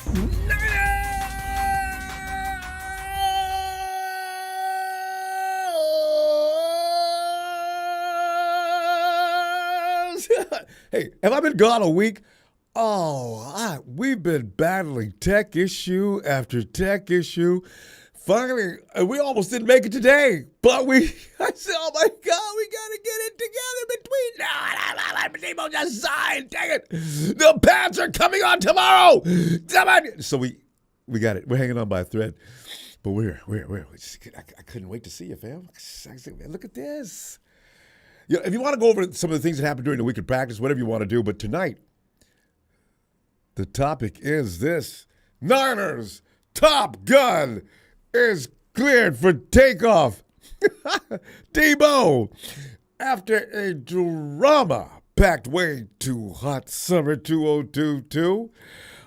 Hey, have I been gone a week? We've been battling tech issue after tech issue. Finally, we almost didn't make it today, but I said, oh my God, we got to get it together between now and Deebo just signed. Dang it. The Pats are coming on tomorrow. So we got it. We're hanging on by a thread. But I couldn't wait to see you, fam. I said, man, look at this. You know, if you want to go over some of the things that happened during the week of practice, whatever you want to do, but tonight, the topic is this. Niners Top Gun is cleared for takeoff. Deebo, after a drama-packed way too hot summer 2022,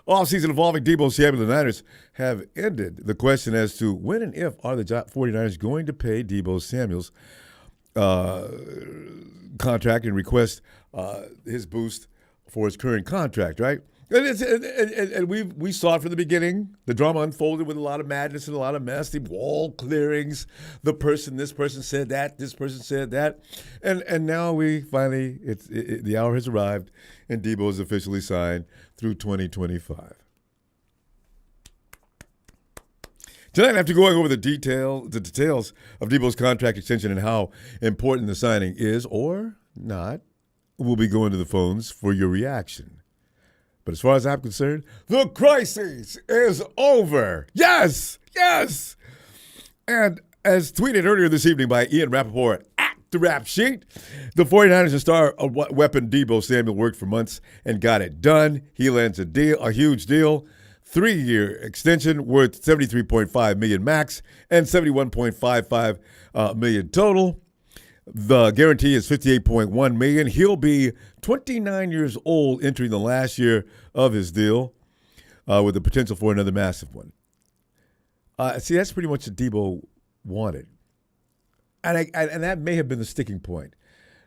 offseason involving Deebo Samuel and the Niners have ended the question as to when and if are the 49ers going to pay Deebo Samuel's contract and request his boost for his current contract, right? And we saw it from the beginning. The drama unfolded with a lot of madness and a lot of mess, the wall clearings, this person said that, this person said that. And now we finally, the hour has arrived and Deebo is officially signed through 2025. Tonight, after going over the details of Deebo's contract extension and how important the signing is or not, we'll be going to the phones for your reaction. But as far as I'm concerned, the crisis is over. Yes, yes. And as tweeted earlier this evening by Ian Rappaport at The Rap Sheet, the 49ers and star weapon Deebo Samuel worked for months and got it done. He lands a huge deal. 3-year extension worth $73.5 million max and $71.55 million total. The guarantee is $58.1 million. He'll be 29 years old entering the last year of his deal with the potential for another massive one. See, that's pretty much what Deebo wanted. And that may have been the sticking point.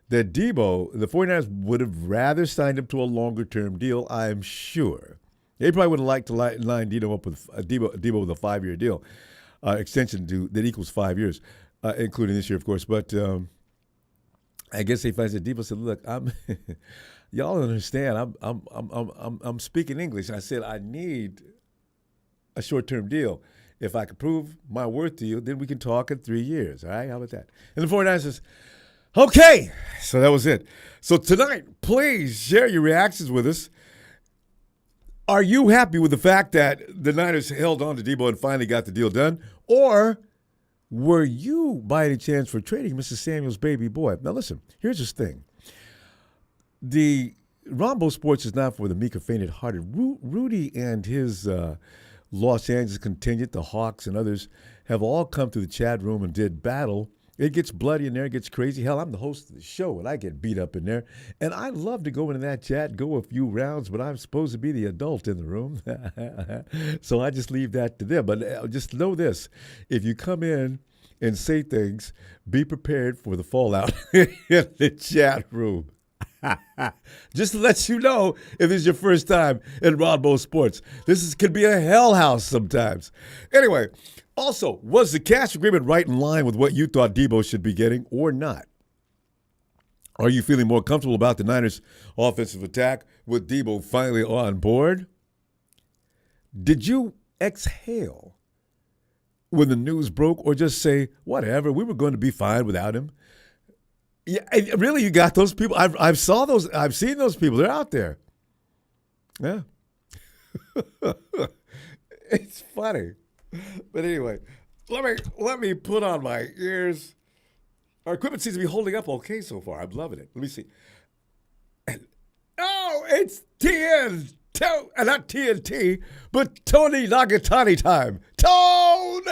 That Deebo, the 49ers would have rather signed him to a longer-term deal, I'm sure. They probably would have liked to line Deebo up with Deebo with a 5-year deal extension that equals 5 years, including this year, of course. But I guess they finds that Deebo said, "Look, y'all don't understand. I'm speaking English. I said I need a short-term deal. If I can prove my worth to you, then we can talk in 3 years. All right? How about that?" And the 49ers says, "Okay." So that was it. So tonight, please share your reactions with us. Are you happy with the fact that the Niners held on to Deebo and finally got the deal done? Or were you, by any chance, for trading Mr. Samuel's baby boy? Now, listen, here's this thing. The Ronbo Sports is not for the meek or faint-hearted. Rudy and his Los Angeles contingent, the Hawks and others, have all come to the chat room and did battle. It gets bloody in there. It gets crazy. Hell, I'm the host of the show, and I get beat up in there. And I love to go into that chat, go a few rounds, but I'm supposed to be the adult in the room. So I just leave that to them. But just know this. If you come in and say things, be prepared for the fallout in the chat room. Just to let you know, if this is your first time in Ronbo Sports, could be a hell house sometimes. Anyway, also, was the cash agreement right in line with what you thought Deebo should be getting or not? Are you feeling more comfortable about the Niners' offensive attack with Deebo finally on board? Did you exhale when the news broke or just say, whatever, we were going to be fine without him? Yeah, really, you got those people. I've seen those people. They're out there. Yeah. It's funny. But anyway, let me put on my ears. Our equipment seems to be holding up okay so far. I'm loving it. Let me see. It's not TNT, but Tony Nagatani time. Tony!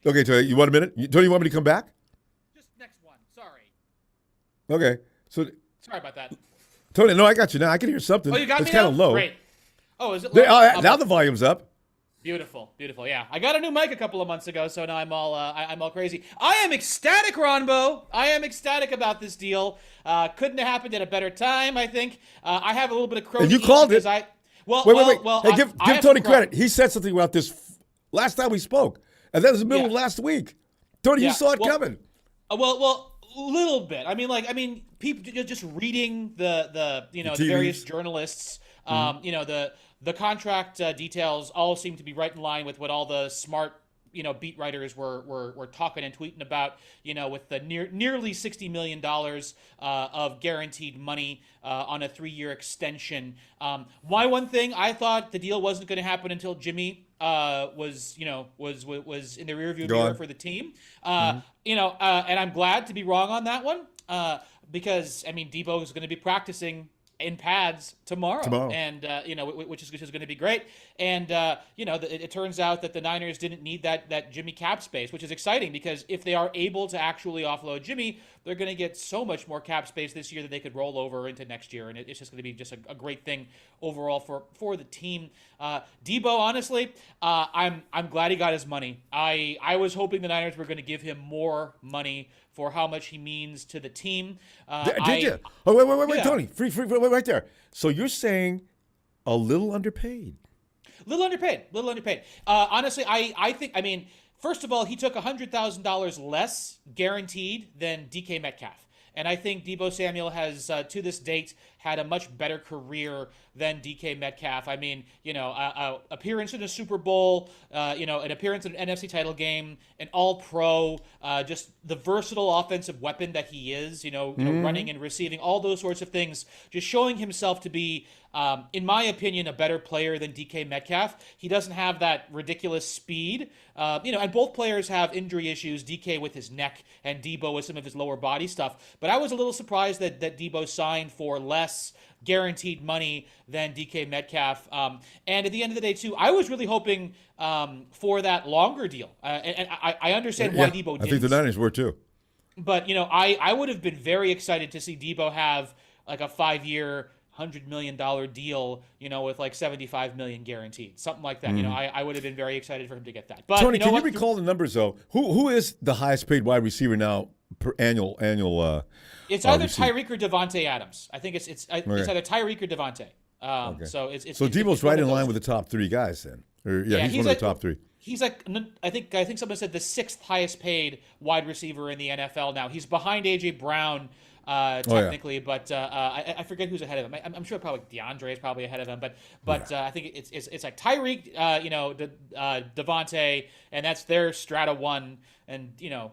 Okay, Tony, you want a minute? Tony, you want me to come back? Just next one. Sorry. Okay. Sorry about that. Tony, no, I got you now. I can hear something. Oh, you got me It's kind of low. Great. Oh, is it low? Now the volume's up. Beautiful, beautiful. Yeah, I got a new mic a couple of months ago, so now I'm all crazy. I am ecstatic, Ronbo. I am ecstatic about this deal. Couldn't have happened at a better time. I think I have a little bit of crony. And you called it. Well, Wait. well. Hey, give I have Tony some crony. credit. He said something about this last time we spoke, and that was the middle of last week. Tony, you saw it coming. Well, little bit. People just reading the the various journalists. The contract details all seem to be right in line with what all the smart beat writers were talking and tweeting about. With the nearly $60 million of guaranteed money on a 3-year extension. My one thing, I thought the deal wasn't going to happen until Jimmy was in the rearview mirror for the team. And I'm glad to be wrong on that one. Because Deebo is going to be practicing in pads tomorrow. And which is going to be great. And it turns out that the Niners didn't need that Jimmy cap space, which is exciting because if they are able to actually offload Jimmy, they're going to get so much more cap space this year that they could roll over into next year, and it's just going to be just a great thing overall for the team. Deebo, honestly, I'm glad he got his money. I was hoping the Niners were going to give him more money for how much he means to the team. Did you? Oh, wait, yeah. Tony. Free, wait, right there. So you're saying a little underpaid. Little underpaid. Honestly, I think, first of all, he took $100,000 less guaranteed than DK Metcalf. And I think Deebo Samuel has, to this date, had a much better career than DK Metcalf. Appearance in a Super Bowl, an appearance in an NFC title game, an All-Pro, just the versatile offensive weapon that he is, running and receiving, all those sorts of things, just showing himself to be, in my opinion, a better player than DK Metcalf. He doesn't have that ridiculous speed, and both players have injury issues, DK with his neck and Deebo with some of his lower body stuff. But I was a little surprised that Deebo signed for less guaranteed money than DK Metcalf. And at the end of the day, too, I was really hoping for that longer deal. And I understand why Deebo didn't. I think the Niners were, too. But, I would have been very excited to see Deebo have like a 5-year, $100 million deal, with like $75 million guaranteed, something like that. I would have been very excited for him to get that. But Tony, can you recall the numbers though? Who is the highest paid wide receiver now per annual? It's either Tyreek or Devontae Adams. I think it's either Tyreek or Devontae. Okay. So Deebo's right in line with the top 3 guys then. He's one of the top 3. He's like, I think someone said the 6th highest paid wide receiver in the NFL now. He's behind AJ Brown. Technically, but I forget who's ahead of him. I'm sure probably DeAndre is probably ahead of him, but I think it's like Tyreek, Devontae, and that's their strata 1, and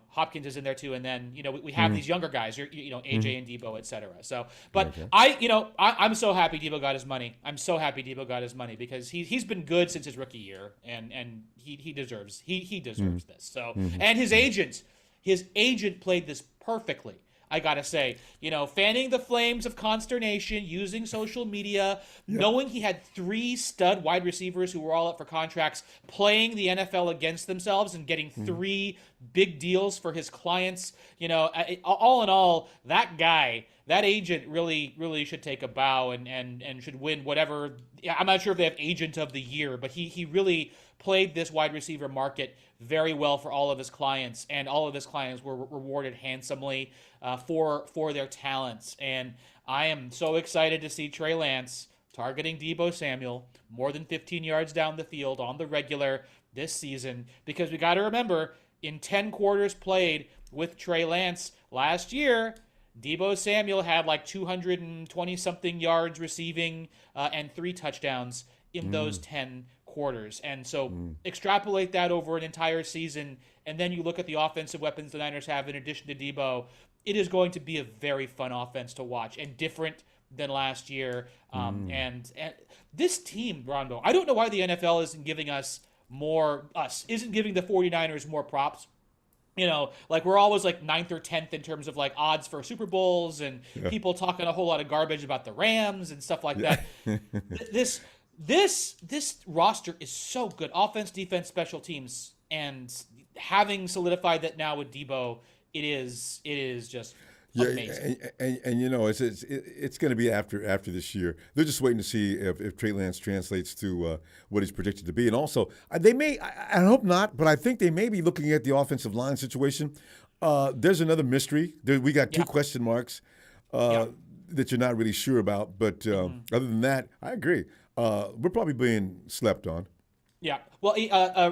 Hopkins is in there too, and then we have these younger guys, AJ and Deebo, etc. So, but I'm so happy Deebo got his money. I'm so happy Deebo got his money because he's been good since his rookie year, and he deserves this. So, and his agent played this perfectly. I gotta say, fanning the flames of consternation, using social media, knowing he had 3 stud wide receivers who were all up for contracts, playing the NFL against themselves and getting 3 big deals for his clients. All in all, that agent really should take a bow and should win whatever. I'm not sure if they have agent of the year, but he really played this wide receiver market very well for all of his clients, and all of his clients were rewarded handsomely for their talents. And I am so excited to see Trey Lance targeting Deebo Samuel more than 15 yards down the field on the regular this season, because we got to remember, in 10 quarters played with Trey Lance last year, Deebo Samuel had like 220-something yards receiving and 3 touchdowns in those 10 quarters. And so extrapolate that over an entire season, and then you look at the offensive weapons the Niners have in addition to Deebo. It is going to be a very fun offense to watch and different than last year. And this team, Ronbo, I don't know why the NFL isn't giving isn't giving the 49ers more props. Like we're always like 9th or 10th in terms of like odds for Super Bowls, and people talking a whole lot of garbage about the Rams and stuff like that. This roster is so good. Offense, defense, special teams, and having solidified that now with Deebo, it is just Yeah, amazing. and you know it's going to be after this year. They're just waiting to see if Trey Lance translates to what he's predicted to be, and also they may. I hope not, but I think they may be looking at the offensive line situation. There's another mystery. We got two Yeah. question marks Yeah. that you're not really sure about. But other than that, I agree. We're probably being slept on. Yeah. Well,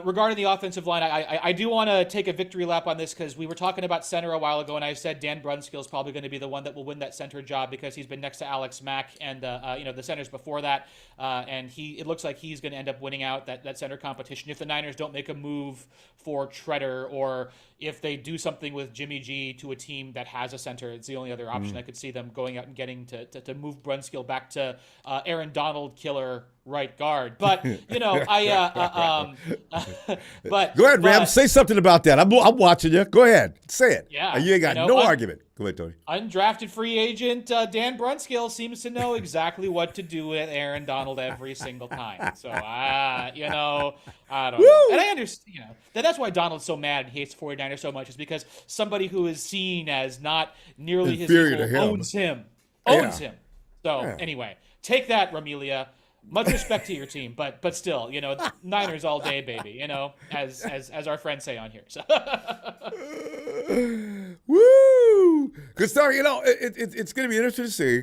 regarding the offensive line, I do want to take a victory lap on this because we were talking about center a while ago, and I said Dan Brunskill is probably going to be the one that will win that center job because he's been next to Alex Mack and the centers before that, and it looks like he's going to end up winning out that center competition if the Niners don't make a move for Treader or if they do something with Jimmy G to a team that has a center. It's the only other option I could see them going out and getting to move Brunskill back to Aaron Donald killer right guard. But but Go ahead, Ram. Say something about that. I'm watching you. Go ahead. Say it. Yeah. You ain't got no argument. Go ahead, Tony. Undrafted free agent Dan Brunskill seems to know exactly what to do with Aaron Donald every single time. So, I don't know. And I understand, that's why Donald's so mad and hates 49ers so much is because somebody who is seen as not nearly inferior his equal owns him. So, anyway, take that, Ramelia. Much respect to your team, but still, Niners all day, baby. As our friends say on here. So. Woo! Good stuff. It's going to be interesting to see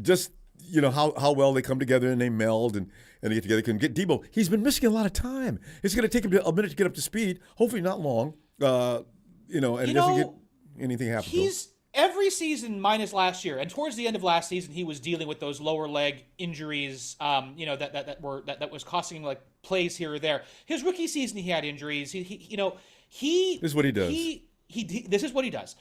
just how well they come together and they meld and they get together. Can get Deebo. He's been missing a lot of time. It's going to take him a minute to get up to speed. Hopefully not long. And he doesn't get anything happen. He's every season minus last year, and towards the end of last season, he was dealing with those lower leg injuries. That was costing him like plays here or there. His rookie season, he had injuries. This is what he does. This is what he does.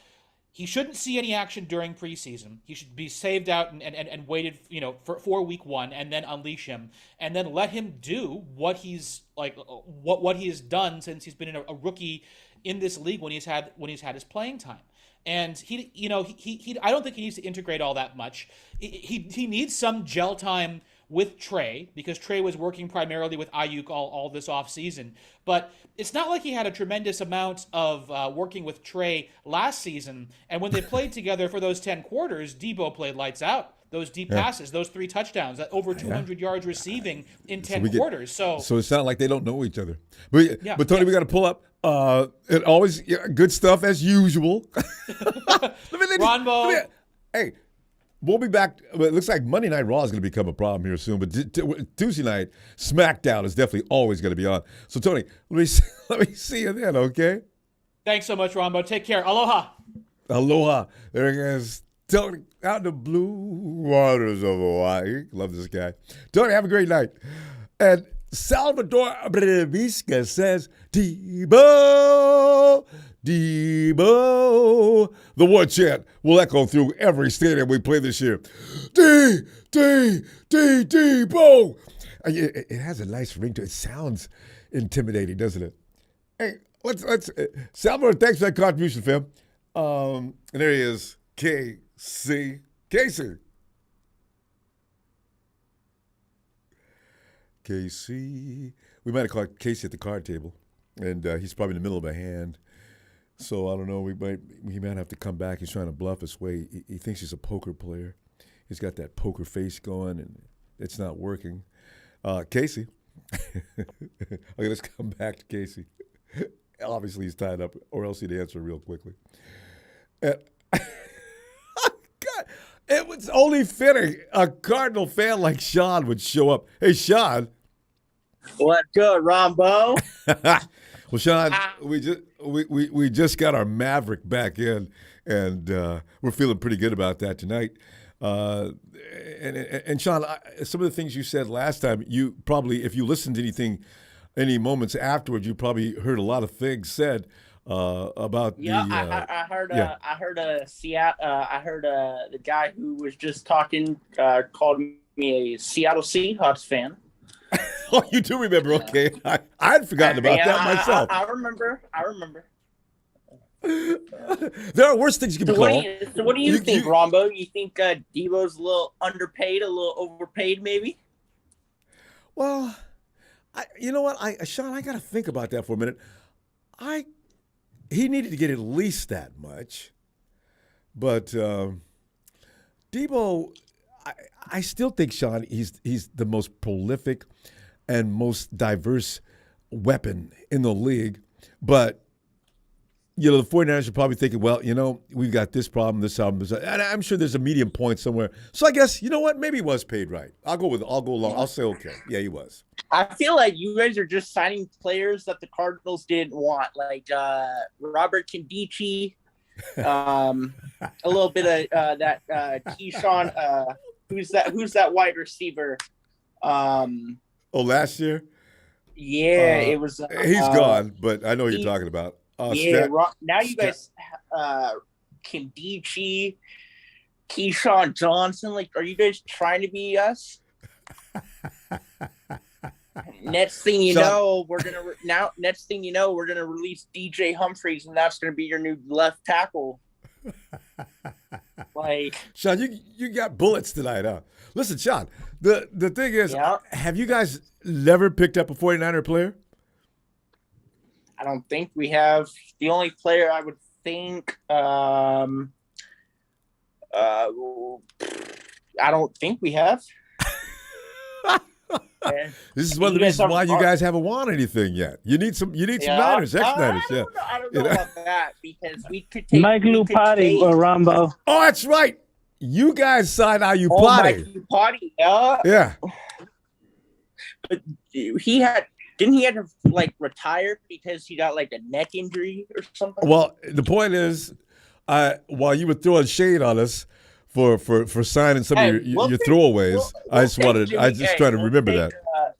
He shouldn't see any action during preseason. He should be saved out and waited, for week one, and then unleash him, and then let him do what he's what he has done since he's been a rookie in this league when he's had his playing time. And he I don't think he needs to integrate all that much. He needs some gel time with Trey because Trey was working primarily with Ayuk all this offseason. But it's not like he had a tremendous amount of working with Trey last season. And when they played together for those 10 quarters, Deebo played lights out. Those deep passes, those 3 touchdowns, that over 200 yards receiving in 10 quarters. So it's not like they don't know each other. But Tony, we got to pull up. It always good stuff as usual. Ronbo. Hey, we'll be back. It looks like Monday Night Raw is going to become a problem here soon. But Tuesday night SmackDown is definitely always going to be on. So Tony, let me see you then. Okay. Thanks so much, Ronbo. Take care. Aloha. Aloha. There he is. Tony, out in the blue waters of Hawaii. Love this guy. Tony, have a great night. And Salvador Brevisca says, Deebo, the war chant will echo through every stadium we play this year. Deebo. It has a nice ring to it. It sounds intimidating, doesn't it? Hey, let's Salvador, thanks for that contribution, fam. And there he is, Casey. We might have caught Casey at the card table, and he's probably in the middle of a hand. So I don't know. He might have to come back. He's trying to bluff his way. He thinks he's a poker player. He's got that poker face going, and it's not working. Casey. Okay, let's come back to Casey. Obviously, he's tied up, or else he'd answer real quickly. God, it was only fitting a Cardinal fan like Sean would show up. Hey, Sean. What's good, Ronbo? Well, Sean, we just got our Maverick back in, and we're feeling pretty good about that tonight. And Sean, some of the things you said last time, you probably, if you listened to any moments afterwards, you probably heard a lot of things said about I heard the guy who was just talking called me a Seattle Seahawks fan. Oh, you do remember? Okay, I'd forgotten about that myself. I remember. There are worse things you can be called. So what do you think, Ronbo? You think Deebo's a little underpaid, a little overpaid, maybe? Well, you know what, Sean, I got to think about that for a minute. He needed to get at least that much, But Deebo, I still think, Sean, he's the most prolific and most diverse weapon in the league. But, the 49ers are probably thinking, well, we've got this problem, and I'm sure there's a medium point somewhere. So I guess, you know what? Maybe he was paid right. I'll go along. I'll say okay. Yeah, he was. I feel like you guys are just signing players that the Cardinals didn't want, like Robert Kindici, a little bit of that Keyshawn. Who's that wide receiver? Last year? Yeah, it was. He's gone, but I know what you're talking about. Now you guys, Kindici, Keyshawn Johnson. Like, are you guys trying to be us? Next thing you know, we're gonna release DJ Humphries, and that's gonna be your new left tackle. Like, Sean, you got bullets tonight, huh? Listen, Sean, the thing is, have you guys never picked up a 49er player? I don't think we have. The only player I would think, I don't think we have. This is one of the reasons why you guys haven't won anything yet. You need some Niners, ex-Niners. I don't know about that, because we could take Mike Lupati or Ronbo. Oh, that's right. You guys signed Mike Lupati, yeah. But didn't he have to retire because he got like a neck injury or something? Well, the point is, while you were throwing shade on us for signing some of your throwaways, I just trying to remember that.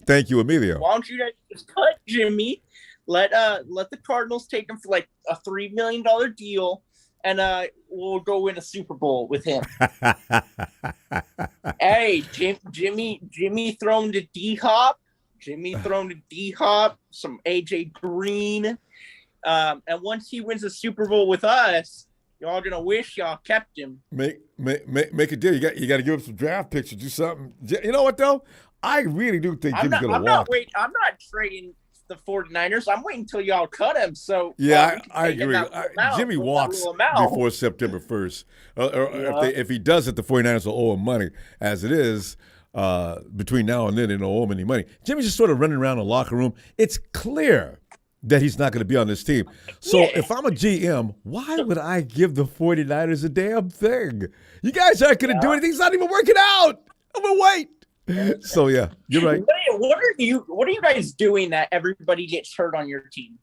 Thank you, Emilio. Why don't you guys just cut Jimmy? Let the Cardinals take him for like a $3 million deal, and we'll go win a Super Bowl with him. Hey, Jimmy thrown to D-Hop. Some AJ Green. And once he wins a Super Bowl with us, y'all gonna wish y'all kept him. Make a deal. You got to give him some draft picks or do something. You know what though? I really do think Jimmy's gonna walk. I'm not trading the 49ers. I'm waiting until y'all cut him. So yeah, I agree. Jimmy walks before September 1st. If he does it, the 49ers will owe him money. As it is, between now and then, they don't owe him any money. Jimmy's just sort of running around the locker room. It's clear that he's not going to be on this team. So if I'm a GM, why would I give the 49ers a damn thing? You guys aren't going to do anything. It's not even working out. I'm going to wait. So, yeah, you're right. What are you guys doing that everybody gets hurt on your team?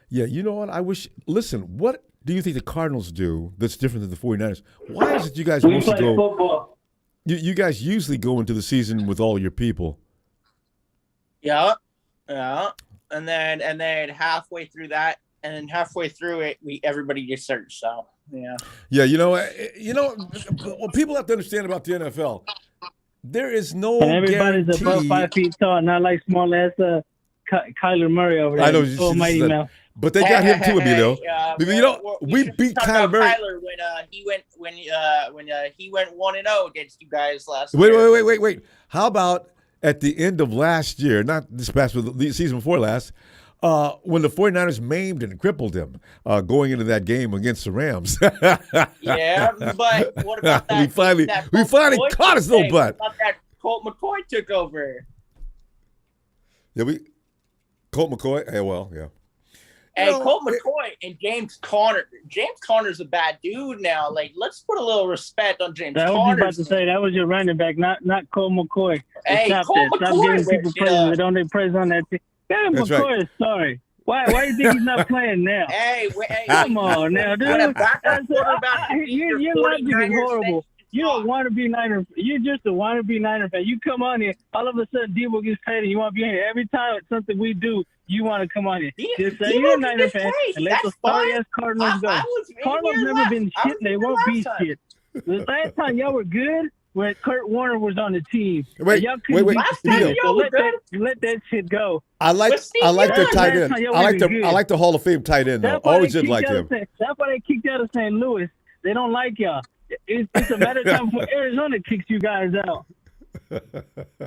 Yeah, you know what? Listen, what do you think the Cardinals do that's different than the 49ers? Why is it you guys mostly go football? You guys usually go into the season with all your people. Yeah. And then halfway through that, and then halfway through it, everybody gets hurt. So yeah. Yeah, what people have to understand about the NFL, there is no everybody's guarantee. above 5 feet tall, not like small ass Kyler Murray over there. I know, but they got him too, Emilio. We beat Kyler Murray. Kyler when he went 1-0 against you guys last. Wait. How about at the end of last year, not this past, but the season before last, when the 49ers maimed and crippled him going into that game against the Rams? Yeah, but what about that? We finally caught his little butt. What about that Colt McCoy took over? Yeah, Colt McCoy? Hey, well, yeah. Hey, Colt McCoy and James Conner. James Conner's a bad dude now. Like, let's put a little respect on James Conner. I was about to say, that was your running back, not Colt McCoy. Hey, Stop giving people praise. They don't praise on that team. Damn, McCoy is sorry. Why do you think he's not playing now? Hey, come on now, dude. Your logic is horrible. You don't want to be Niner. You just don't want to be Niner fan. You come on here, all of a sudden Deebo gets paid, and you want to be here every time it's something we do. You want to come on here. Just say you're a Niner fan and let the sorry ass Cardinals go. Cardinals never been shit. They won't be shit. The last time y'all were good when Kurt Warner was on the team. Wait. Let that shit go. I like their tight end. I like the Hall of Fame tight end though. Always did like him. That's why they kicked out of St. Louis. They don't like y'all. It's a matter of time before Arizona kicks you guys out.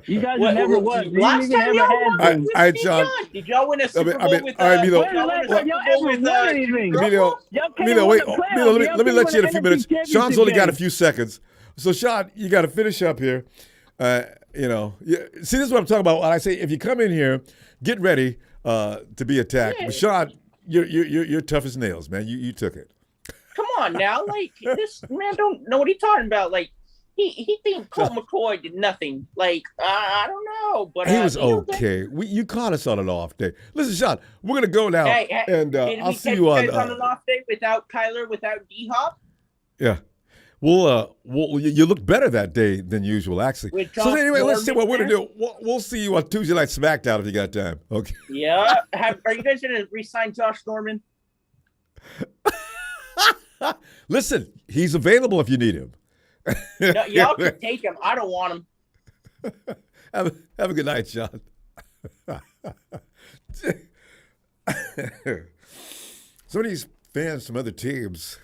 You guys have never won. You Last didn't even time have a y'all has won been. with Hey, Steve John. Young. Did y'all win a Super Bowl with all right, Milo. y'all win a When's the last Super time Bowl y'all with ever won anything? Emilio, Y'all can't Emilio, win wait, the playoffs. Emilio, Y'all let me can't let win you in the a few NFC minutes. Sean's championship only got a game. few seconds. So, Sean, you got to finish up here. See, this is what I'm talking about. When I say if you come in here, get ready to be attacked. But Sean, you're tough as nails, man. You took it. Come on now, like this man don't know what he's talking about. Like he think Colt McCoy did nothing. Like I don't know, but He was okay. You caught us on an off day. Listen, Sean, we're gonna go now, and did I'll we see catch you on. guys on an off day without Kyler, without D-Hop? Yeah. You looked better that day than usual, actually. With So Josh anyway, let's see what we're Norman gonna do. We'll see you on Tuesday Night SmackDown if you got time. Okay. Yeah. Are you guys gonna re-sign Josh Norman? Listen, he's available if you need him. No, y'all can take him. I don't want him. Have a good night, Sean. Some of these fans from other teams,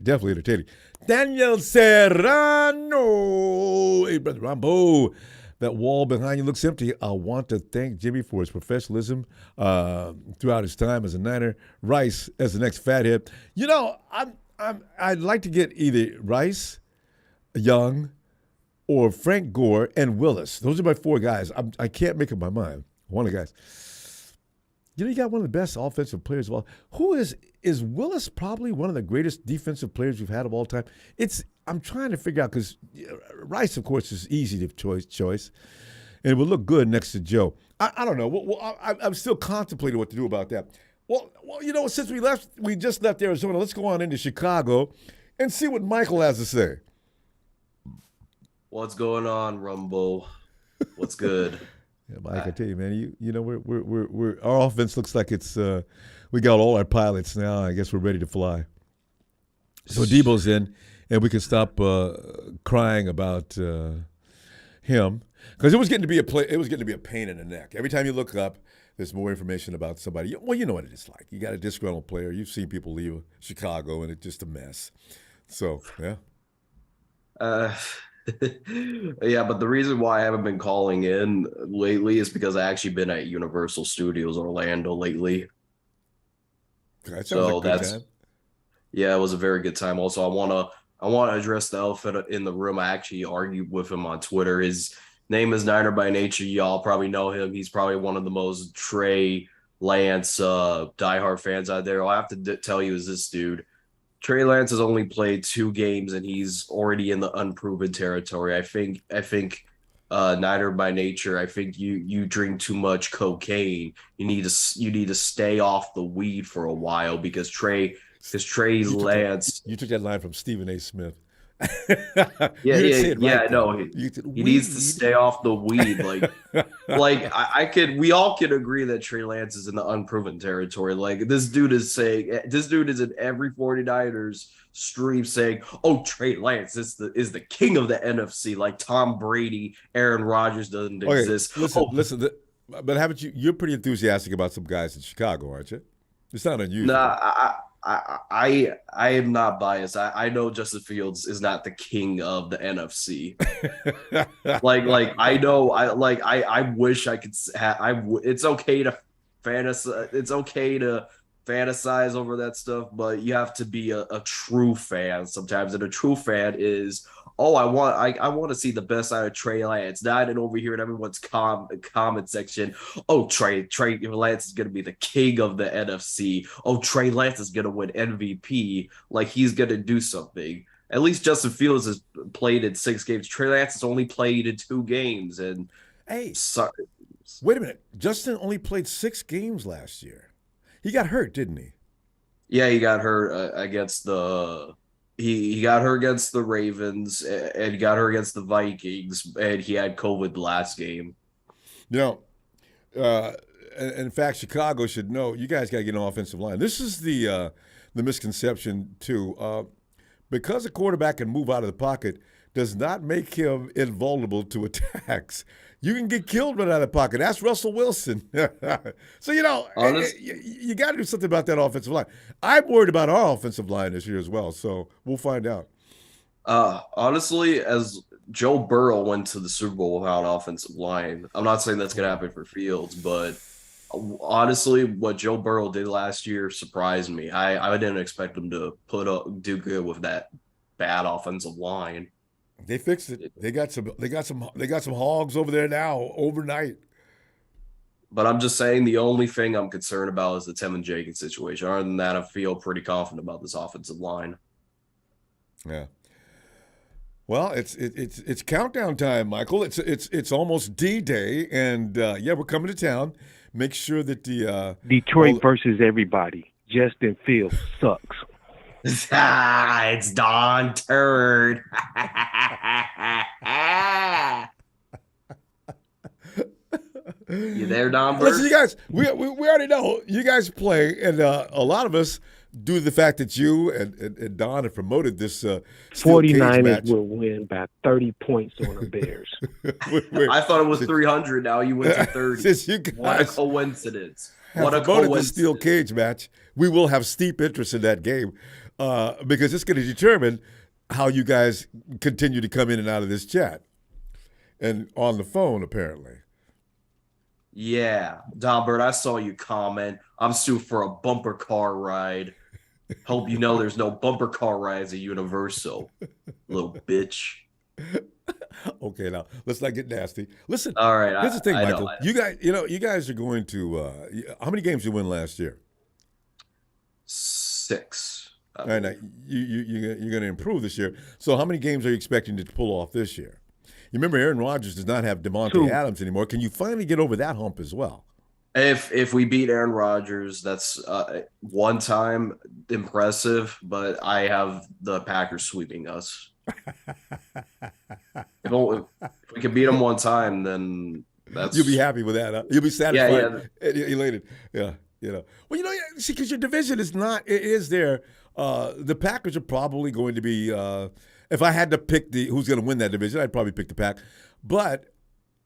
definitely entertaining. Daniel Serrano. Hey, brother Ronbo. That wall behind you looks empty. I want to thank Jimmy for his professionalism throughout his time as a Niner. Rice as the next fathead. You know, I'd like to get either Rice, Young, or Frank Gore and Willis. Those are my four guys. I can't make up my mind. One of the guys. You know, you got one of the best offensive players of all. Who is Willis probably one of the greatest defensive players we've had of all time? I'm trying to figure out because Rice, of course, is easy to choice, and it would look good next to Joe. I don't know. I'm still contemplating what to do about that. Well, you know, since we just left Arizona. Let's go on into Chicago and see what Michael has to say. What's going on, Rumble? What's good? Yeah, Mike, I tell you, man, you know, we're our offense looks like it's we got all our pilots now. I guess we're ready to fly. So Deebo's in, and we can stop crying about him because it was getting to be a pain in the neck. Every time you look up, there's more information about somebody. Well, you know what it is like. You got a disgruntled player. You've seen people leave Chicago, and it's just a mess. So yeah. Yeah, but the reason why I haven't been calling in lately is because I actually been at Universal Studios Orlando lately. That sounds like a good time. Yeah, it was a very good time. Also, I wanna address the elephant in the room. I actually argued with him on Twitter. His name is Niner by Nature. Y'all probably know him. He's probably one of the most Trey Lance diehard fans out there. All I have to tell you is this dude. Trey Lance has only played 2 games and he's already in the unproven territory. I think Niner by Nature, I think you drink too much cocaine. You need to stay off the weed for a while because Trey Lance. You took that line from Stephen A. Smith. Yeah, I know. He needs to stay off the weed. We all can agree that Trey Lance is in the unproven territory. Like this dude is in every 49ers stream saying, "Oh, Trey Lance is the king of the NFC." Like Tom Brady, Aaron Rodgers doesn't exist. Listen. But haven't you? You're pretty enthusiastic about some guys in Chicago, aren't you? It's not unusual. Nah, I am not biased. I know Justin Fields is not the king of the NFC. I wish I could have. It's okay to fantasize. It's okay to fantasize over that stuff, but you have to be a true fan sometimes. And a true fan is, oh, I want to see the best out of Trey Lance. Not in over here in everyone's comment section. Oh, Trey Lance is going to be the king of the NFC. Oh, Trey Lance is going to win MVP. Like he's going to do something. At least Justin Fields has played in 6 games. Trey Lance has only played in 2 games. And hey, wait a minute. Justin only played 6 games last year. He got hurt, didn't he? Yeah, he got hurt against the. He got hurt against the Ravens and he got hurt against the Vikings, and he had COVID last game. You know, in fact, Chicago should know you guys got to get an offensive line. This is the misconception too, because a quarterback can move out of the pocket does not make him invulnerable to attacks. You can get killed right out of the pocket. Ask Russell Wilson. So, you know, you got to do something about that offensive line. I'm worried about our offensive line this year as well, so we'll find out. Honestly, as Joe Burrow went to the Super Bowl without an offensive line. I'm not saying that's going to happen for Fields, but honestly, what Joe Burrow did last year surprised me. I didn't expect him to do good with that bad offensive line. They fixed it. They got some hogs over there now overnight. But I'm just saying the only thing I'm concerned about is the Tevin Jenkins situation. Other than that, I feel pretty confident about this offensive line. Yeah. Well, it's countdown time, Michael. It's almost D-Day, and we're coming to town. Make sure that the Detroit versus everybody. Justin Fields sucks. It's Don Turd. You there, Don Bird? Listen, you guys, we already know you guys play, and a lot of us, due to the fact that you and Don have promoted this steel cage 49ers match. will win by 30 points on the Bears. I thought it was 300. Now you went to 30. Since you guys what a coincidence. What a promoted the steel cage match, we will have steep interest in that game because it's going to determine how you guys continue to come in and out of this chat and on the phone, apparently. Yeah, Don Bird, I saw you comment. I'm due for a bumper car ride. Hope you know there's no bumper car rides at Universal, little bitch. Okay, now let's not get nasty. Listen, all right. Here's the thing, I Michael. know. You guys are going to. How many games you win last year? 6. All right, now you're going to improve this year. So, how many games are you expecting to pull off this year? You remember Aaron Rodgers does not have Devontae Adams anymore. Can you finally get over that hump as well? If we beat Aaron Rodgers, that's one time impressive, but I have the Packers sweeping us. if we can beat them one time, then that's you'll be happy with that. Huh? You'll be satisfied, elated. Yeah, Well, see, because your division is not. It is there. The Packers are probably going to be. If I had to pick who's going to win that division, I'd probably pick the Pack. But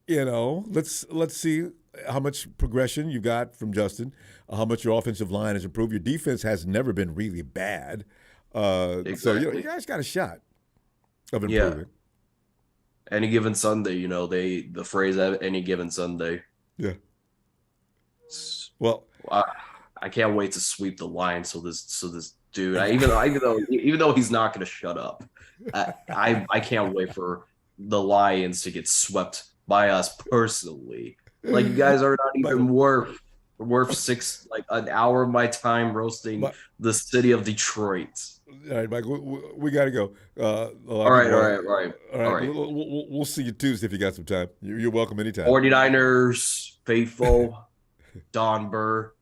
let's see how much progression you got from Justin, how much your offensive line has improved. Your defense has never been really bad. Exactly. So you guys got a shot of improving. Yeah. Any given Sunday, the phrase "any given Sunday." Yeah. Well, I can't wait to sweep the line. So this dude, even though he's not going to shut up, I can't wait for the Lions to get swept by us personally. Like, you guys are not even worth 6 an hour of my time roasting the city of Detroit. All right, Michael, we got to go. All right. We'll see you Tuesday if you got some time. You're welcome anytime. 49ers faithful, Don Burr,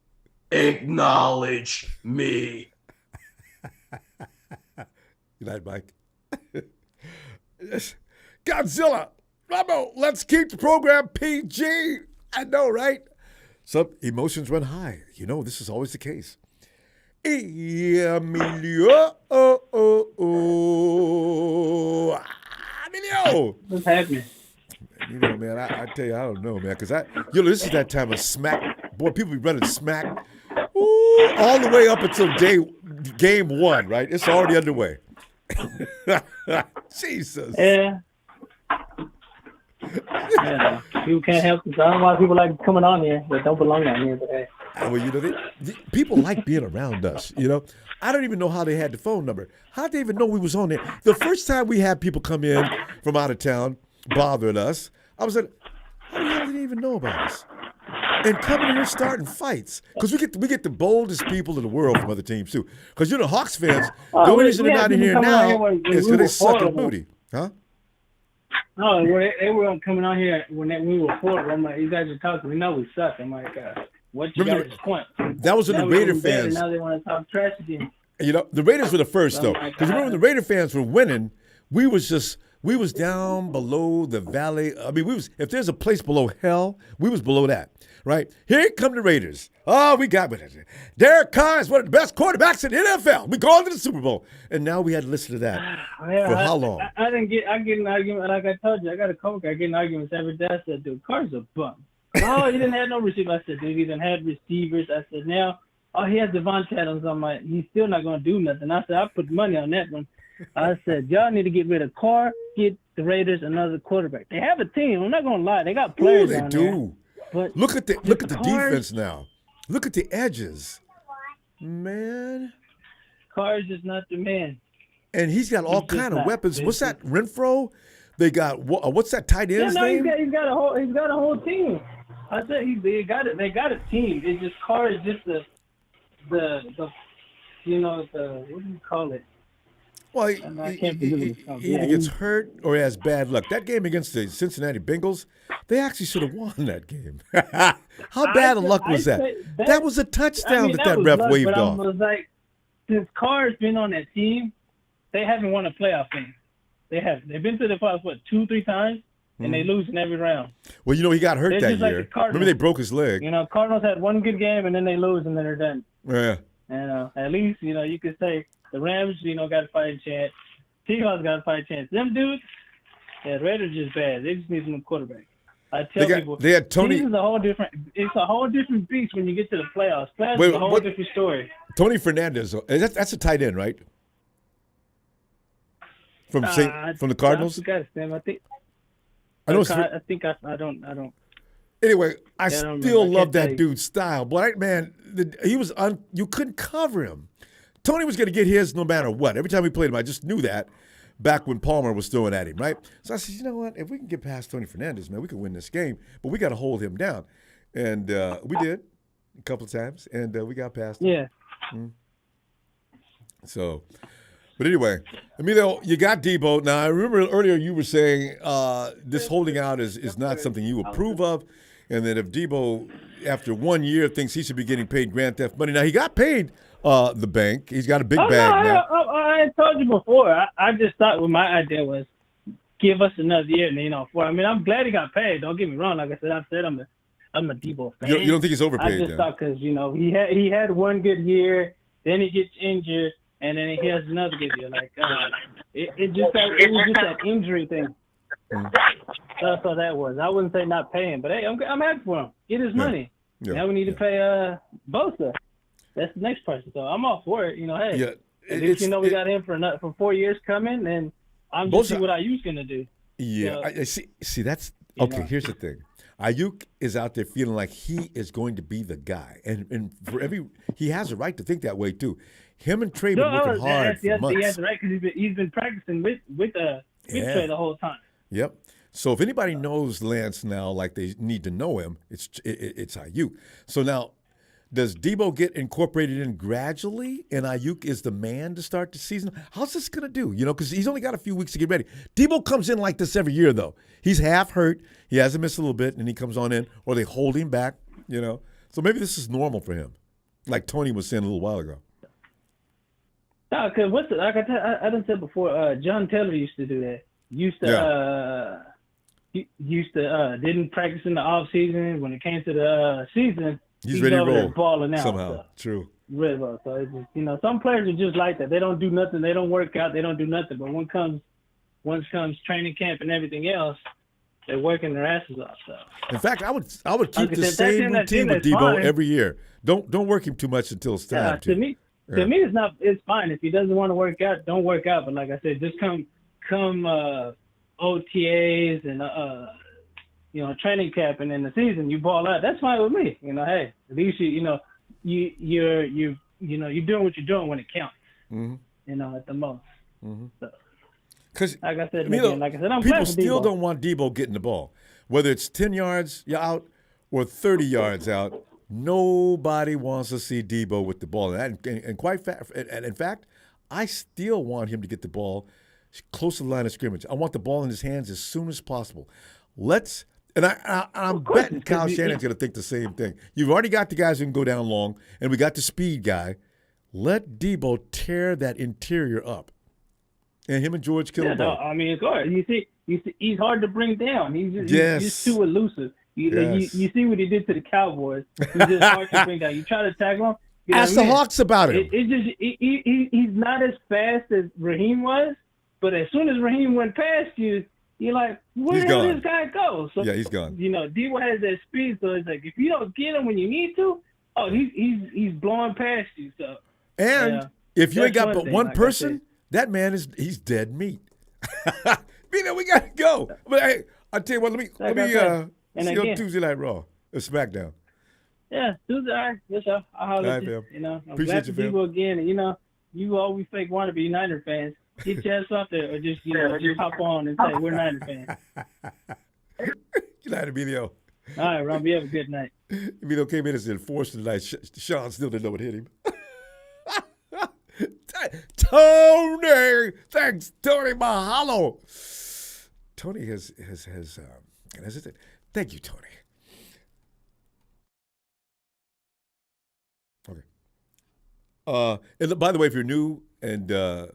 acknowledge me. Good night, Mike. Yes. Godzilla, Ronbo, let's keep the program PG. I know, right? Some emotions run high. This is always the case. Emilio. Emilio. What's happening? Man, I tell you, I don't know, man, because this is that time of smack. Boy, people be running smack all the way up until game 1, right? It's already underway. Jesus. Yeah. People can't help it. I don't know why people like coming on here that don't belong on here. But hey. Well, people like being around us. I don't even know how they had the phone number. How'd they even know we was on there? The first time we had people come in from out of town bothering us, I was like, how the hell did they even know about us? And coming in here starting fights. Because we get the boldest people in the world from other teams, too. Because, Hawks fans, the only reason they're not in here now is because they suck at booty. Huh? No, they were coming on here when we were 4. I'm like, you guys are talking. We know we suck. I'm like, what's your guys' point? That was when the Raider fans. Now they want to talk trash again. The Raiders were the first, though. Because remember when the Raider fans were winning, we was down below the valley. I mean, if there's a place below hell, we was below that, right? Here come the Raiders. Oh, we got it. Derek Carr is one of the best quarterbacks in the NFL. We going to the Super Bowl. And now we had to listen to that. For how long? I get an argument, like I told you, I got a coworker, I get in arguments every day. I said, dude, Carr's a bum. Oh, he didn't have no receiver. I said, dude, he didn't have receivers. I said, now, he has Devontae Adams. I'm like, he's still not going to do nothing. I said, I put money on that one. I said, y'all need to get rid of Carr, get the Raiders another quarterback. They have a team. I'm not gonna lie. They got players Ooh, they on do. there. But Look at the Carrs- defense now. Look at the edges, man. Carrs is not the man. And he's got all He's just kind of not. weapons. He's What's that? Renfro. They got what's that tight Yeah, end's no, name? he's got a whole team. I said they got it. They got a team. It's just Carr is just the you know, the what do you call it? Well, I can't think of he it. either gets hurt or he has bad luck. That game against the Cincinnati Bengals, they actually should have won that game. How bad of luck was that? That was a touchdown that was ref luck, waved but off. I was like, since Carr's been on that team, they haven't won a playoff game. They haven't. They've been to the playoffs, 2-3 times, and they lose in every round. Well, he got hurt They're that just like year. the Cardinals. Remember they broke his leg. Cardinals had one good game, and then they lose, and then they're done. Yeah. And at least, you could say the Rams, got a fighting chance. Seahawks got a fighting chance. Them dudes, the Raiders just bad. They just need some quarterback. I tell people, they had Tony. It's a whole different beast when you get to the playoffs. Playoffs Wait, is a whole different story. Tony Fernandez. That's a tight end, right? From the Cardinals. I forgot his name. I think. I know. I think I don't. Anyway, I don't still remember. I love can't tell that you. dude's style. But man, he was you couldn't cover him. Tony was going to get his no matter what. Every time we played him, I just knew that back when Palmer was throwing at him, right? So I said, you know what? If we can get past Tony Fernandez, man, we can win this game. But we got to hold him down. And we did a couple of times, and we got past him. Yeah. So, but anyway, Emilio, you got Deebo. Now, I remember earlier you were saying this holding out is not something you approve of, and that if Deebo, after 1 year, thinks he should be getting paid grand theft money. Now, he got paid the bank. He's got a big bag now. I told you before. I just thought my idea was give us another year. I'm glad he got paid. Don't get me wrong. Like I said, I'm a Deebo fan. You don't think he's I overpaid just then? thought because he had one good year, then he gets injured, and then he has another good year. Like it was just that injury thing. That's all that was. I wouldn't say not paying, but hey, I'm happy for him. Get his money. Yeah. Now we need to pay Bosa. That's the next person. So I'm all for it. Hey. Yeah. At least we got him for 4 years coming, and I'm just see what Ayuk's gonna do. Yeah, I see. See, that's okay. Here's the thing: Ayuk is out there feeling like he is going to be the guy, and he has a right to think that way too. Him and Trey been working hard for months. He has the right because he's been practicing with Trey the whole time. Yep. So if anybody knows Lance now, like they need to know him, it's Ayuk. So now, does Deebo get incorporated in gradually, and Ayuk is the man to start the season? How's this going to do? Because he's only got a few weeks to get ready. Deebo comes in like this every year, though. He's half hurt. He hasn't missed a little bit, and he comes on in, or they hold him back, So maybe this is normal for him, like Tony was saying a little while ago. No, because like I done said before, John Taylor used to do that. Didn't practice in the off season. When it came to the season, he's ready to roll balling out somehow. So. True. Ready to roll. So it's just, some players are just like that. They don't do nothing. They don't work out. They don't do nothing. But once comes training camp and everything else, they're working their asses off. So. In fact, I would keep the that same routine with Deebo fine. every year. Don't work him too much until it's time To me, it's not. It's fine if he doesn't want to work out. Don't work out. But like I said, just come OTAs and training camp and in the season you ball out. That's fine with me. Hey, at least you're doing what you're doing when it counts. Mm-hmm. At the most. Mm-hmm. So, because I'm people glad still Deebo. don't want Deebo getting the ball, whether it's 10 yards out or 30 yards out. Nobody wants to see Deebo with the ball, and in fact, I still want him to get the ball close to the line of scrimmage. I want the ball in his hands as soon as possible. I'm betting Kyle Shannon's going to think the same thing. You've already got the guys who can go down long, and we got the speed guy. Let Deebo tear that interior up, and him and George kill the ball. It's hard. You see, he's hard to bring down. He's just too elusive. You see what he did to the Cowboys. He's just hard to bring down. You try to tackle him. Ask the Hawks about him. He's not as fast as Raheem was, but as soon as Raheem went past you, you're like, where did this guy go? So, he's gone. Deebo has that speed, so it's like if you don't get him when you need to, he's blowing past you. So, and if you ain't got but one like person, that man he's dead meat. Bino, we gotta go. But hey, I tell you what, let me And see you on again, Tuesday Night Raw, SmackDown. yeah, Tuesday, all right, yes, sir. I'll holler All at right, you. fam. You know, I'm Appreciate glad you, to fam. Deebo again, and you always fake wannabe Niner fans. Get your ass out there, or just just hop on and say we're Niner fans. Good night, Emilio. All right, Ron, you have a good night. Emilio came in as the enforcer tonight. Sean still didn't know what hit him. Tony, thanks, Tony Mahalo. Tony has thank you, Tony. Okay. And by the way, if you're new and to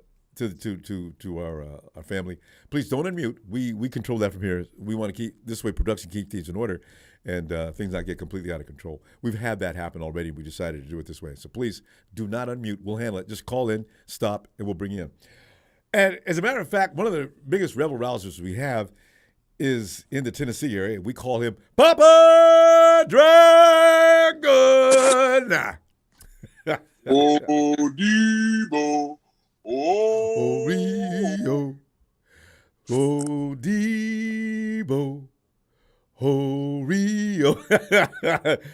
our family, please don't unmute. We control that from here. We want to keep this way. Production keep things in order, and things not get completely out of control. We've had that happen already. We decided to do it this way. So please do not unmute. We'll handle it. Just call in, stop, and we'll bring you in. And as a matter of fact, one of the biggest rebel rousers we have is in the Tennessee area. We call him Papa Dragon. Oh, Deebo. Oh, Rio. Oh, Deebo. Oh, Rio.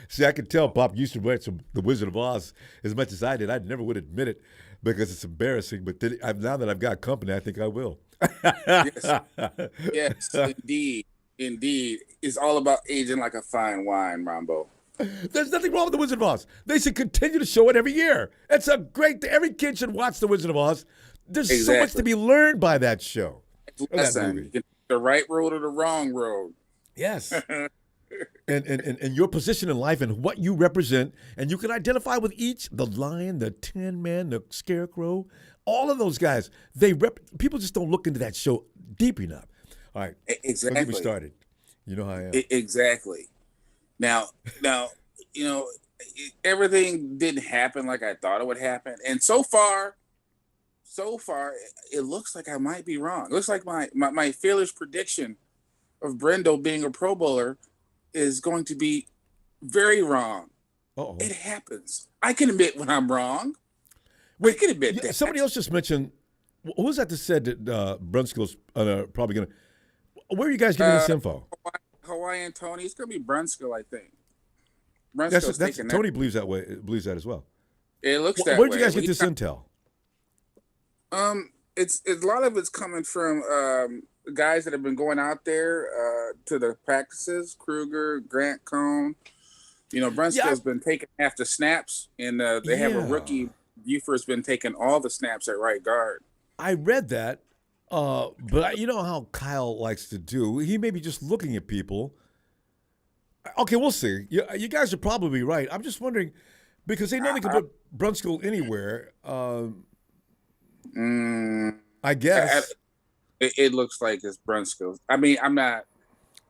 See, I can tell Pop used to watch The Wizard of Oz as much as I did. I never would admit it because it's embarrassing. But now that I've got company, I think I will. Yes, indeed. It's all about aging like a fine wine, Ronbo. There's nothing wrong with The Wizard of Oz. They should continue to show it every year. It's a great thing. Every kid should watch The Wizard of Oz. There's so much to be learned by that show. Listen, you can take the right road or the wrong road. Yes. and your position in life and what you represent, and you can identify with each, the lion, the Tin Man, the Scarecrow, all of those guys. People just don't look into that show deep enough. All right. Exactly. Don't get me started. You know how I am. Exactly. Now, everything didn't happen like I thought it would happen. And so far, it looks like I might be wrong. It looks like my fearless prediction of Brendo being a Pro Bowler is going to be very wrong. Uh-oh. It happens. I can admit when I'm wrong. Wait, I can admit that. Somebody else just mentioned, who was that said that Brunskill's probably going to, where are you guys getting this info? Hawaiian Tony. It's going to be Brunskill, I think. That's Tony believes that as well. It looks that way. Where did you guys get this intel? It's a lot of it's coming from guys that have been going out there to the practices. Kruger, Grant Cohn. Brunskill's been taking half the snaps, and they have a rookie. Buford's been taking all the snaps at right guard. I read that, but you know how Kyle likes to do. He may be just looking at people. Okay, we'll see. You guys are probably right. I'm just wondering, because they know they can put Brunskill anywhere. I guess. It looks like it's Brunskill. I mean, I'm not.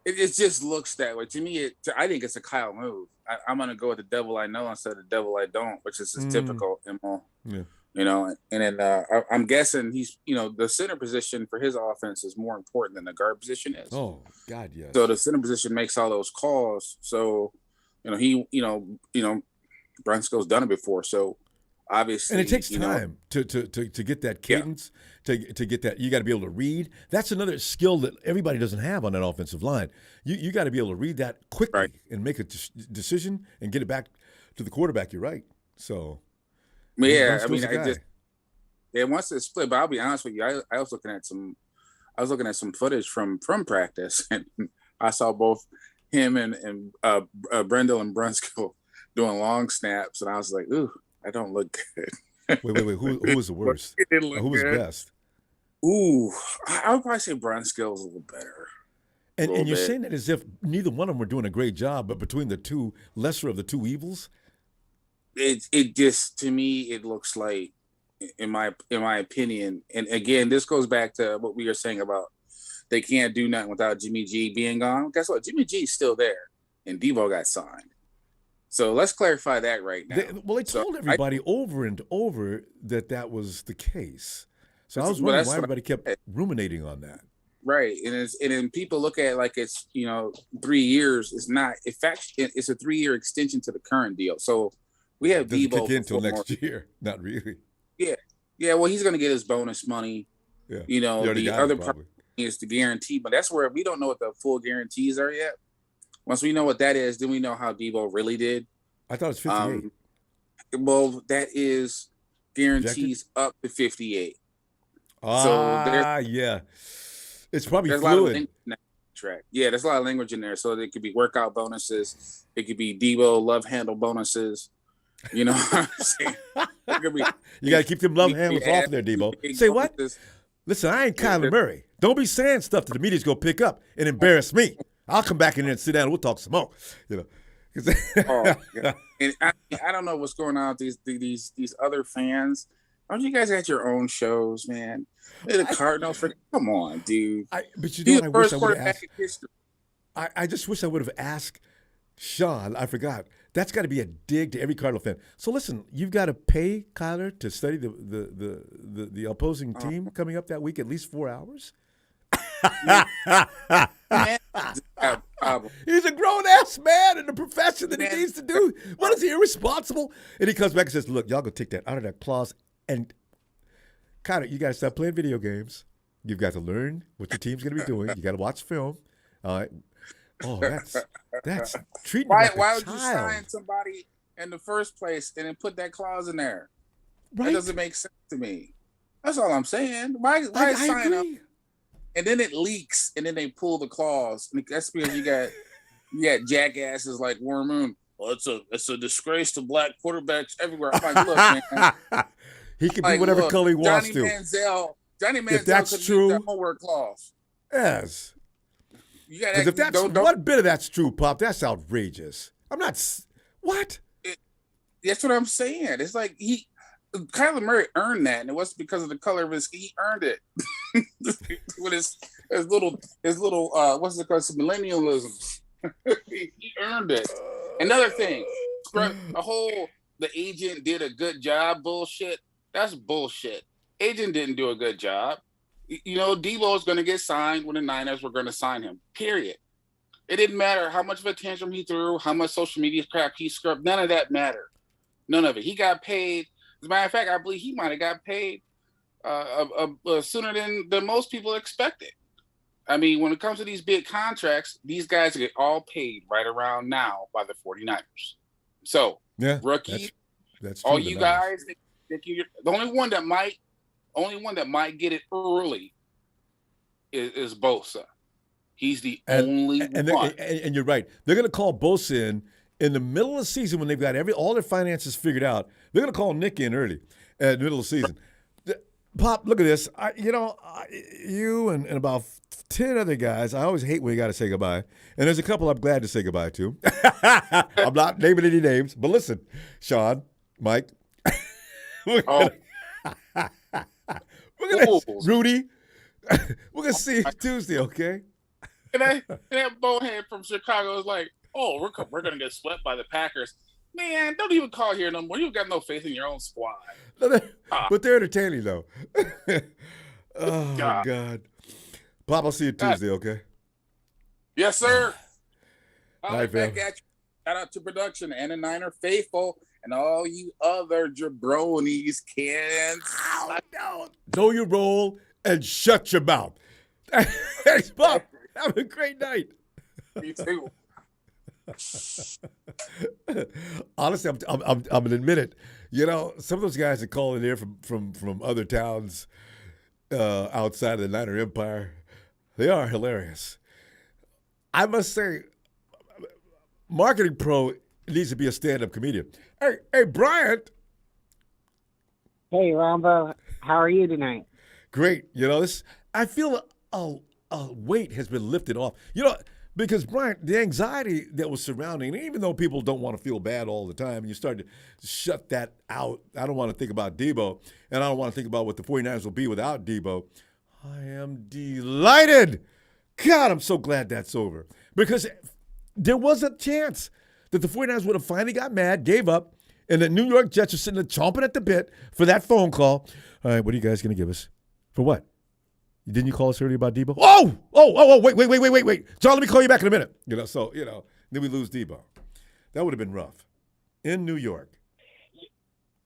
It just looks that way. To me, I think it's a Kyle move. I'm going to go with the devil I know instead of the devil I don't, which is his typical MO. Yeah. And then I'm guessing he's, the center position for his offense is more important than the guard position is. Oh, God, yes. So the center position makes all those calls. So, Brunskill's done it before. So obviously. And it takes time to get that cadence, to get that. You got to be able to read. That's another skill that everybody doesn't have on that offensive line. You got to be able to read that quickly and make a decision and get it back to the quarterback. You're right. So. Yeah, I mean, once it's split. But I'll be honest with you, I was looking at some footage from practice, and I saw both him and Brendel and Brunskill doing long snaps, and I was like, ooh, I don't look good. Wait, who was the worst? Who was the best? Ooh, I would probably say Brunskill's a little better. And you're saying that as if neither one of them were doing a great job, but between the two, lesser of the two evils. It just, to me, it looks like, in my opinion, and again, this goes back to what we were saying about they can't do nothing without Jimmy G being gone. Guess what? Jimmy G's still there, and Deebo got signed. So let's clarify that right now. They told everybody over and over that was the case. So I was wondering why everybody kept ruminating on that. Right, and then people look at it like it's 3 years. It's not. In fact, it's a 3-year extension to the current deal. So. We have Deebo kick in until next year. Not really. Yeah. Well, he's going to get his bonus money. Yeah. You know, You already the got it, other part probably. is the guarantee, but that's where we don't know what the full guarantees are yet. Once we know what that is, then we know how Deebo really did. I thought it was 58. Well, that is guarantees up to 58. Yeah. It's probably There's a lot of fluid. language in that track. Yeah, there's a lot of language in there. So it could be workout bonuses. It could be Deebo love handle bonuses. You know what I'm saying? It could be, You got to keep them love handles off there, Debo. Say what? Listen, I ain't Kyler Murray. Don't be saying stuff that the media's going to pick up and embarrass me. I'll come back in there and sit down and we'll talk some more. You know. Yeah. And I don't know what's going on with these other fans. Don't you guys got your own shows, man? The Cardinals, come on, dude. But you know, I wish I would have asked. History. I just wish I would have asked Sean. I forgot. That's got to be a dig to every Cardinal fan. So listen, you've got to pay Kyler to study the opposing team coming up that week at least 4 hours. He's a grown-ass man in the profession that he needs to do. What is he, irresponsible? And he comes back and says, look, y'all go take that out of that clause. And Kyler, you got to stop playing video games. You've got to learn what your team's going to be doing. You got to watch film. All right. Oh, that's treating me like a why would child. you sign somebody in the first place and then put that clause in there? Right? That doesn't make sense to me. That's all I'm saying. Why sign up? And then it leaks, and then they pull the clause. And that's because you got jackasses like Warren Moon. Well, it's a disgrace to black quarterbacks everywhere. I'm like, look, man. He can be whatever color he wants to. Johnny Manziel if that's could true, use that homework clause. Yes. Because if that's what bit of that's true, Pop, that's outrageous. I'm not. What? That's what I'm saying. It's like Kyler Murray earned that, and it wasn't because of the color of his skin. He earned it with his little what's it called? Millennialism. He earned it. Another thing, the agent did a good job bullshit. That's bullshit. Agent didn't do a good job. You know, Deebo is going to get signed when the Niners were going to sign him. Period. It didn't matter how much of a tantrum he threw, how much social media crap he scrubbed. None of that mattered. None of it. He got paid. As a matter of fact, I believe he might have got paid sooner than most people expected. I mean, when it comes to these big contracts, these guys get all paid right around now by the 49ers. So, yeah, rookie, that's true, all you guys, the only one that might get it early is Bosa. He's the only one. And you're right. They're going to call Bosa in the middle of the season when they've got all their finances figured out. They're going to call Nick in early at the middle of the season. Pop, look at this. You and about 10 other guys, I always hate when you got to say goodbye. And there's a couple I'm glad to say goodbye to. I'm not naming any names, but listen, Sean, Mike. We're gonna Rudy. We're going to see you Tuesday, okay? And that bonehead from Chicago is like, oh, we're going to get swept by the Packers. Man, don't even call here no more. You've got no faith in your own squad. But they're entertaining, though. Oh, God. Pop, I'll see you Tuesday, okay? Yes, sir. All right, fam. Shout out to production and the Niner faithful and all you other jabronis can. Know your role and shut your mouth. Thanks, Pop. Have a great night. You too. Honestly, I'm gonna admit it. You know, some of those guys that call in here from other towns outside of the Niner Empire, they are hilarious. I must say, Marketing Pro needs to be a stand-up comedian. Hey, Bryant. Hey, Ronbo. How are you tonight? Great. You know, I feel a weight has been lifted off. You know, because, Brian, the anxiety that was surrounding, even though people don't want to feel bad all the time, you start to shut that out. I don't want to think about Deebo, and I don't want to think about what the 49ers will be without Deebo. I am delighted. God, I'm so glad that's over. Because there was a chance that the 49ers would have finally got mad, gave up, and the New York Jets are sitting there chomping at the bit for that phone call. All right, what are you guys going to give us? For what? Didn't you call us earlier about Deebo? Oh, wait. John, let me call you back in a minute. You know, then we lose Deebo. That would have been rough. In New York.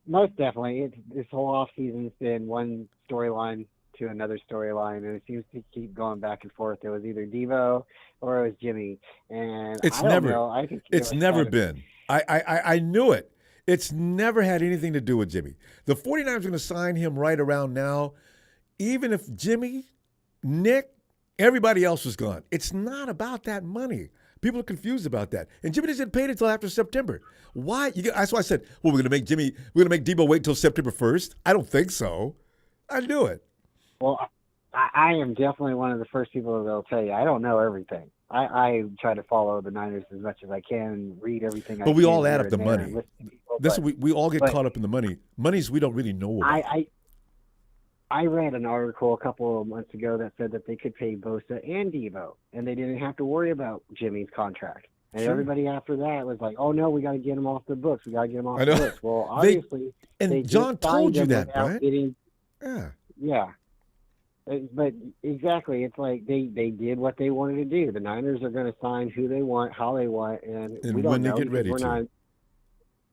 Most definitely. This whole offseason has been one storyline to another storyline, and it seems to keep going back and forth. It was either Deebo or it was Jimmy, and It's I don't never. know. I think It's never been. I knew it. It's never had anything to do with Jimmy. The 49ers are going to sign him right around now, even if Jimmy, Nick, everybody else was gone. It's not about that money. People are confused about that. And Jimmy doesn't get paid until after September. Why? That's why I said, well, we're going to make Deebo wait until September 1st. I don't think so. I knew it. Well, I am definitely one of the first people that'll tell you I don't know everything. I try to follow the Niners as much as I can and read everything. But we all add up the money. We all get caught up in the money. Monies we don't really know about. I read an article a couple of months ago that said that they could pay Bosa and Deebo, and they didn't have to worry about Jimmy's contract. And everybody after that was like, "Oh no, we got to get him off the books. We got to get him off the books." Well, obviously, and John told you that, Brian. Yeah. But exactly, it's like they did what they wanted to do. The Niners are going to sign who they want, how they want, and we don't when know they get ready to.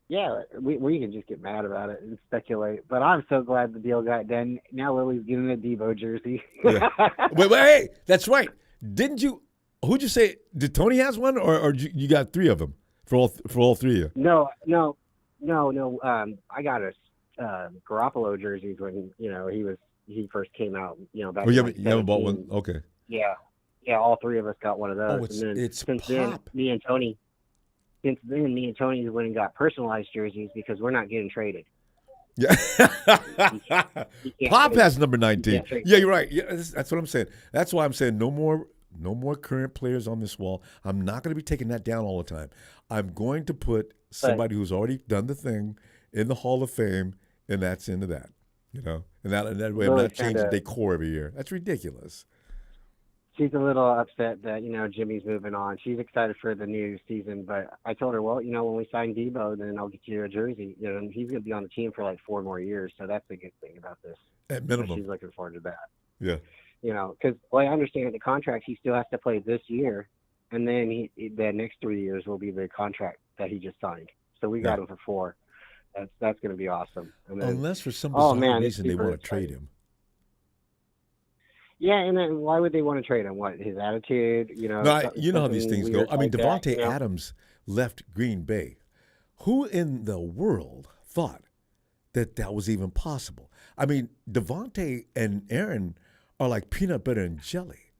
Yeah, we can just get mad about it and speculate. But I'm so glad the deal got done. Now Lily's getting a Deebo jersey. Yeah. Wait, hey, that's right. Didn't you? Who'd you say? Did Tony has one, or you got three of them for all three of you? No. I got a Garoppolo jerseys when he first came out. Back. Oh, you haven't bought one? Okay. Yeah. All three of us got one of those. Oh, it's pop. Since then, me and Tony went and got personalized jerseys because we're not getting traded. Yeah. Pop has number 19. Yeah, you're right. Yeah, that's what I'm saying. That's why I'm saying no more current players on this wall. I'm not going to be taking that down all the time. I'm going to put somebody who's already done the thing in the Hall of Fame, and that's into that. And that way I'm not changing decor every year. That's ridiculous. She's a little upset that, Jimmy's moving on. She's excited for the new season, but I told her, well, when we sign Deebo, then I'll get you a jersey. And he's going to be on the team for like 4 more years, so that's a good thing about this. At minimum. So she's looking forward to that. Yeah. Because, I understand the contract, he still has to play this year, and then the next 3 years will be the contract that he just signed. So we got him for 4. That's going to be awesome. And then, unless for some bizarre reason they want to trade him. Yeah, and then why would they want to trade him? What, his attitude? No, you know how these things go. I mean, like Devontae Adams left Green Bay. Who in the world thought that was even possible? I mean, Devontae and Aaron are like peanut butter and jelly,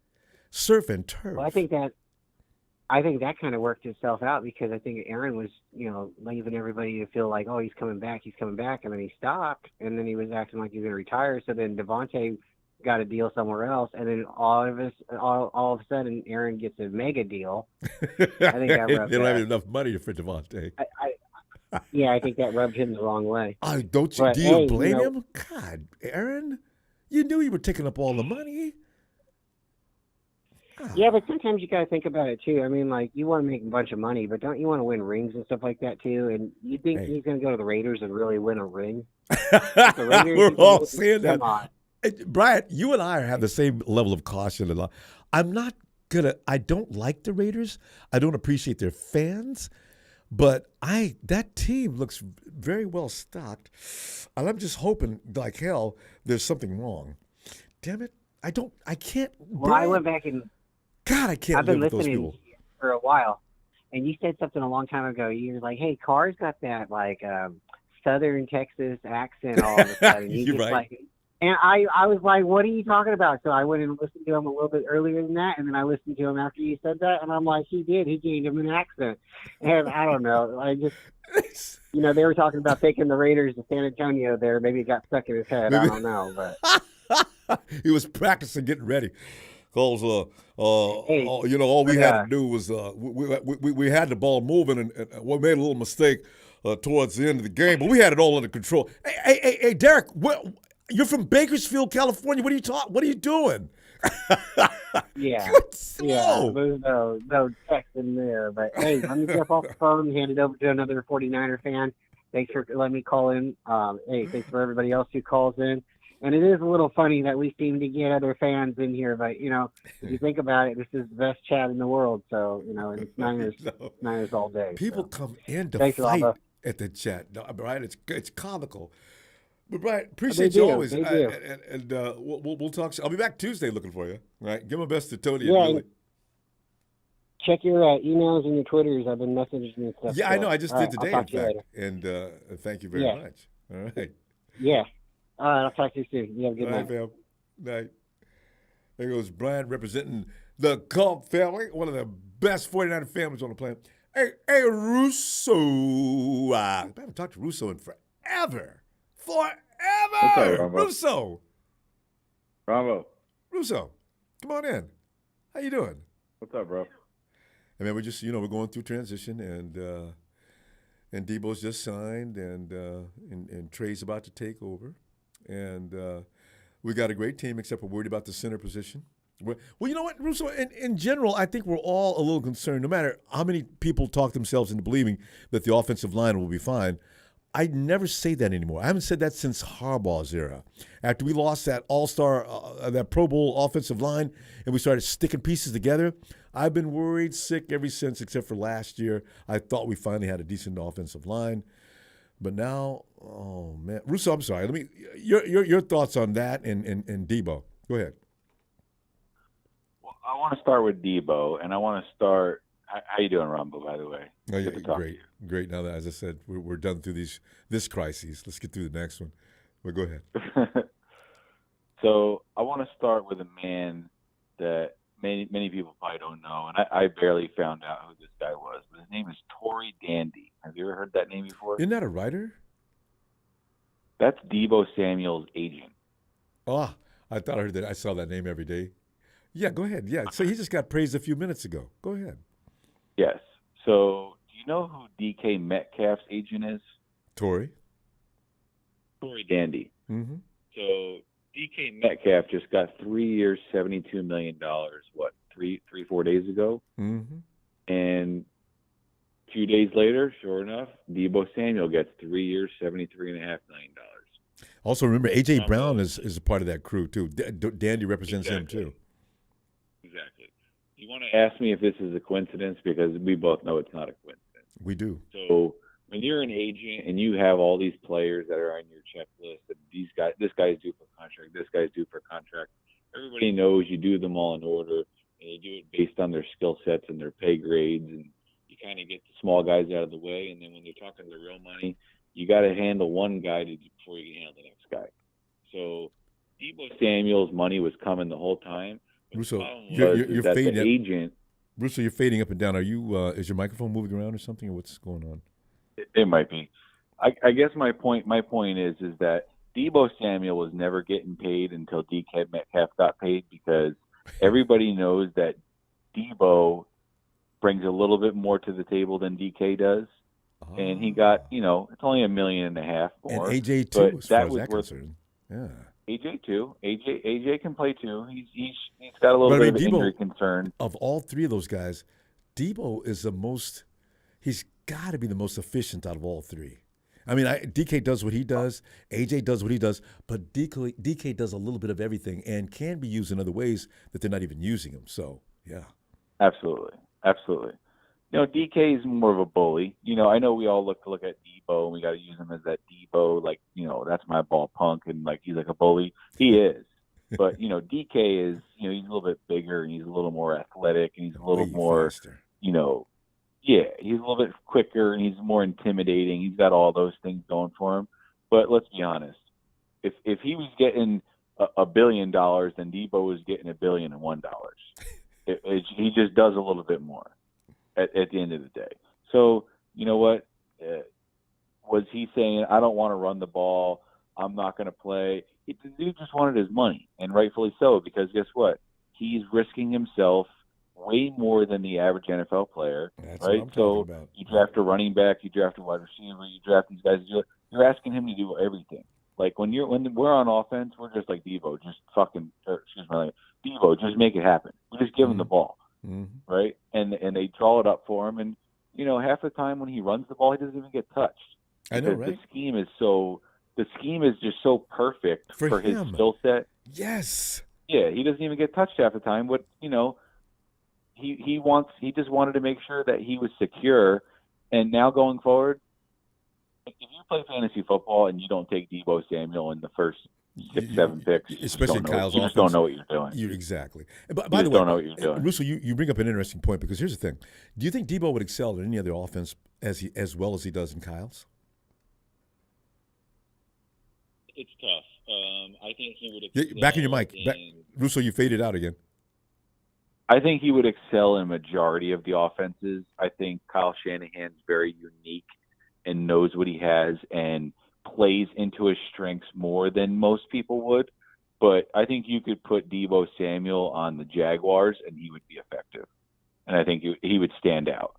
surf and turf. Well, I think that kind of worked itself out because I think Aaron was, leaving everybody to feel like, oh, he's coming back, and then he stopped, and then he was acting like he was going to retire. So then Devontae got a deal somewhere else, and then all of a sudden Aaron gets a mega deal. I think that rubbed they don't have enough money for Devontae. I think that rubbed him the wrong way. Do you blame him? God, Aaron, you knew you were taking up all the money. Yeah, but sometimes you got to think about it too. I mean, like, you want to make a bunch of money, but don't you want to win rings and stuff like that too? And you think he's going to go to the Raiders and really win a ring? We're all saying that. Brian, you and I have the same level of caution. I don't like the Raiders. I don't appreciate their fans, but that team looks very well stocked. And I'm just hoping like hell there's something wrong. Damn it. I can't. Well, I went back and God, I can't. I've been listening for a while, and you said something a long time ago. You were like, "Hey, Carr's got that like Southern Texas accent all of a sudden." You're right. And I was like, what are you talking about? So I went and listened to him a little bit earlier than that, and then I listened to him after you said that, and I'm like, he gained him an accent. And I don't know. I just, they were talking about taking the Raiders to San Antonio there. Maybe it got stuck in his head. I don't know. But he was practicing getting ready. Because, all we had to do was we had the ball moving, and we made a little mistake towards the end of the game, but we had it all under control. Hey, Derek, you're from Bakersfield, California. What are you doing? Yeah. Slow. Yeah. No text in there. But hey, let me jump off the phone and hand it over to another 49er fan. Thanks for letting me call in. Hey, thanks for everybody else who calls in. And it is a little funny that we seem to get other fans in here, but if you think about it, this is the best chat in the world. So and it's Niners all day. People come in to fight at the chat, right? It's comical. But Brian, They appreciate you do. always. They do. And we'll talk. I'll be back Tuesday looking for you. All right, give my best to Tony Yeah, and Lily. Check your emails and your Twitters. I've been messaging you and stuff. Yeah, I so, know. I just all did right, today, I'll in talk to you fact. later. And thank you very Yeah. much. All right. Yeah. All right, I'll talk to you soon. You have a good All right, night. fam. Night. There goes Brian representing the Culp family, one of the best 49er families on the planet. Hey, Russo. I haven't talked to Russo in forever. What's Forever. up, Ronbo? Russo. Bravo. Russo, come on in. How you doing? What's up, bro? I mean, we're just, we're going through transition, and Deebo's just signed, and Trey's about to take over, and we got a great team, except we're worried about the center position. Well, you know what, Russo? In general, I think we're all a little concerned. No matter how many people talk themselves into believing that the offensive line will be fine, I never say that anymore. I haven't said that since Harbaugh's era. After we lost that all-star, that Pro Bowl offensive line, and we started sticking pieces together, I've been worried sick ever since, except for last year. I thought we finally had a decent offensive line. But now, oh, man. Russo, I'm sorry. Let me your thoughts on that and Deebo. Go ahead. Well, I want to start with Deebo, and I want to start. How you doing, Ronbo? By the way, Oh, yeah, Good to talk to great, you. great. Now that, as I said, we're done through this crisis. Let's get through the next one. But go ahead. So I want to start with a man that many people probably don't know, and I barely found out who this guy was. But his name is Tory Dandy. Have you ever heard that name before? Isn't that a writer? That's Deebo Samuel's agent. Oh, I thought I heard that. I saw that name every day. Yeah, go ahead. Yeah, so he just got praised a few minutes ago. Go ahead. Yes. So do you know who DK Metcalf's agent is? Tory. Tory Dandy. Mm-hmm. So DK Metcalf just got 3 years, $72 million. What, 4 days ago? Mm-hmm. And 2 days later, sure enough, Deebo Samuel gets 3 years, $73.5 million. Also, remember, A.J. Brown is a part of that crew, too. Dandy represents him, too. Exactly. You want to ask me if this is a coincidence? Because we both know it's not a coincidence. We do. So when you're an agent and you have all these players that are on your checklist, that this guy's due for contract, this guy's due for contract, everybody knows you do them all in order, and you do it based on their skill sets and their pay grades, and you kind of get the small guys out of the way, and then when you're talking the real money, you got to handle one guy before you can handle the next guy. So Deebo Samuel's money was coming the whole time. Russo, you're fading. The agent. Russo, you're fading up and down. Are you? Is your microphone moving around or something, or what's going on? It might be. I guess my point is that Deebo Samuel was never getting paid until DK Metcalf got paid, because everybody knows that Deebo brings a little bit more to the table than DK does. And he got, it's only $1.5 million more. And AJ too, but as far that as was that worth. concerned. Yeah. AJ too. AJ can play too. He's got a little But, bit I of mean, an Deebo, injury concern. Of all three of those guys, Deebo is the most. He's got to be the most efficient out of all three. I mean, DK does what he does, AJ does what he does, but DK does a little bit of everything and can be used in other ways that they're not even using him. So, yeah. Absolutely. DK is more of a bully. I know we all look at Deebo and we got to use him as that Deebo, like, that's my ball punk, and like he's like a bully. He is. But, DK is, he's a little bit bigger and he's a little more athletic and he's a little more, faster. Yeah, he's a little bit quicker and he's more intimidating. He's got all those things going for him. But let's be honest. If he was getting $1 billion, then Deebo was getting $1,000,000,001. He just does a little bit more at the end of the day. So, you know what? Was he saying, I don't want to run the ball, I'm not going to play? The dude just wanted his money, and rightfully so, because guess what? He's risking himself way more than the average NFL player, That's right? what I'm So talking about. you draft a running back, you draft a wide receiver, you draft these guys. You're asking him to do everything. Like when we're on offense, we're just like Deebo, Deebo, just make it happen. We just give him the ball, right? And they draw it up for him, and half the time when he runs the ball, he doesn't even get touched. I know, Because right? The scheme is just so perfect for his him. skill set. Yes. Yeah, he doesn't even get touched half the time. But he just wanted to make sure that he was secure. And now going forward, if you play fantasy football and you don't take Deebo Samuel in the first 6-7 picks, especially in Kyle's you offense, just don't know what you're doing. Exactly. By You the just way, don't know what you're doing. Russo, you bring up an interesting point, because here's the thing: do you think Deebo would excel in any other offense as well as he does in Kyle's? It's tough. I think he would excel. Back in your mic, Russo. You faded out again. I think he would excel in a majority of the offenses. I think Kyle Shanahan's very unique and knows what he has and plays into his strengths more than most people would. But I think you could put Deebo Samuel on the Jaguars and he would be effective. And I think he would stand out.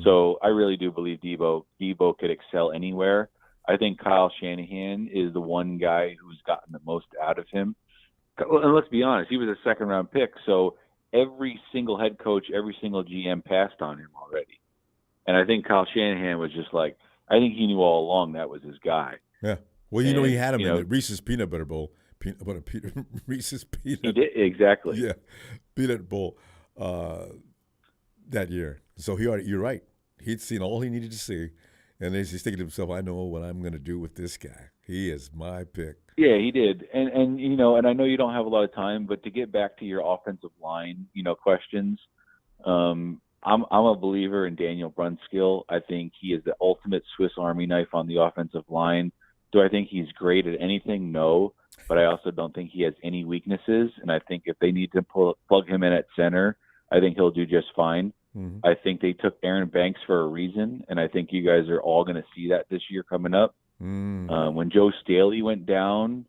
So I really do believe Deebo could excel anywhere. I think Kyle Shanahan is the one guy who's gotten the most out of him. And let's be honest, he was a second-round pick, so every single head coach, every single GM passed on him already. And I think Kyle Shanahan was just like, I think he knew all along that was his guy. Yeah. Well, you know, he had him in the Reese's Peanut Butter Bowl. Reese's Peanut. He did, exactly. Yeah, Peanut Bowl that year. So you're right. He'd seen all he needed to see. And he's thinking to himself, I know what I'm going to do with this guy. He is my pick. Yeah, he did. And you know, and I know you don't have a lot of time, but to get back to your offensive line, questions, I'm a believer in Daniel Brunskill. I think he is the ultimate Swiss Army knife on the offensive line. Do I think he's great at anything? No. But I also don't think he has any weaknesses. And I think if they need to plug him in at center, I think he'll do just fine. Mm-hmm. I think they took Aaron Banks for a reason, and I think you guys are all going to see that this year coming up. When Joe Staley went down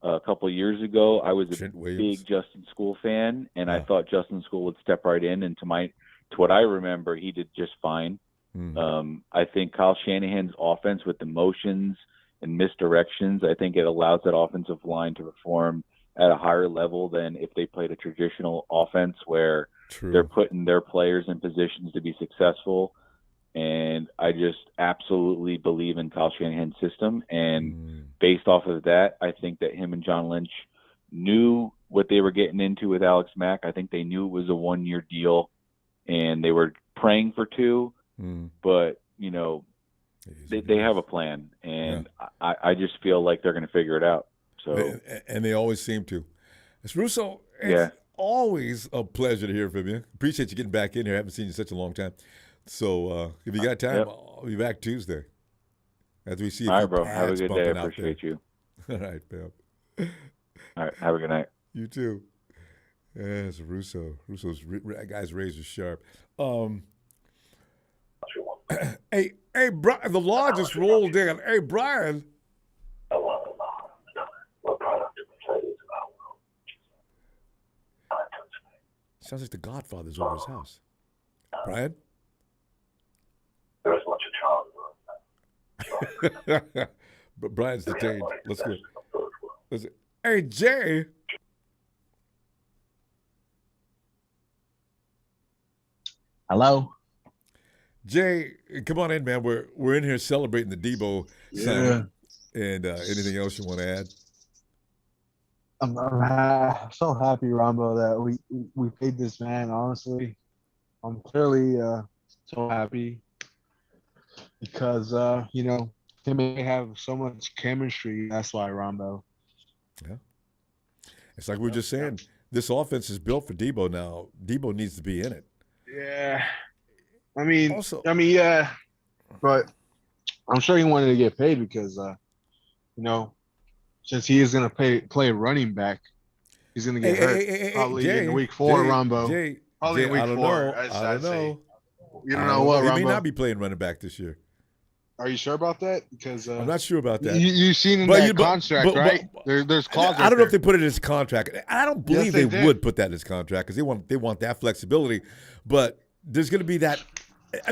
a couple of years ago, I was a big Justin School fan, and I thought Justin School would step right in. And to what I remember, he did just fine. I think Kyle Shanahan's offense with the motions and misdirections, I think it allows that offensive line to perform at a higher level than if they played a traditional offense where they're putting their players in positions to be successful. And I just absolutely believe in Kyle Shanahan's system. And based off of that, I think that him and John Lynch knew what they were getting into with Alex Mack. I think they knew it was a one-year deal, and they were praying for two. But, they have a plan. And I just feel like they're going to figure it out. So, and they always seem to. It's Russo. It's always a pleasure to hear from you. Appreciate you getting back in here. I haven't seen you in such a long time. So if you got time, I'll be back Tuesday. As we see. All right, bro. Have a good day. I appreciate you. All right, Pam. All right. Have a good night. You too. Yes, Russo. Russo's guy's razor sharp. Hey, Brian, the law just rolled in. Hey, Brian. Sounds like the Godfather's over his house. Brian? There is much a child. But Brian's detained. Let's go. Hey, Jay. Hello? Jay, come on in, man. We're in here celebrating the Deebo signing. And anything else you want to add? I'm so happy, Ronbo, that we paid this man. Honestly, I'm clearly so happy because him and they have so much chemistry. That's why, Ronbo. Yeah, it's like we were just saying. This offense is built for Deebo now. Deebo needs to be in it. Yeah, yeah, but I'm sure he wanted to get paid because since he is going to play running back, he's going to get hurt probably in week 4, Ronbo. Probably in week 4. I don't know. You don't know what, Ronbo? He may not be playing running back this year. Are you sure about that? Because I'm not sure about that. You've seen in that contract, right? There's clauses. I don't know if they put it in his contract. I don't believe they would put that in his contract because they want that flexibility. But there's going to be that.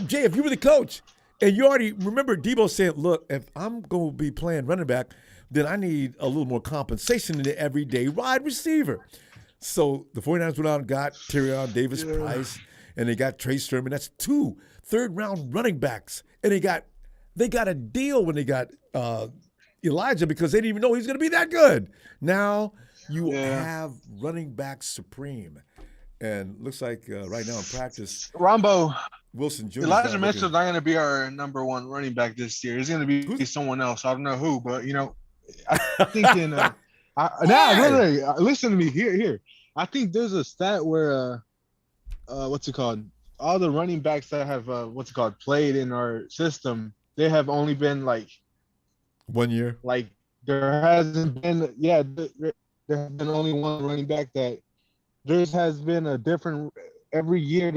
Jay, if you were the coach and you already remember Deebo saying, "Look, if I'm going to be playing running back, then I need a little more compensation than the everyday wide receiver." So the 49ers went out and got Tyrion Davis-Price, and they got Trey Sermon. That's 2 third-round running backs. And they got a deal when they got Elijah because they didn't even know he was going to be that good. Now you have running back supreme. And looks like right now in practice. Ronbo, Wilson Jr. 's Elijah not Mitchell's looking- not going to be our number one running back this year. It's going to be someone else. I don't know who, but I think in listen to me here. I think there's a stat where what's it called? All the running backs that have played in our system, they have only been like 1 year. Like there hasn't been there has been only one running back that has been a different every year.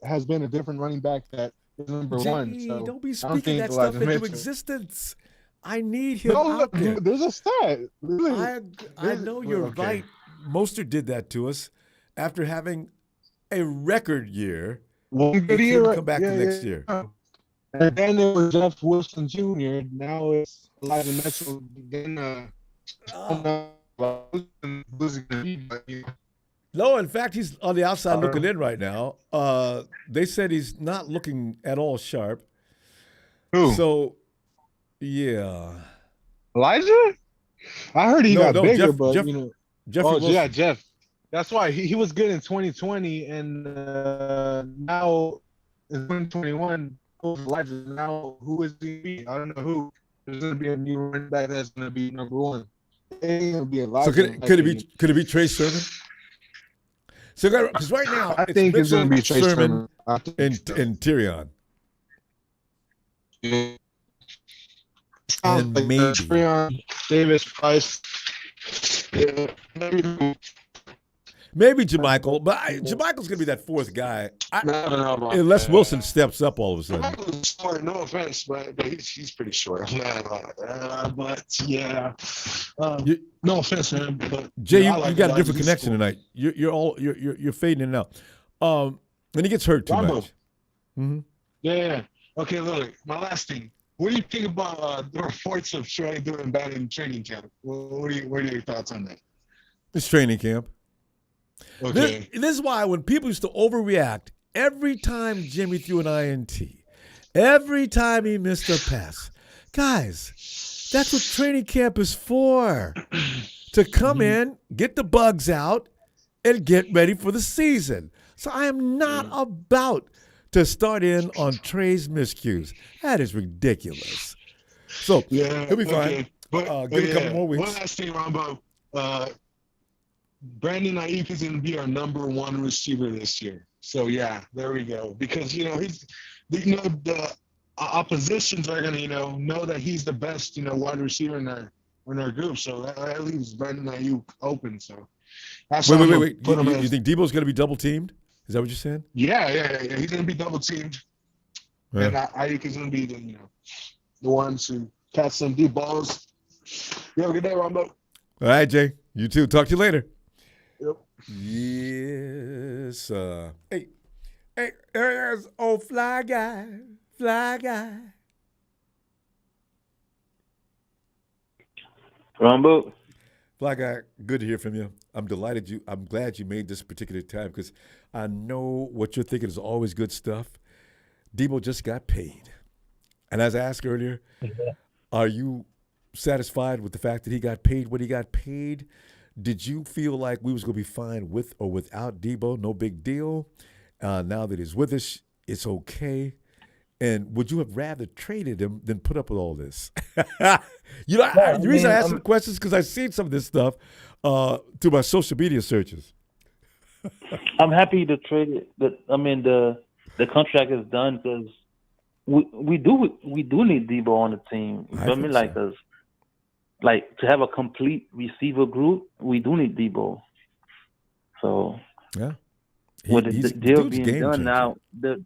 Has been a different running back that is number one. So don't be I don't speaking think that stuff Elijah into Mitchell- existence. I need him No, out there. there's a stat. I know you're right. Mostert did that to us after having a record year. One good He year, couldn't come back the next year. And then it was Jeff Wilson Jr. Now it's Elijah Mitchell. Then No, in fact, he's on the outside looking in right now. They said he's not looking at all sharp. Who? So, yeah. Elijah? I heard he got bigger, Jeff, but Jeffrey yeah, Jeff. That's why he was good in 2020, and now in 2021, Elijah. Now who is he? I don't know who. There's gonna be a new running back that's gonna be number one. It ain't gonna be Elijah. So could it be Trey Sermon? So because right now I think it's gonna be Trey Sermon and Tyrion. Yeah. And maybe Tyrion, Davis, Price. Yeah, maybe Jermichael, but Jermichael's gonna be that fourth guy. I don't know about unless that. Wilson steps up all of a sudden. Jermichael's short, no offense, but he's pretty short. But yeah, no offense, man. But Jay, you like got a Elijah. different He's connection cool. tonight. You're fading in and out. And he gets hurt too Ronbo. much. Mm-hmm. Yeah. Okay, look, my last thing. What do you think about the reports of Trey doing bad in training camp? What are your thoughts on that? It's training camp. Okay. This is why when people used to overreact every time Jimmy threw an INT, every time he missed a pass, guys, that's what training camp is for. To come in, get the bugs out, and get ready for the season. So I am not about to start in on Trey's miscues. That is ridiculous. So he'll be fine. But, give it a couple more weeks. One last thing, Ronbo. Brandon Ayuk is going to be our number one receiver this year. So yeah, there we go. Because the oppositions are going to know that he's the best wide receiver in our group. So that leaves Brandon Ayuk open. So that's Wait. You You think Deebo's going to be double teamed? Is that what you're saying? Yeah. He's going to be double teamed. Yeah. And Ayuk is going to be the ones who catch some deep balls. You have a good day, Ronbo. All right, Jay. You too. Talk to you later. Yep. Yes. Hey, there's old fly guy. Ronbo. Fly guy, good to hear from you. I'm glad you made this particular time because I know what you're thinking is always good stuff. Deebo just got paid. And as I asked earlier, are you satisfied with the fact that he got paid what he got paid? Did you feel like we was going to be fine with or without Deebo? No big deal. Now that he's with us, it's okay. And would you have rather traded him than put up with all this? The reason I asked some questions because I've seen some of this stuff through my social media searches. I'm happy to trade it. The contract is done because we do need Deebo on the team. You feel me? Like to have a complete receiver group, we do need Deebo. So yeah, with the deal being done now, the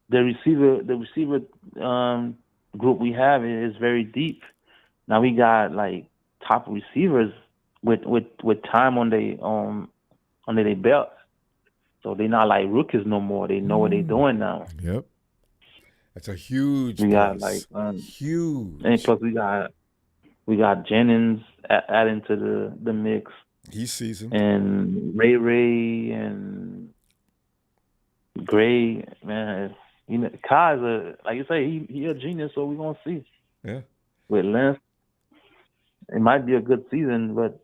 receiver group we have is very deep. Now we got like top receivers with time on their belts. So they're not like rookies no more. They know what they're doing now. Yep. That's a huge We got plus. Huge. And plus we got Jennings adding to the mix. He's seasoned. And Ray and Gray, man. Kai's like you say, he a genius, so we're gonna see. Yeah. With Lance. It might be a good season, but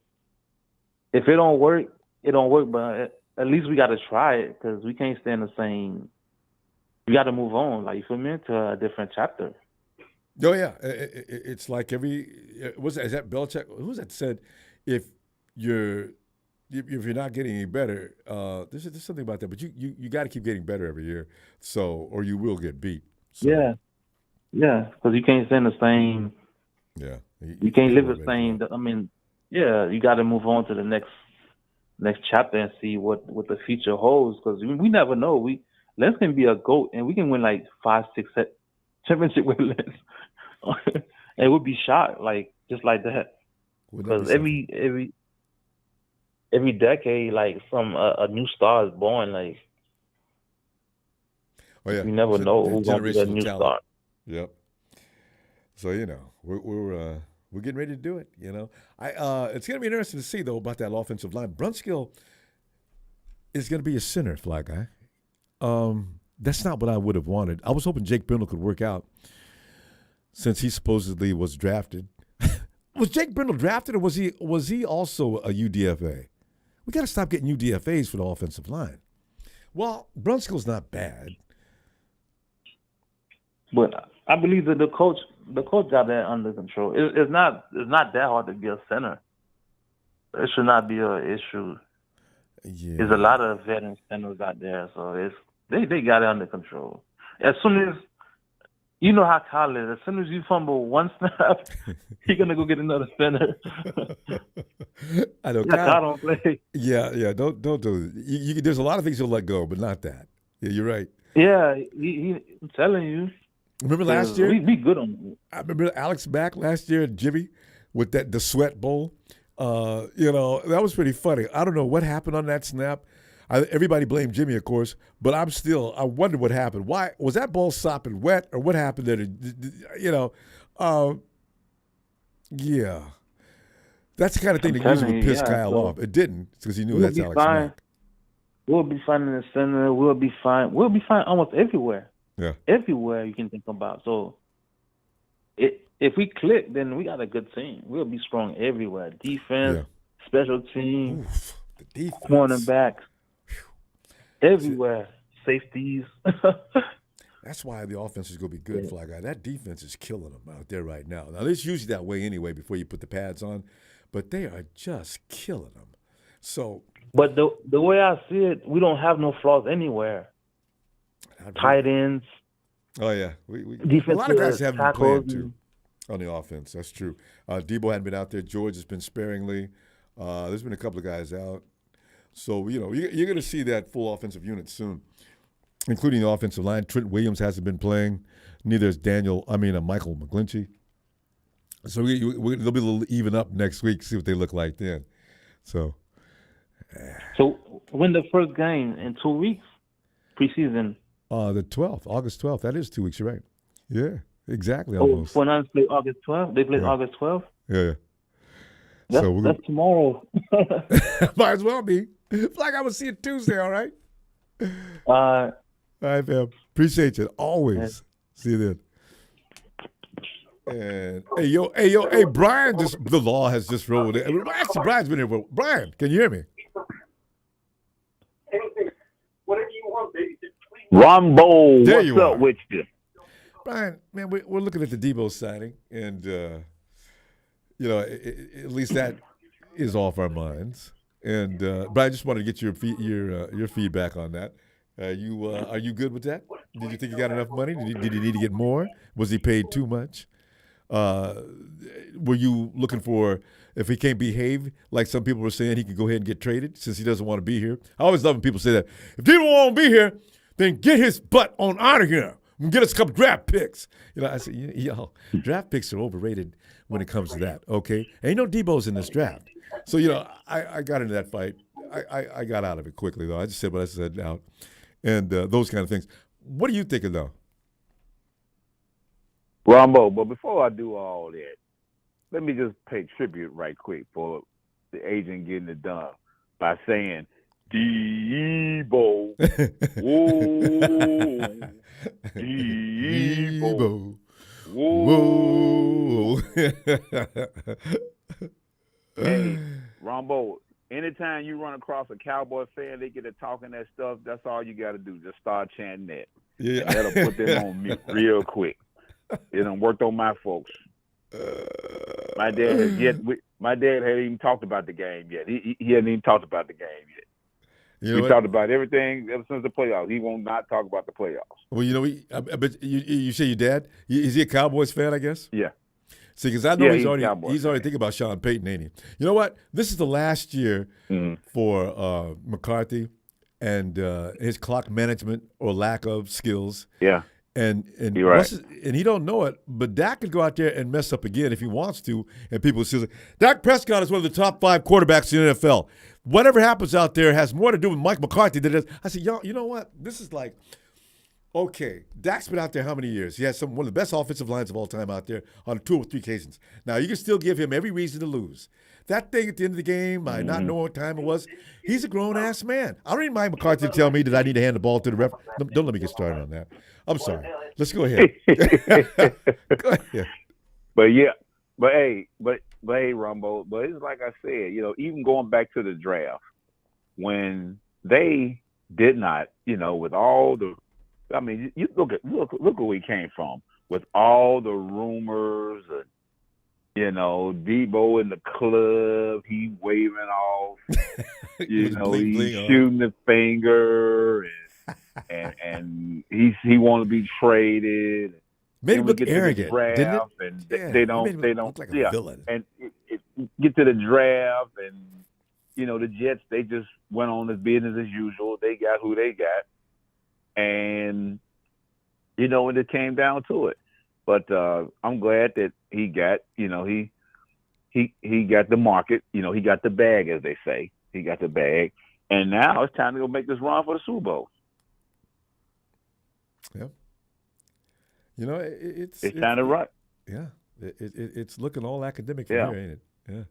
if it don't work, it don't work. But at least we got to try it because we can't stay in the you got to move on. Like, you feel me, to a different chapter. Oh yeah, it's like is that Belichick? Who's that said if you're not getting any better, there's something about that. But you got to keep getting better every year, or you will get beat. So, Yeah, because you can't stay in the same. Yeah, you can't live the same. I mean, you got to move on to the next chapter and see what the future holds. Because we never know. Lens can be a GOAT and we can win like 5, 6 championship with Lens. And it would be shot just like that. Because every decade, like from a new star is born, like you never know who's gonna be that new star. Yep. So we're getting ready to do it. It's gonna be interesting to see though about that offensive line. Brunskill is gonna be a center, Fly Guy. That's not what I would have wanted. I was hoping Jake Brindle could work out since he supposedly was drafted. Was Jake Brindle drafted, or was he also a UDFA? We got to stop getting UDFAs for the offensive line. Well, Brunskill's not bad, but I believe that the coach got that under control. It's not that hard to be a center. It should not be an issue. Yeah. There's a lot of veteran centers out there, so they got it under control. As soon as you know how Kyle is, as soon as you fumble one snap, he's gonna go get another center. I know Kyle don't play. Yeah. Don't do it. There's a lot of things you'll let go, but not that. Yeah, you're right. Yeah, I'm telling you. Remember last year? We good on it. I remember Alex Mack last year at Jimmy with the sweat bowl. That was pretty funny. I don't know what happened on that snap. Everybody blamed Jimmy, of course, but I wonder what happened. Why was that ball sopping wet, or what happened there? Yeah, that's the kind of thing that usually would piss Kyle off. It didn't, because he knew that's Alex Mack. We'll be fine in the center. We'll be fine. We'll be fine almost everywhere. Yeah, everywhere you can think about. So, if we click, then we got a good team. We'll be strong everywhere. Defense, special team, the defense, cornerbacks. Everywhere, safeties. That's why the offense is going to be good, Fly Guy. That defense is killing them out there right now. Now, it's usually that way anyway before you put the pads on, but they are just killing them. So, but the way I see it, we don't have no flaws anywhere. Tight ends. Oh yeah, a lot of guys haven't been playing too on the offense. That's true. Deebo hadn't been out there. George has been sparingly. There's been a couple of guys out. So, you're going to see that full offensive unit soon, including the offensive line. Trent Williams hasn't been playing. Neither is Michael McGlinchey. So they'll be a little even up next week, see what they look like then. So when the first game in 2 weeks, preseason? The 12th, August 12th. That is 2 weeks, you're right. Yeah, exactly. Almost. When I play August 12th? They play August 12th? Yeah. That's tomorrow. Might as well be. Like I will see it Tuesday, all right? All right, fam. Appreciate you. Always. See you then. And hey, Brian, the law has just rolled in. Actually, Brian's been here. Brian, can you hear me? Whatever you want, baby. Ronbo, what's up with you? Brian, man, we're looking at the Deebo signing, and at least that is off our minds. And but I just wanted to get your feedback on that. Are you good with that? Did you think he got enough money? Did he need to get more? Was he paid too much? Were you looking for, if he can't behave like some people were saying, he could go ahead and get traded since he doesn't want to be here? I always love when people say that. If he don't want to be here, then get his butt on out of here and get us a couple draft picks. I said, draft picks are overrated when it comes to that. Okay, ain't no Deebo's in this draft. So, I got into that fight. I got out of it quickly, though. I just said what I said now. And those kind of things. What are you thinking, though? Ronbo, but before I do all that, let me just pay tribute right quick for the agent getting it done by saying, Deebo. Whoa. Deebo. Whoa. Hey, Ronbo, anytime you run across a Cowboy fan, they get to talking that stuff, that's all you got to do. Just start chanting that. Yeah. And that'll put them on mute real quick. It done worked on my folks. My dad hadn't even talked about the game yet. He hadn't even talked about the game yet. We talked about everything ever since the playoffs. He won't not talk about the playoffs. Well, but you say your dad, is he a Cowboys fan, I guess? Yeah. See, because I know he's already thinking about Sean Payton, ain't he? You know what? This is the last year for McCarthy and his clock management or lack of skills. Yeah. And you're right. And he don't know it, but Dak could go out there and mess up again if he wants to, and people say, Dak Prescott is one of the top 5 quarterbacks in the NFL. Whatever happens out there has more to do with Mike McCarthy than it is. I said, you know what? This is like, okay, Dak's been out there how many years? He has one of the best offensive lines of all time out there on 2 or 3 occasions. Now, you can still give him every reason to lose. That thing at the end of the game, by not knowing what time it was, he's a grown-ass man. I don't need Mike McCarthy to tell me that I need to hand the ball to the ref. Don't let me get started on that. I'm sorry. Let's go ahead. Go ahead. But hey, Ronbo, but it's like I said, even going back to the draft, when they did not, with all the, I mean, you look where we came from with all the rumors, Deebo in the club, he waving off, he's shooting the finger, and he want to be traded. Made him look arrogant, didn't it? And they don't look like a villain. And it get to the draft, and the Jets, they just went on as business as usual. They got who they got, and when it came down to it. But I'm glad that he got, he got the market, he got the bag, as they say. He got the bag, and now it's time to go make this run for the Super Bowl. Yep. It's time to run. Yeah, it's looking all academic from here, ain't it? Yeah.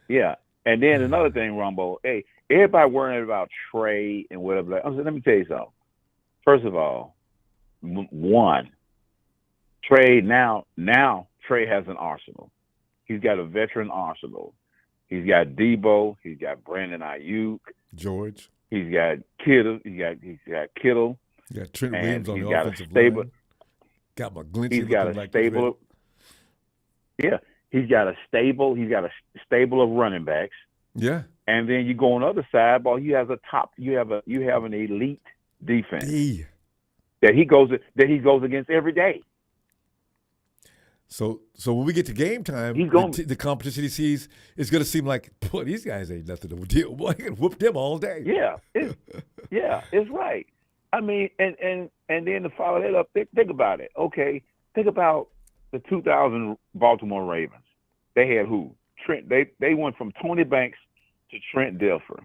Yeah, and then another thing, Ronbo. Hey, everybody worrying about Trey and whatever. Let me tell you something. First of all, one, Trey now Trey has an arsenal. He's got a veteran arsenal. He's got Deebo. He's got Brandon Ayuk. George. He's got Kittle. He's got Kittle. You got Trent Williams on the offensive line. Got McGlinchey. He's got a stable. Yeah, he's got a stable. He's got a stable of running backs. Yeah. And then you go on the other side, ball. You have an elite defense that he goes against every day. So when we get to game time, the competition he sees is going to seem like, boy, these guys ain't nothing to deal with. Boy, he can whoop them all day. Yeah, it's right. I mean, and then to follow that up, think about it. Okay, think about the 2000 Baltimore Ravens. They had who? Trent. They went from Tony Banks to Trent Dilfer.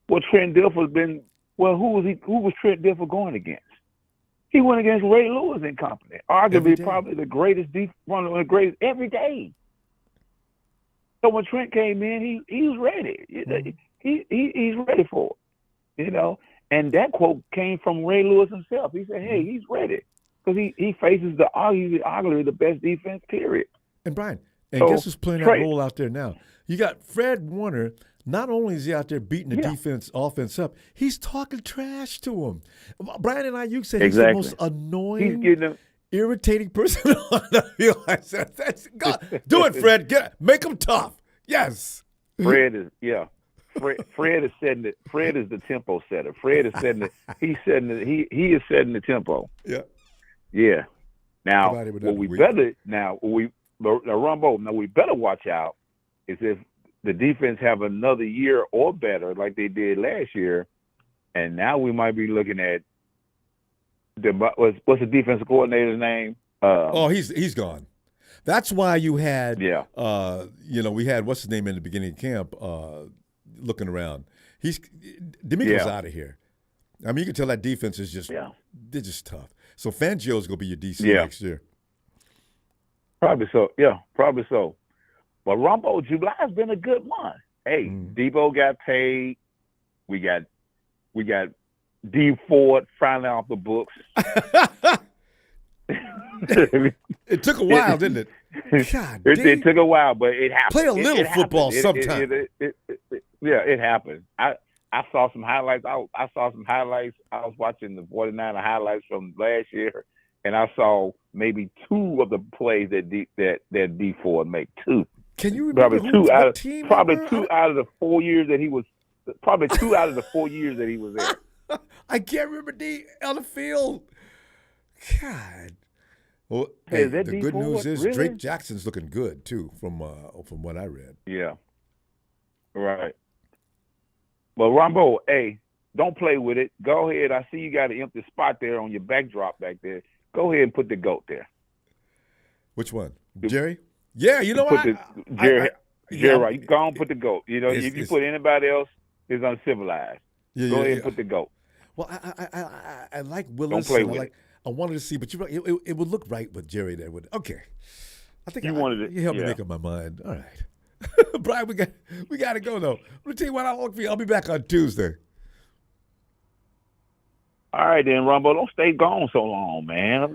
Well, Trent Dilfer's been. Well, who was Trent Dilfer going against? He went against Ray Lewis and company, arguably probably the greatest one of the greatest every day. So when Trent came in, he was ready. He's ready for it, And that quote came from Ray Lewis himself. He said, "Hey, he's ready because he faces arguably the best defense. Period." And Brian, guess who's playing that role out there now? You got Fred Warner. Not only is he out there beating the offense up, he's talking trash to him. Brian and Ayuk said he's the most annoying, irritating person on the field. I said, do it, Fred. Make him tough. Yes. Fred is Fred is setting it. Fred is the tempo setter. Fred is setting it. He is setting the tempo. Yeah. Yeah. Now we better watch out is if the defense have another year or better like they did last year, and now we might be looking at what's the defensive coordinator's name? He's gone. That's why you had we had what's his name in the beginning of camp looking around. D'Amico's out of here. I mean, you can tell that defense is they're just tough. So Fangio's gonna be your DC next year. Probably so. Yeah, probably so. But Ronbo, July's been a good one. Hey, Deebo got paid. We got D Ford finally off the books. It took a while, didn't it? God, it took a while, but it happened. Play a little football sometime. It happened. I saw some highlights. I saw some highlights. I was watching the 49er highlights from last year, and I saw maybe 2 of the plays that D Ford make. 2. Can you remember what team? Probably 2 out of the 4 years that he was. Probably 2 out of the 4 years that he was there. I can't remember D on the field. God. Well, Hey, hey, the good news is really? Drake Jackson's looking good too, from what I read. Yeah. Right. Well, Ronbo, hey, don't play with it. Go ahead. I see you got an empty spot there on your backdrop back there. Go ahead and put the GOAT there. Which one, Jerry? Yeah, you know what? Jerry, yeah, right. You go on, put the GOAT. You know, if you put anybody else, it's uncivilized. Go ahead and put the GOAT. Well, I like Willis. Don't play with it. I wanted to see, but it would look right with Jerry there. Okay, I think you wanted it. You helped me make up my mind. All right. Brian, we got to go though. I'm gonna tell you what I look for you. I'll be back on Tuesday. All right then, Rumbo. Don't stay gone so long, man.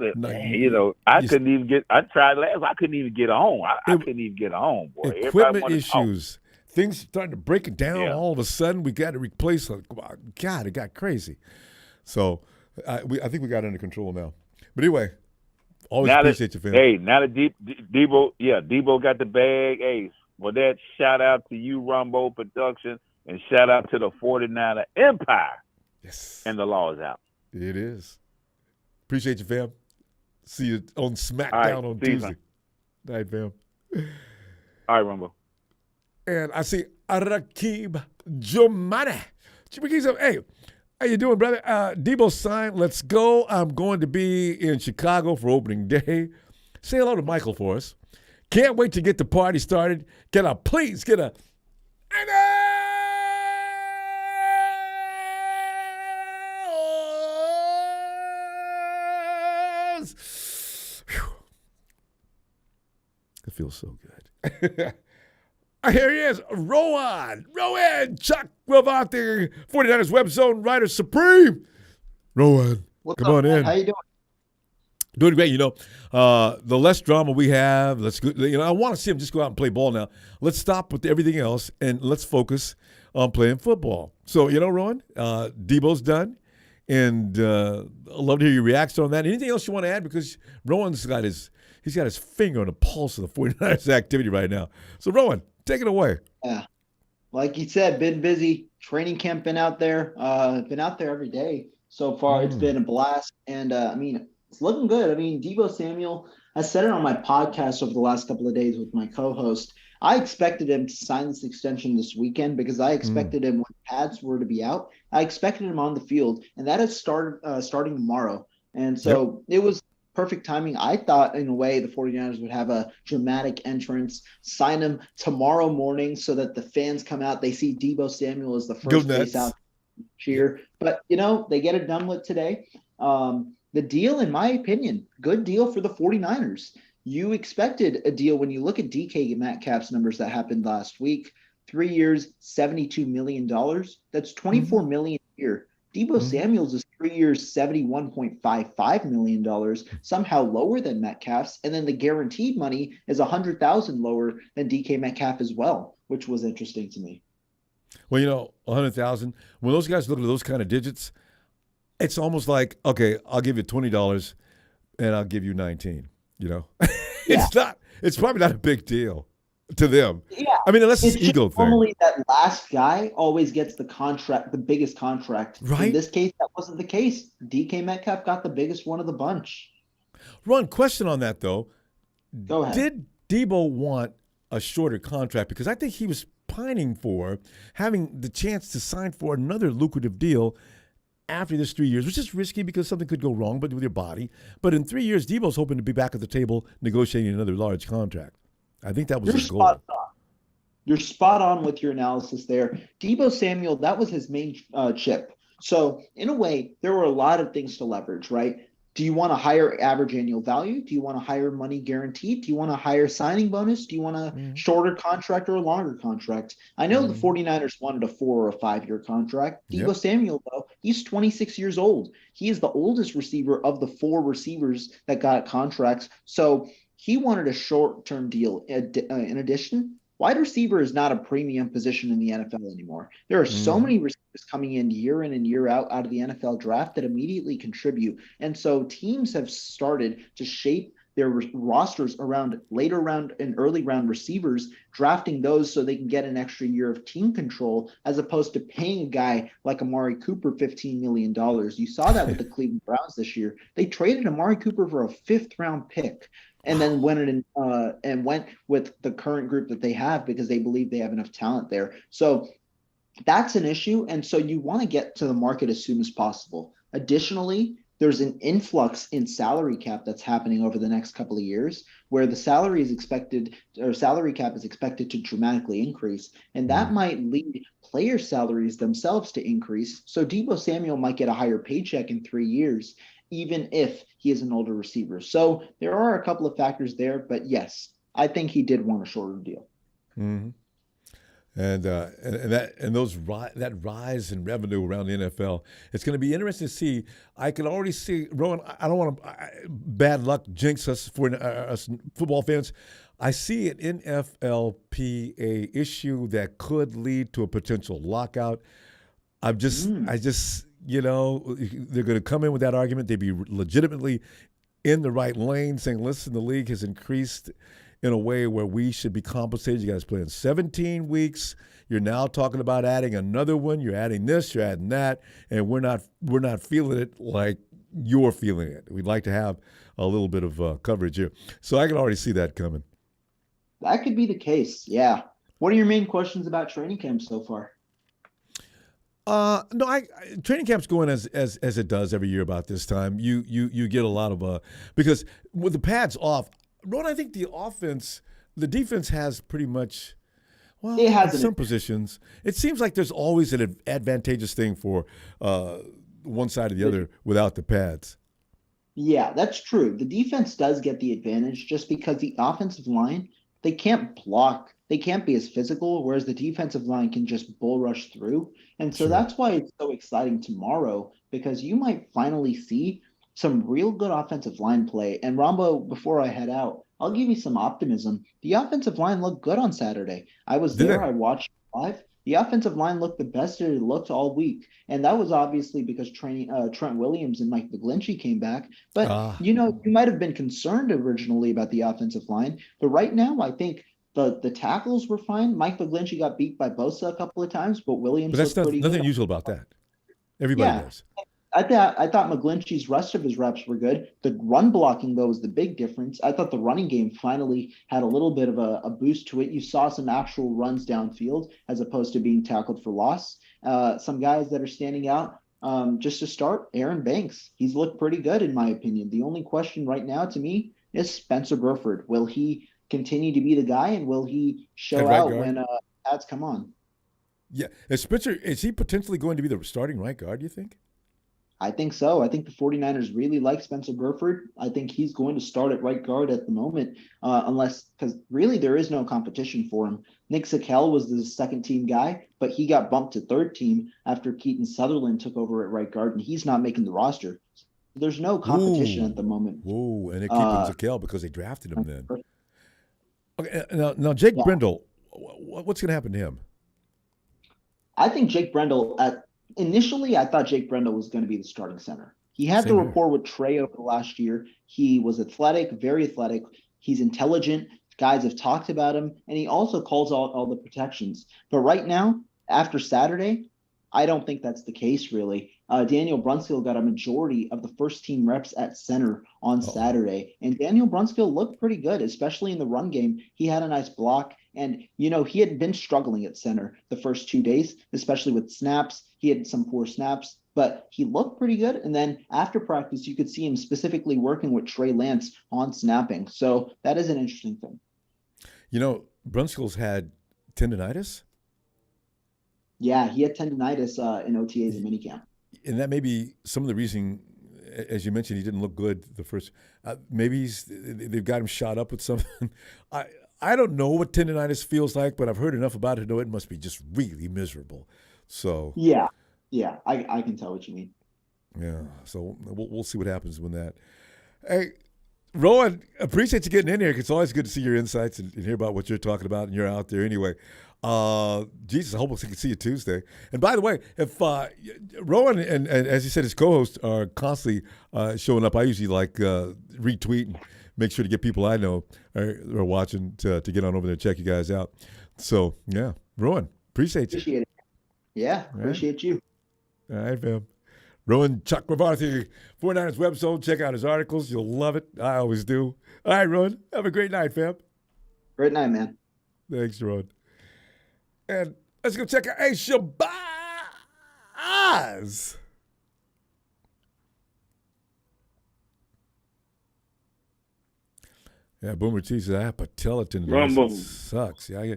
You know, I couldn't even get. I tried last. I couldn't even get on. I couldn't even get on, boy. Equipment issues. Things starting to break it down. All of a sudden, we got to replace. God, it got crazy. So I think we got it under control now. But anyway, always appreciate you, fam. Hey, now that Deebo got the bag. Hey. Well, that shout out to you, Ronbo Production, and shout out to the 49er Empire. Yes. And the law is out. It is. Appreciate you, fam. See you on SmackDown on Tuesday. Night, fam. All right, Ronbo. And I see Rakib Jomane. Hey, how you doing, brother? Deebo signed. Let's go. I'm going to be in Chicago for opening day. Say hello to Michael for us. Can't wait to get the party started. Can I please get a... It feels so good. Here he is, Rowan, Chuck Wilvante, 49ers Web Zone Writer Supreme. Rowan, come on in. How you doing? Doing great, you know. The less drama we have, let's go. You know, I want to see him just go out and play ball now. Let's stop with everything else and let's focus on playing football. So, you know, Rowan, Deebo's done, and I'd love to hear your reaction on that. Anything else you want to add? Because Rowan's got his finger on the pulse of the 49ers activity right now. So, Rowan, take it away. Yeah, like you said, been busy. Training camp been out there. Been out there every day so far. It's been a blast, and I mean. It's looking good. I mean, Deebo Samuel, I said it on my podcast over the last couple of days with my co-host. I expected him to sign this extension this weekend because I expected him when pads were to be out. I expected him on the field, and that has starting tomorrow. And so it was perfect timing. I thought, in a way, the 49ers would have a dramatic entrance, sign him tomorrow morning so that the fans come out. They see Deebo Samuel as the first face out cheer. But, you know, they get it done with today. The deal, in my opinion, good deal for the 49ers. You expected a deal when you look at DK Metcalf's numbers that happened last week. 3 years, $72 million. That's $24 million a year. Deebo Samuel's is 3 years, $71.55 million, somehow lower than Metcalf's. And then the guaranteed money is $100,000 lower than DK Metcalf as well, which was interesting to me. Well, you know, $100,000, when those guys look at those kind of digits, it's almost like, okay, I'll give you $20 and I'll give you 19, you know? It's probably not a big deal to them. Yeah. I mean, unless it's ego thing. Normally that last guy always gets the contract, the biggest contract. Right. In this case, that wasn't the case. DK Metcalf got the biggest one of the bunch. Ron, question on that, though. Go ahead. Did Deebo want a shorter contract? Because I think he was pining for having the chance to sign for another lucrative deal after this 3 years, which is risky because something could go wrong with your body. But in 3 years, Deebo's hoping to be back at the table negotiating another large contract. I think that was his goal. You're spot on with your analysis there. Deebo Samuel, that was his main chip. So in a way, there were a lot of things to leverage, right? Do you want a higher average annual value? Do you want a higher money guaranteed? Do you want a higher signing bonus? Do you want a shorter contract or a longer contract? I know the 49ers wanted a 4 or a 5 year contract. Deebo Samuel, though, he's 26 years old. He is the oldest receiver of the 4 receivers that got contracts. So he wanted a short-term deal. In addition, wide receiver is not a premium position in the NFL anymore. There are so many receivers coming in and year out of the NFL draft that immediately contribute. And so teams have started to shape their rosters around later round and early round receivers, drafting those so they can get an extra year of team control, as opposed to paying a guy like Amari Cooper $15 million. You saw that with the Cleveland Browns this year. They traded Amari Cooper for a 5th-round pick, and then went with the current group that they have because they believe they have enough talent there. So that's an issue, and so you want to get to the market as soon as possible. Additionally, there's an influx in salary cap that's happening over the next couple of years, where the salary cap is expected to dramatically increase, and that might lead player salaries themselves to increase. So Deebo Samuel might get a higher paycheck in 3 years, even if he is an older receiver. So there are a couple of factors there, but yes, I think he did want a shorter deal. Mm-hmm. And that rise in revenue around the NFL, it's going to be interesting to see. I can already see, Rowan, I don't want to bad luck jinx us for us football fans. I see an NFLPA issue that could lead to a potential lockout. I just, they're going to come in with that argument. They'd be legitimately in the right lane, saying, listen, the league has increased in a way where we should be compensated. You guys playing 17 weeks. You're now talking about adding another one. You're adding this, you're adding that, and we're not feeling it like you're feeling it. We'd like to have a little bit of coverage here. So I can already see that coming. That could be the case, yeah. What are your main questions about training camp so far? No, training camp's going as it does every year about this time. You get a lot of because with the pads off, Ron, I think the defense has pretty much, well, it has in some positions. It seems like there's always an advantageous thing for one side or the other without the pads. Yeah, that's true. The defense does get the advantage just because the offensive line, they can't block. They can't be as physical, whereas the defensive line can just bull rush through. And so that's why it's so exciting tomorrow, because you might finally see some real good offensive line play. And Ronbo, before I head out, I'll give you some optimism. The offensive line looked good on Saturday. I was there. I watched live. The offensive line looked the best it looked all week. And that was obviously because Trent Williams and Mike McGlinchey came back. But, you might have been concerned originally about the offensive line. But right now, I think the tackles were fine. Mike McGlinchey got beat by Bosa a couple of times, but Williams looked pretty good. Nothing unusual about that. Everybody does. I thought McGlinchey's rest of his reps were good. The run blocking, though, was the big difference. I thought the running game finally had a little bit of a boost to it. You saw some actual runs downfield as opposed to being tackled for loss. Some guys that are standing out, just to start, Aaron Banks. He's looked pretty good, in my opinion. The only question right now to me is Spencer Burford. Will he continue to be the guy, and will he show out when ads come on? Yeah. Spencer, is he potentially going to be the starting right guard, do you think? I think so. I think the 49ers really like Spencer Burford. I think he's going to start at right guard at the moment, because really there is no competition for him. Nick Sakel was the second-team guy, but he got bumped to third team after Keaton Sutherland took over at right guard, and he's not making the roster. There's no competition at the moment. Whoa, and they keep Sakel because they drafted him then. Okay, now Jake Brendel, what's going to happen to him? I think Jake Brendel initially, I thought Jake Brendel was going to be the starting center. He had the rapport with Trey over the last year. He was athletic, very athletic. He's intelligent. Guys have talked about him, and he also calls out all the protections. But right now, after Saturday, I don't think that's the case, really. Daniel Brunskill got a majority of the first-team reps at center on Saturday, and Daniel Brunskill looked pretty good, especially in the run game. He had a nice block, and, he had been struggling at center the first 2 days, especially with snaps. He had some poor snaps, but he looked pretty good. And then after practice, you could see him specifically working with Trey Lance on snapping. So that is an interesting thing. Brunskill's had tendonitis? Yeah, he had tendonitis in OTAs and minicamp. And that may be some of the reason, as you mentioned, he didn't look good the first. Maybe they've got him shot up with something. I don't know what tendonitis feels like, but I've heard enough about it to know it must be just really miserable. So yeah, I can tell what you mean. Yeah, so we'll see what happens when that. Hey, Rowan, appreciate you getting in here. It's always good to see your insights and hear about what you're talking about, and you're out there anyway. Jesus, I hope we can see you Tuesday. And by the way, if Rowan and as you said, his co-hosts are constantly showing up, I usually like retweet and make sure to get people I know are watching to get on over there and check you guys out. So, yeah, Rowan, appreciate you. Appreciate it. Yeah, appreciate you. All right, fam. Rowan Chakravarthy, 49ers Web Zone. Check out his articles. You'll love it. I always do. All right, Rowan. Have a great night, fam. Great night, man. Thanks, Rowan. And let's go check out Shabazz. Yeah, Boomer T says I have patella tendonitis. It sucks. Yeah,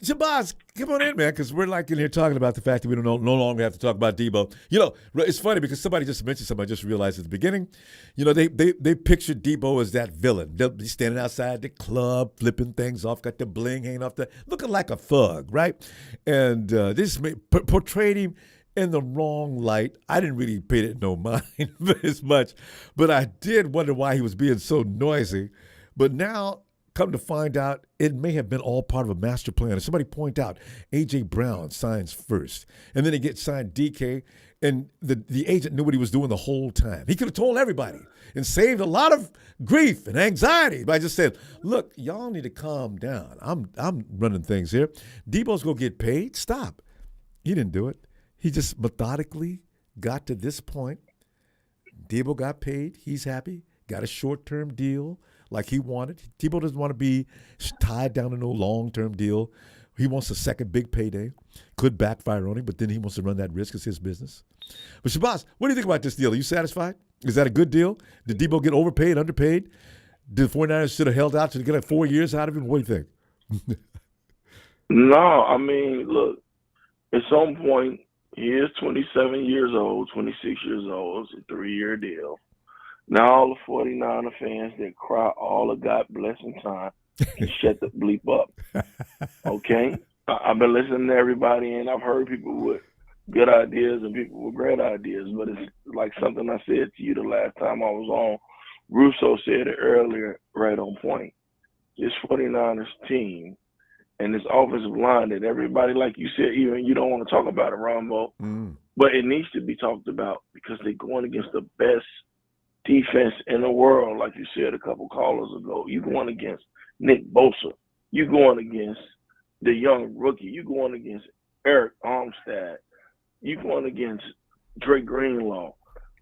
Shabazz, come on in, man, because we're like in here talking about the fact that we no longer have to talk about Deebo. You know, it's funny because somebody just mentioned something I just realized at the beginning. You know, they pictured Deebo as that villain. They'll be standing outside the club, flipping things off, got the bling hanging off looking like a thug, right? And this portrayed him in the wrong light. I didn't really pay it no mind as much, but I did wonder why he was being so noisy. But now, come to find out, it may have been all part of a master plan. And somebody point out, A.J. Brown signs first. And then he gets signed DK, and the agent knew what he was doing the whole time. He could have told everybody and saved a lot of grief and anxiety by just saying, look, y'all need to calm down. I'm running things here. Deebo's going to get paid. Stop. He didn't do it. He just methodically got to this point. Deebo got paid. He's happy. Got a short-term deal like he wanted. Deebo doesn't want to be tied down to no long-term deal. He wants a second big payday. Could backfire on him, but then he wants to run that risk. It's his business. But Shabazz, what do you think about this deal? Are you satisfied? Is that a good deal? Did Deebo get overpaid, underpaid? Did the 49ers should have held out to get 4 years out of him? What do you think? No, I mean, look, at some point, he is 27 years old, 26 years old. It's a 3-year deal. Now all the 49er fans that cry all the God blessing time can shut the bleep up. Okay? I've been listening to everybody, and I've heard people with good ideas and people with great ideas, but it's like something I said to you the last time I was on. Russo said it earlier, right on point. This 49ers team and this offensive line that everybody, like you said, even you don't want to talk about it, Ronbo, but it needs to be talked about because they're going against the best defense in the world, like you said a couple callers ago. You're going against Nick Bosa. You're going against the young rookie. You're going against Eric Armstead. You're going against Drake Greenlaw.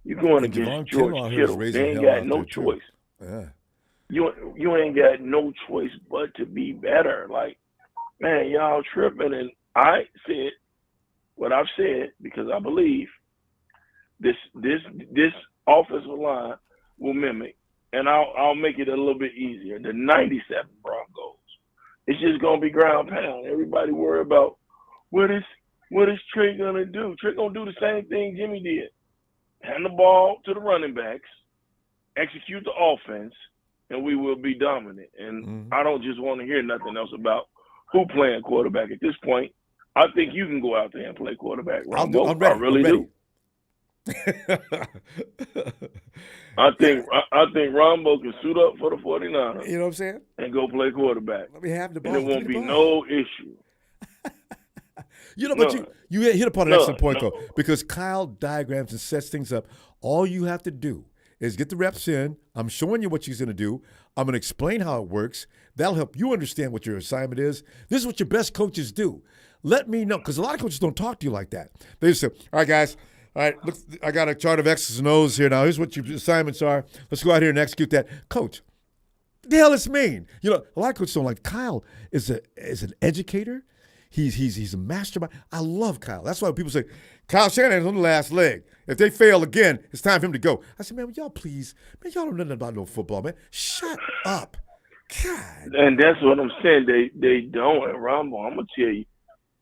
You're going against George Kittle. They ain't got no choice. Yeah. You ain't got no choice but to be better. Like, man, y'all tripping. And I said what I've said because I believe this offensive line will mimic, and I'll make it a little bit easier, the 97 Broncos. It's just going to be ground pound. Everybody worry about what is Trey going to do. Trey going to do the same thing Jimmy did. Hand the ball to the running backs, execute the offense, and we will be dominant. And I don't just want to hear nothing else about who playing quarterback at this point. I think you can go out there and play quarterback. I'm ready. I really do. I think Ronbo can suit up for the 49ers. You know what I'm saying? And go play quarterback. Let me have the ball. And it won't be no issue. You know, but you hit upon an excellent point, though, because Kyle diagrams and sets things up. All you have to do is get the reps in. I'm showing you what she's going to do. I'm going to explain how it works. That'll help you understand what your assignment is. This is what your best coaches do. Let me know, because a lot of coaches don't talk to you like that. They just say, all right, guys, all right, look, I got a chart of X's and O's here now. Here's what your assignments are. Let's go out here and execute that. Coach, what the hell does this mean? You know, a lot of coaches don't like Kyle is an educator. He's a mastermind. I love Kyle. That's why people say, Kyle Shanahan's on the last leg. If they fail again, it's time for him to go. I said, man, y'all please, man, y'all don't know nothing about no football, man. Shut up. God. And that's what I'm saying. They don't. And Ronbo, I'm gonna tell you,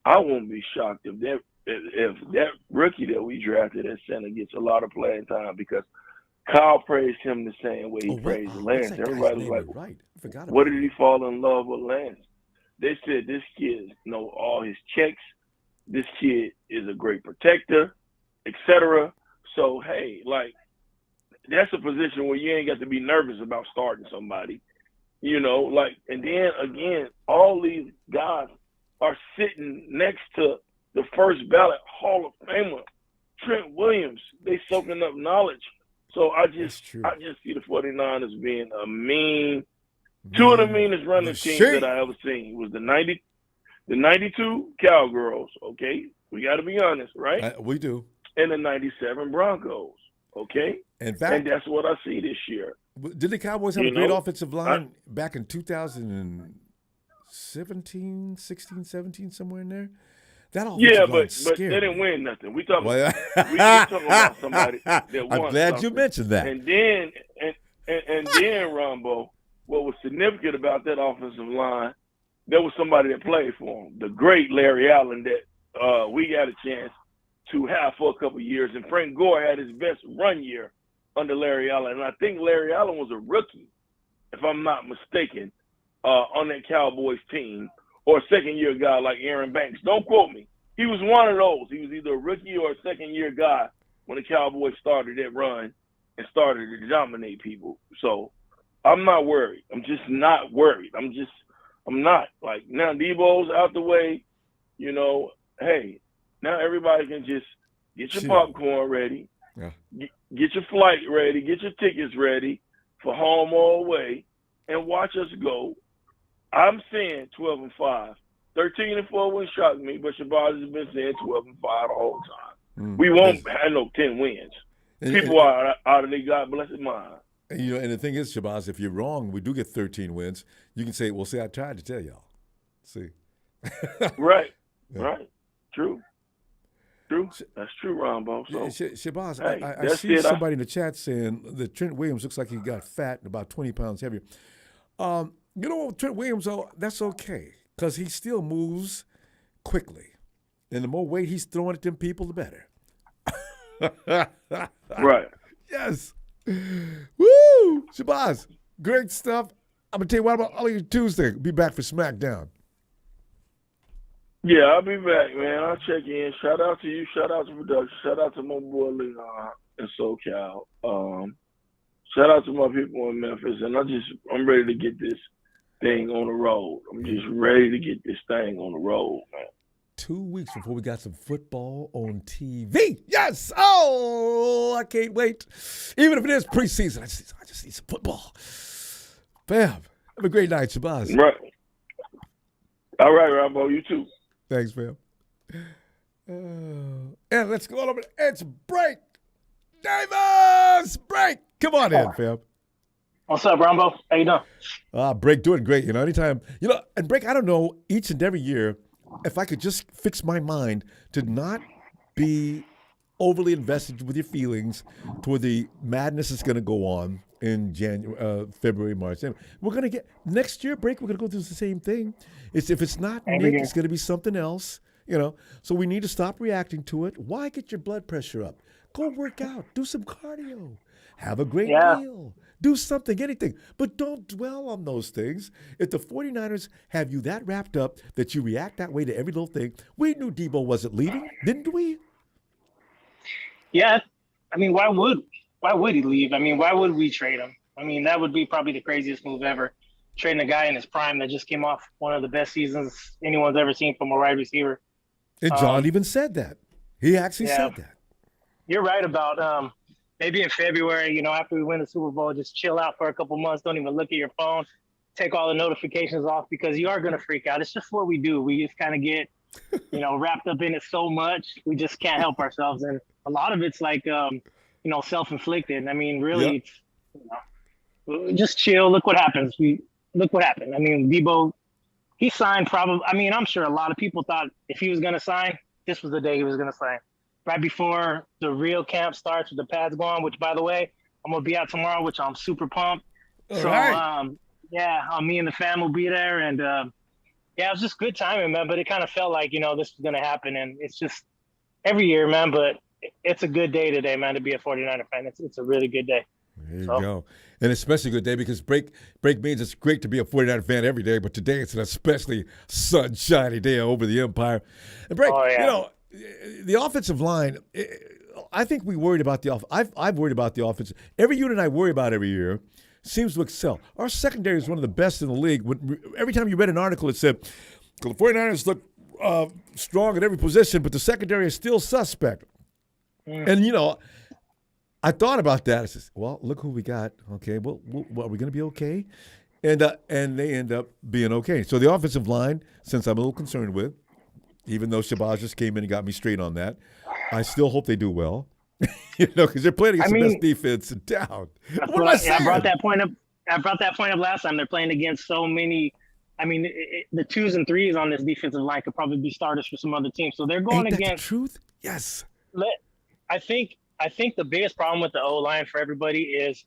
I won't be shocked if that rookie that we drafted at center gets a lot of playing time because Kyle praised him the same way he praised Lance. Everybody was like, what did he fall in love with Lance? They said this kid know all his checks. This kid is a great protector, etc. So, hey, like, that's a position where you ain't got to be nervous about starting somebody. And then again, all these guys are sitting next to the first ballot Hall of Famer, Trent Williams. They soaking up knowledge. So I just see the 49ers being a two of the meanest running teams that I ever seen was the 92 Cowgirls, okay? We got to be honest, right? We do. And the 97 Broncos, okay? In fact, and that's what I see this year. Did the Cowboys have a great offensive line back in 2017, 16, 17, somewhere in there? That offensive line but they didn't win nothing. We talking about somebody that won. I'm glad something. You mentioned that. And then Ronbo, what was significant about that offensive line, there was somebody that played for him, the great Larry Allen that we got a chance to have for a couple of years. And Frank Gore had his best run year under Larry Allen. And I think Larry Allen was a rookie, if I'm not mistaken, on that Cowboys team, or a second-year guy like Aaron Banks. Don't quote me. He was one of those. He was either a rookie or a second-year guy when the Cowboys started that run and started to dominate people. So I'm not worried. I'm just not worried. I'm not. Like, now Deebo's out the way, hey, now everybody can just get your popcorn ready, get your flight ready, get your tickets ready for home or away, and watch us go. I'm saying 12-5. 13-4 wouldn't shock me, but Shabazz has been saying 12-5 the whole time. We won't have no 10 wins. People are out of their God blessed mind. And the thing is, Shabazz, if you're wrong, we do get 13 wins. You can say, "Well, see, I tried to tell y'all." See, right. True. That's true, Ronbo. So, Shabazz, I see somebody in the chat saying that Trent Williams looks like he got fat and about 20 pounds heavier. Trent Williams, that's okay, because he still moves quickly. And the more weight he's throwing at them people, the better. Right. Yes. Woo! Shabazz, great stuff. I'm going to tell you what about all of you Tuesday. Be back for SmackDown. Yeah, I'll be back, man. I'll check in. Shout out to you. Shout out to production. Shout out to my boy Leon in SoCal. Shout out to my people in Memphis. And I'm ready to get this thing on the road. I'm just ready to get this thing on the road, man. 2 weeks before we got some football on TV. Yes! Oh, I can't wait. Even if it is preseason, I just need some football. Fam, have a great night, Shabazz. Right. All right, Rambo. You too. Thanks, fam. And let's go over. It's break. Davis, break. Come on in, fam. What's up, Ronbo? How you doing? Break, doing great. Anytime. And break, I don't know, each and every year, if I could just fix my mind to not be overly invested with your feelings toward the madness that's going to go on in February, March. We're going to get, next year, break, we're going to go through the same thing. If it's not Nick, it's going to be something else, So we need to stop reacting to it. Why get your blood pressure up? Go work out. Do some cardio. Have a great meal. Do something, anything. But don't dwell on those things. If the 49ers have you that wrapped up that you react that way to every little thing, we knew Deebo wasn't leaving, didn't we? Yeah. I mean, why would he leave? I mean, why would we trade him? I mean, that would be probably the craziest move ever. Trading a guy in his prime that just came off one of the best seasons anyone's ever seen from a wide receiver. And John even said that. He actually said that. You're right about maybe in February, after we win the Super Bowl, just chill out for a couple months. Don't even look at your phone. Take all the notifications off because you are going to freak out. It's just what we do. We just kind of get, wrapped up in it so much. We just can't help ourselves. And a lot of it's like, self-inflicted. I mean, really, it's, just chill. Look what happens. Look what happened. I mean, Deebo, he signed probably. I mean, I'm sure a lot of people thought if he was going to sign, this was the day he was going to sign. Right before the real camp starts with the pads going, which, by the way, I'm going to be out tomorrow, which I'm super pumped. Me and the fam will be there. And, it was just good timing, man. But it kind of felt like, this was going to happen. And it's just every year, man. But it's a good day today, man, to be a 49er fan. It's a really good day. There you go. And especially a good day because break means it's great to be a 49er fan every day. But today it's an especially sunshiny day over the Empire. And break, the offensive line, I think we worried about the I've worried about the offense. Every unit I worry about every year seems to excel. Our secondary is one of the best in the league. Every time you read an article, it said the 49ers look strong at every position, but the secondary is still suspect. And, I thought about that. I said, well, look who we got. Okay, well are we going to be okay? And they end up being okay. So the offensive line, since I'm a little concerned with, even though Shabazz just came in and got me straight on that, I still hope they do well. Because they're playing against the best defense in town. What am I saying? I brought that point up last time. They're playing against so many. I mean, the 2s and 3s on this defensive line could probably be starters for some other teams. So they're going Ain't that against. The truth? Yes. I think the biggest problem with the O line for everybody is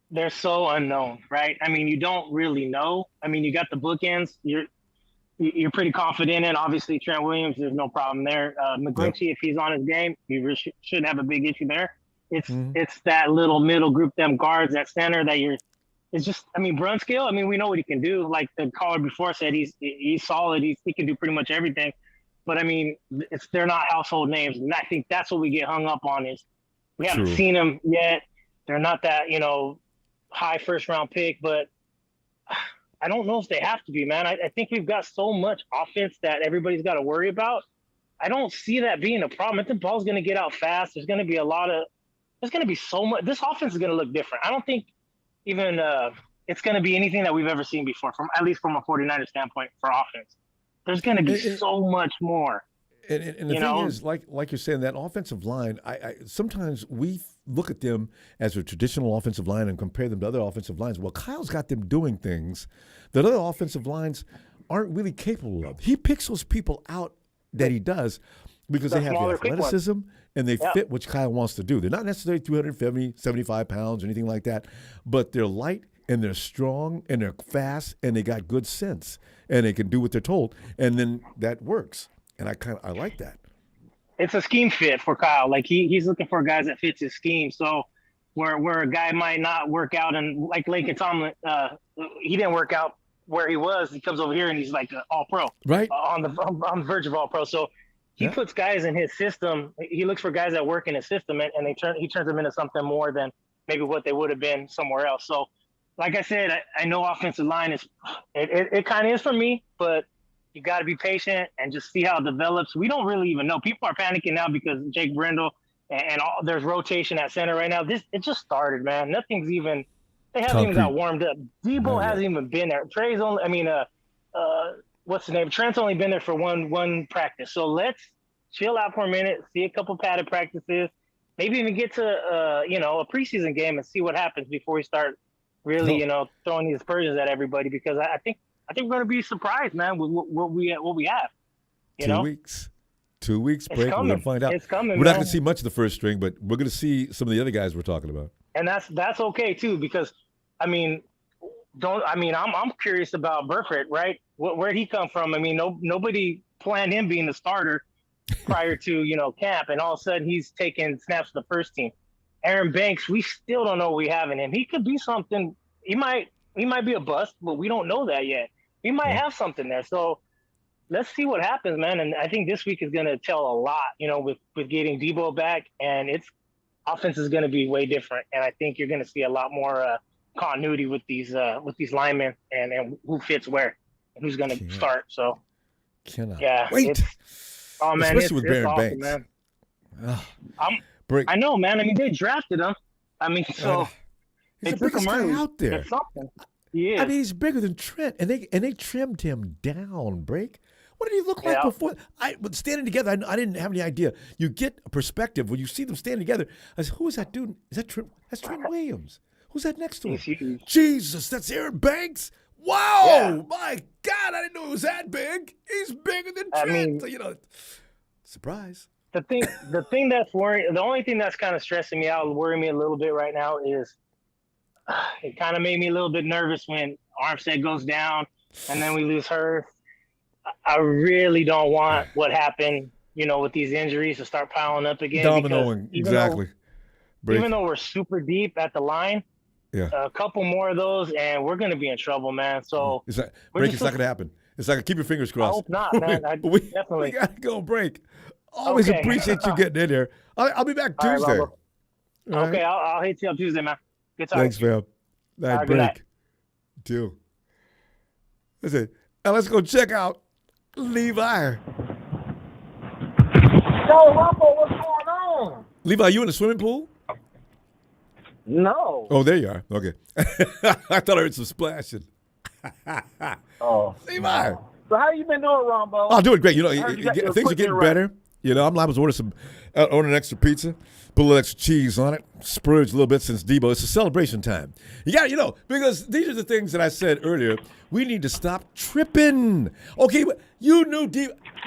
they're so unknown, right? I mean, you don't really know. I mean, you got the bookends. You're pretty confident in. Obviously, Trent Williams, there's no problem there. McGlinchey, if he's on his game, you really shouldn't have a big issue there. It's that little middle group, them guards, that center that it's just, I mean, Brunskill, I mean, we know what he can do. Like the caller before said, he's solid. He can do pretty much everything. But, I mean, they're not household names. And I think that's what we get hung up on is we haven't seen them yet. They're not that, high first-round pick. But I don't know if they have to be, man. I think we've got so much offense that everybody's got to worry about. I don't see that being a problem. If the ball's going to get out fast, there's going to be so much. This offense is going to look different. I don't think even it's going to be anything that we've ever seen before, at least from a 49er standpoint for offense. There's going to be so much more. And the thing is, like you're saying, that offensive line, I sometimes we look at them as a traditional offensive line and compare them to other offensive lines. Well, Kyle's got them doing things that other offensive lines aren't really capable of. He picks those people out that he does because they have the athleticism and they fit what Kyle wants to do. They're not necessarily 270, 75 pounds or anything like that, but they're light and they're strong and they're fast and they got good sense and they can do what they're told, and then that works. And I like that. It's a scheme fit for Kyle. Like he's looking for guys that fits his scheme. So where a guy might not work out, and like Lakin Tomlin, he didn't work out where he was. He comes over here and he's like all pro, right? On the verge of all pro. So he puts guys in his system. He looks for guys that work in his system, and he turns them into something more than maybe what they would have been somewhere else. So, like I said, I know offensive line is it kind of is for me, but you got to be patient and just see how it develops. We don't really even know. People are panicking now because Jake Brendel and there's rotation at center right now. It just started, man. Nothing's even. They haven't even got warmed up. Deebo hasn't even been there. Trey's only. I mean, what's the name? Trent's only been there for one practice. So let's chill out for a minute, see a couple padded practices, maybe even get to a preseason game and see what happens before we start really throwing these aspersions at everybody. Because I think we're going to be surprised, man, with what we have. 2 weeks. 2 weeks break. We're going to find out. It's coming. We're not going to see much of the first string, but we're going to see some of the other guys we're talking about. And that's okay too, because I'm curious about Burford, right? Where'd he come from? I mean, nobody planned him being the starter prior to camp, and all of a sudden he's taking snaps to the first team. Aaron Banks, we still don't know what we have in him. He could be something. He might be a bust, but we don't know that yet. He might have something there. So let's see what happens, man. And I think this week is going to tell a lot, with getting Deebo back, and its offense is going to be way different. And I think you're going to see a lot more continuity with these linemen and who fits where and who's going to start. So cannot wait. Oh man, especially with Baron awesome, Banks. Man. I know, man. I mean, they drafted him. I mean, so he's the biggest guy out there. It's something. Yeah. I mean, he's bigger than Trent, and they trimmed him down. Break. What did he look like before? Standing together, I didn't have any idea. You get a perspective when you see them standing together. I said, "Who is that dude? Is that Trent? That's Trent Williams. Who's that next to him? Jesus, that's Aaron Banks. Wow, my God, I didn't know he was that big. He's bigger than Trent. I mean, surprise." The only thing that's kind of stressing me out, worrying me a little bit right now is it kind of made me a little bit nervous when Armstead goes down and then we lose her. I really don't want what happened, with these injuries to start piling up again. Dominoing, exactly. Even though we're super deep at the line, a couple more of those and we're going to be in trouble, man. So it's not going to happen. It's like keep your fingers crossed. I hope not, man. We got to go break. Always Okay. appreciate you getting in there. I'll be back All right, Tuesday. Ronbo. All right? Okay, I'll hit you up Tuesday, man. Good talking. Thanks, fam. All Night right, good night. break. Two. Listen, now let's go check out Levi. Yo, Ronbo, what's going on? Levi, you in the swimming pool? No. Oh, there you are. Okay. I thought I heard some splashing. Oh, Levi. So how you been doing, Ronbo? Oh, doing great. You know, I heard you got your things are equipment getting right. better. You know, I'm liable to order an extra pizza, put a little extra cheese on it, splurge a little bit since Deebo. It's a celebration time. You got, because these are the things that I said earlier. We need to stop tripping. Okay, but you knew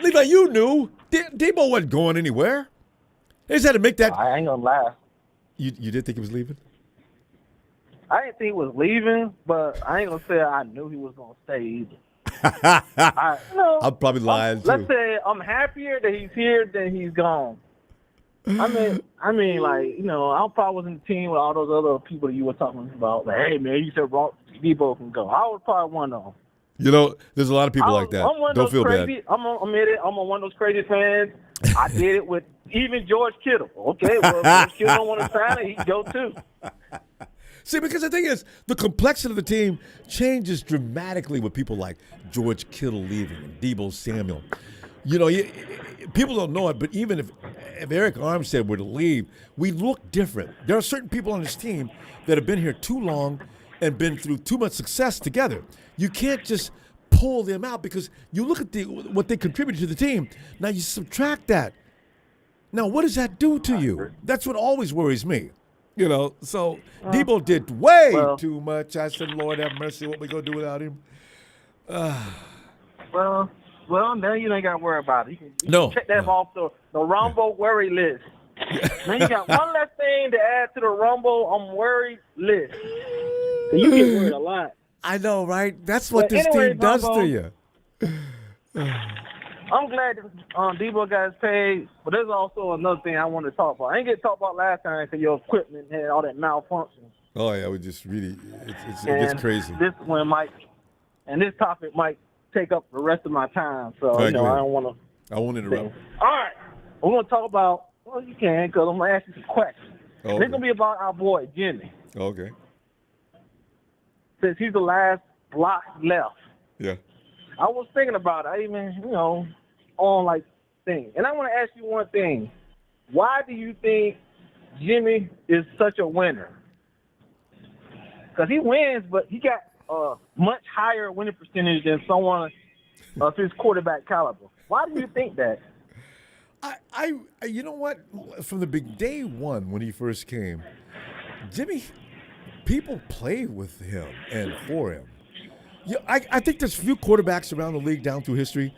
Levi. You knew Deebo wasn't going anywhere. They just had to make that. I ain't gonna lie. You did think he was leaving? I didn't think he was leaving, but I ain't gonna say I knew he was gonna stay either. I'm probably lying too. Let's say I'm happier that he's here than he's gone. I mean, like, I probably was in the team with all those other people that you were talking about. Like, hey man, you said Deebo can go. I was probably one of them. There's a lot of people like that. I'm one of Don't those feel crazy, bad. I'm gonna admit it. I'm one of those crazy fans. I did it with even George Kittle. Okay, well, if George Kittle don't want to sign it, he can go too. See, because the thing is, the complexion of the team changes dramatically with people like George Kittle leaving and Deebo Samuel. People don't know it, but even if Eric Armstead were to leave, we look different. There are certain people on this team that have been here too long and been through too much success together. You can't just pull them out because you look at what they contributed to the team. Now you subtract that. Now, what does that do to you? That's what always worries me. So Deebo did way too much. I said, Lord have mercy, what we gonna do without him? Well, now you ain't got to worry about it. You No. can check that off the Ronbo worry list. Now you got one less thing to add to the Ronbo I'm worried list. So you get worried a lot. I know, right? That's what But this anyway, team does Ronbo, to you. I'm glad that Deebo got paid, but there's also another thing I want to talk about. I ain't get to talk about last time because your equipment had all that malfunction. Oh yeah, we just really it gets crazy. This topic might take up the rest of my time, so right, I don't want to. I won't interrupt. All right, we're gonna talk about. Well, you can because I'm gonna ask you some questions. Okay. It's gonna be about our boy Jimmy, Okay. since he's the last block left. Yeah. I was thinking about it. I even, on like thing. And I want to ask you one thing. Why do you think Jimmy is such a winner? Because he wins, but he got a much higher winning percentage than someone of his quarterback caliber. Why do you think that? I you know what? From the big day one when he first came, Jimmy, people play with him and for him. Yeah, I think there's few quarterbacks around the league down through history.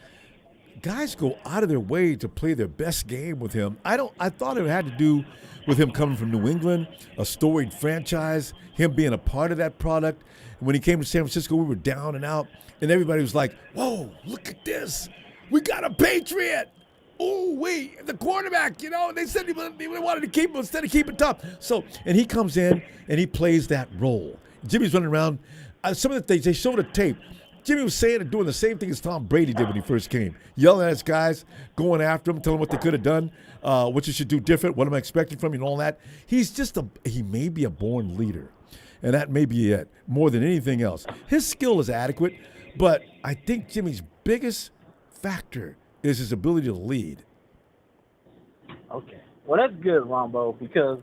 Guys go out of their way to play their best game with him. I thought it had to do with him coming from New England, a storied franchise, him being a part of that product. When he came to San Francisco, we were down and out, and everybody was like, whoa, look at this. We got a Patriot. Oh, wait, the quarterback, they said they wanted to keep him instead of keeping tough. So, and he comes in, and he plays that role. Jimmy's running around. Some of the things, they showed a tape. Jimmy was saying and doing the same thing as Tom Brady did when he first came. Yelling at his guys, going after him, telling them what they could have done, what you should do different, what am I expecting from you, and all that. He may be a born leader, and that may be it, more than anything else. His skill is adequate, but I think Jimmy's biggest factor is his ability to lead. Okay. Well, that's good, Ronbo, because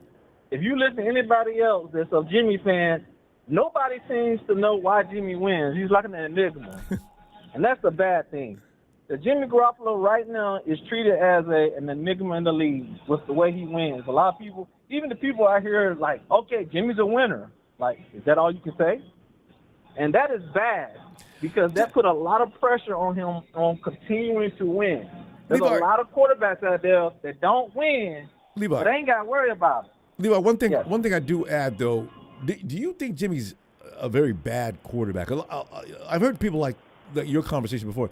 if you listen to anybody else that's a Jimmy fan, nobody seems to know why Jimmy wins. He's like an enigma. And that's a bad thing. The Jimmy Garoppolo right now is treated as an enigma in the league with the way he wins. A lot of people, even the people out here, like, okay, Jimmy's a winner. Like, is that all you can say? And that is bad because that put a lot of pressure on him on continuing to win. There's a lot of quarterbacks out there that don't win, but they ain't got to worry about it. Levi, one thing I do add, though, do you think Jimmy's a very bad quarterback? I've heard people like your conversation before.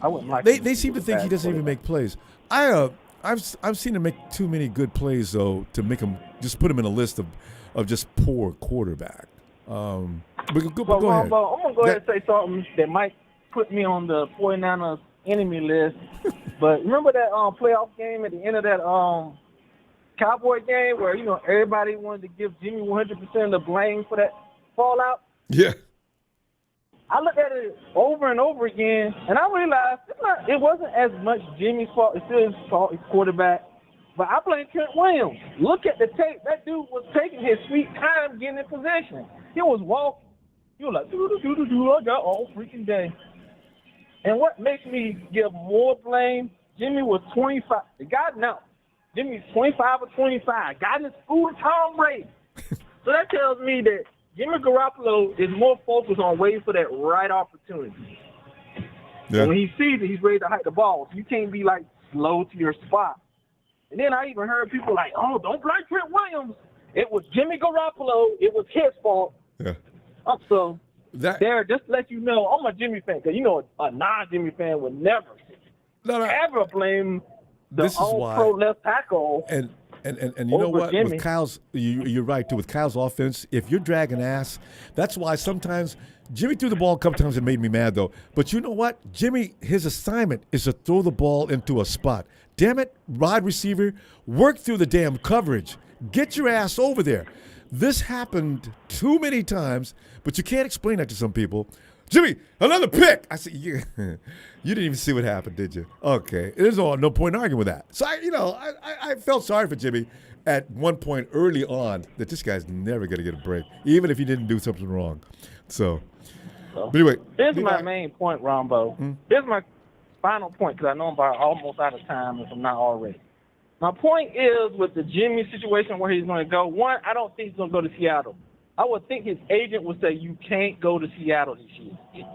I wouldn't like they seem to think he doesn't even make plays. I've seen him make too many good plays though to make him just put him in a list of just poor quarterback. But go ahead. I'm gonna go ahead and say something that might put me on the 49ers enemy list, But remember that playoff game at the end of that Cowboy game where, everybody wanted to give Jimmy 100% of the blame for that fallout? Yeah. I looked at it over and over again, and I realized it wasn't as much Jimmy's fault. It's still his fault. He's quarterback. But I blame Trent Williams. Look at the tape. That dude was taking his sweet time getting in position. He was walking. He was like, I got all freaking day. And what makes me give more blame, Jimmy was 25. The guy now, Jimmy's 25 or 25. Got in his food Tom Brady. So that tells me that Jimmy Garoppolo is more focused on waiting for that right opportunity. Yeah. And when he sees it, he's ready to hike the ball. So you can't be like slow to your spot. And then I even heard people like, oh, don't blame Trent Williams. It was Jimmy Garoppolo. It was his fault. Yeah. So there, just to let you know, I'm a Jimmy fan. Because, a non-Jimmy fan would never ever blame the all-pro left tackle. And you know what? Jimmy. With Kyle's, you're right, too. With Kyle's offense, if you're dragging ass, that's why sometimes Jimmy threw the ball a couple times and made me mad, though. But you know what? Jimmy, his assignment is to throw the ball into a spot. Damn it, wide receiver, work through the damn coverage. Get your ass over there. This happened too many times, but you can't explain that to some people. Jimmy, another pick. I said, you didn't even see what happened, did you? Okay. There's no point arguing with that. So, I felt sorry for Jimmy at one point early on that this guy's never going to get a break, even if he didn't do something wrong. So, but anyway. Here's my main point, Ronbo. Here's my final point, because I know I'm about almost out of time if I'm not already. My point is with the Jimmy situation where he's going to go, one, I don't think he's going to go to Seattle. I would think his agent would say you can't go to Seattle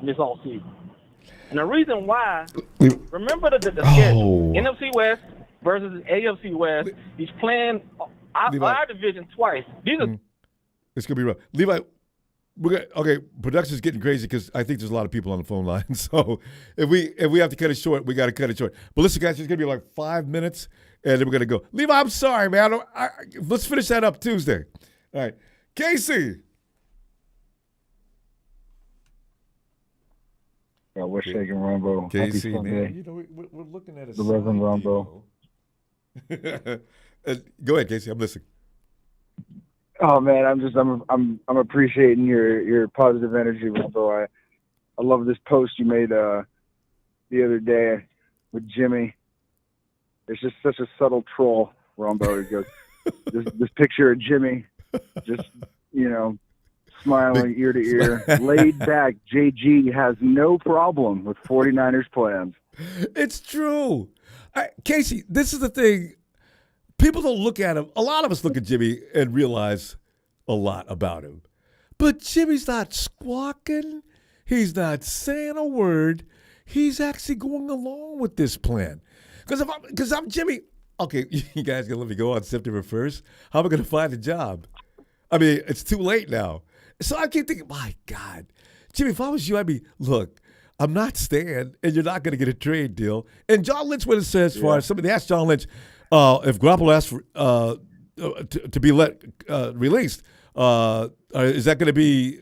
this all season. And the reason why, remember the schedule. NFC West versus AFC West. He's playing our division twice. These are it's going to be rough. Levi, production's getting crazy because I think there's a lot of people on the phone line. So if we have to cut it short, we got to cut it short. But listen, guys, it's going to be like 5 minutes, and then we're going to go. Levi, I'm sorry, man. Let's finish that up Tuesday. All right. Casey. Yeah, we're shaking Ronbo. Casey, Happy man. We're looking at the Reverend Ronbo. Go ahead, Casey. I'm listening. Oh man, I'm appreciating your positive energy, Ronbo. I love this post you made the other day with Jimmy. It's just such a subtle troll, Ronbo. He goes, this picture of Jimmy, just smiling ear to ear, laid back. JG has no problem with 49ers plans. It's true. Casey, this is the thing. People don't look at him. A lot of us look at Jimmy and realize a lot about him. But Jimmy's not squawking. He's not saying a word. He's actually going along with this plan. Because I'm Jimmy. Okay, you guys going to let me go on September 1st? How am I going to find a job? I mean, it's too late now. So I keep thinking, my God. Jimmy, if I was you, I'd be, look, I'm not staying, and you're not going to get a trade deal. And John Lynch went and said, as far as somebody asked John Lynch, if Garoppolo asked for, to be released, is that going to be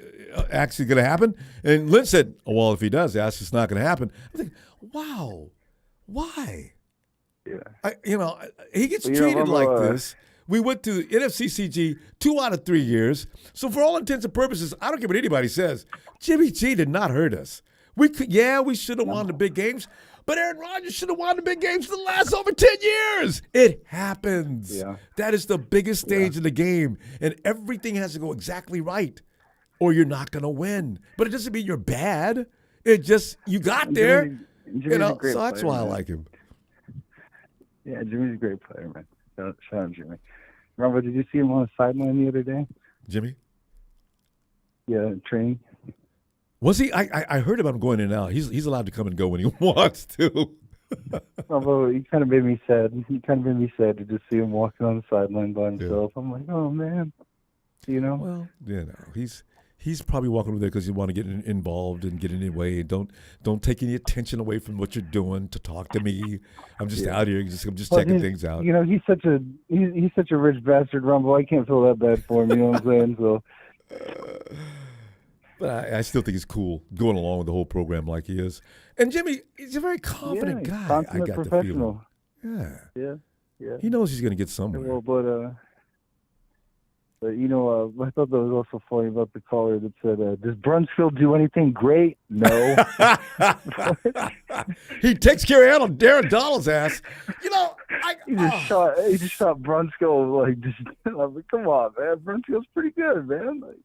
actually going to happen? And Lynch said, well, if he does ask, it's not going to happen. I think, wow, why? Yeah. He gets treated like this. We went to NFC CG 2 out of 3 years. So for all intents and purposes, I don't care what anybody says, Jimmy G did not hurt us. We should have won the big games, but Aaron Rodgers should have won the big games for the last over 10 years. It happens. Yeah. That is the biggest stage in the game, and everything has to go exactly right, or you're not going to win. But it doesn't mean you're bad. It just, you got there. So that's why I like him. Yeah, Jimmy's a great player, man. Shout out Jimmy. Remember, did you see him on the sideline the other day? Jimmy? Yeah, training. Was he? I heard about him going in and out. He's allowed to come and go when he wants to. Although he kind of made me sad. To just see him walking on the sideline by himself. I'm like, oh man, Well, he's probably walking over there because you want to get involved and get in the way. Don't take any attention away from what you're doing to talk to me. I'm just out here. I'm just checking things out. He's such a rich bastard, Rumble. I can't feel that bad for him. You know what I'm saying? So. But I still think he's cool going along with the whole program like he is. And Jimmy, he's a very confident he's guy. consummate I got the professional. feeling. Yeah. He knows he's going to get somewhere. Well, but I thought that was also funny about the caller that said, "Does Brunskill do anything great?" No. He takes care of Darren Donald's ass. He just shot Brunskill like just. I'm like, come on, man. Brunskill's pretty good, man. Like,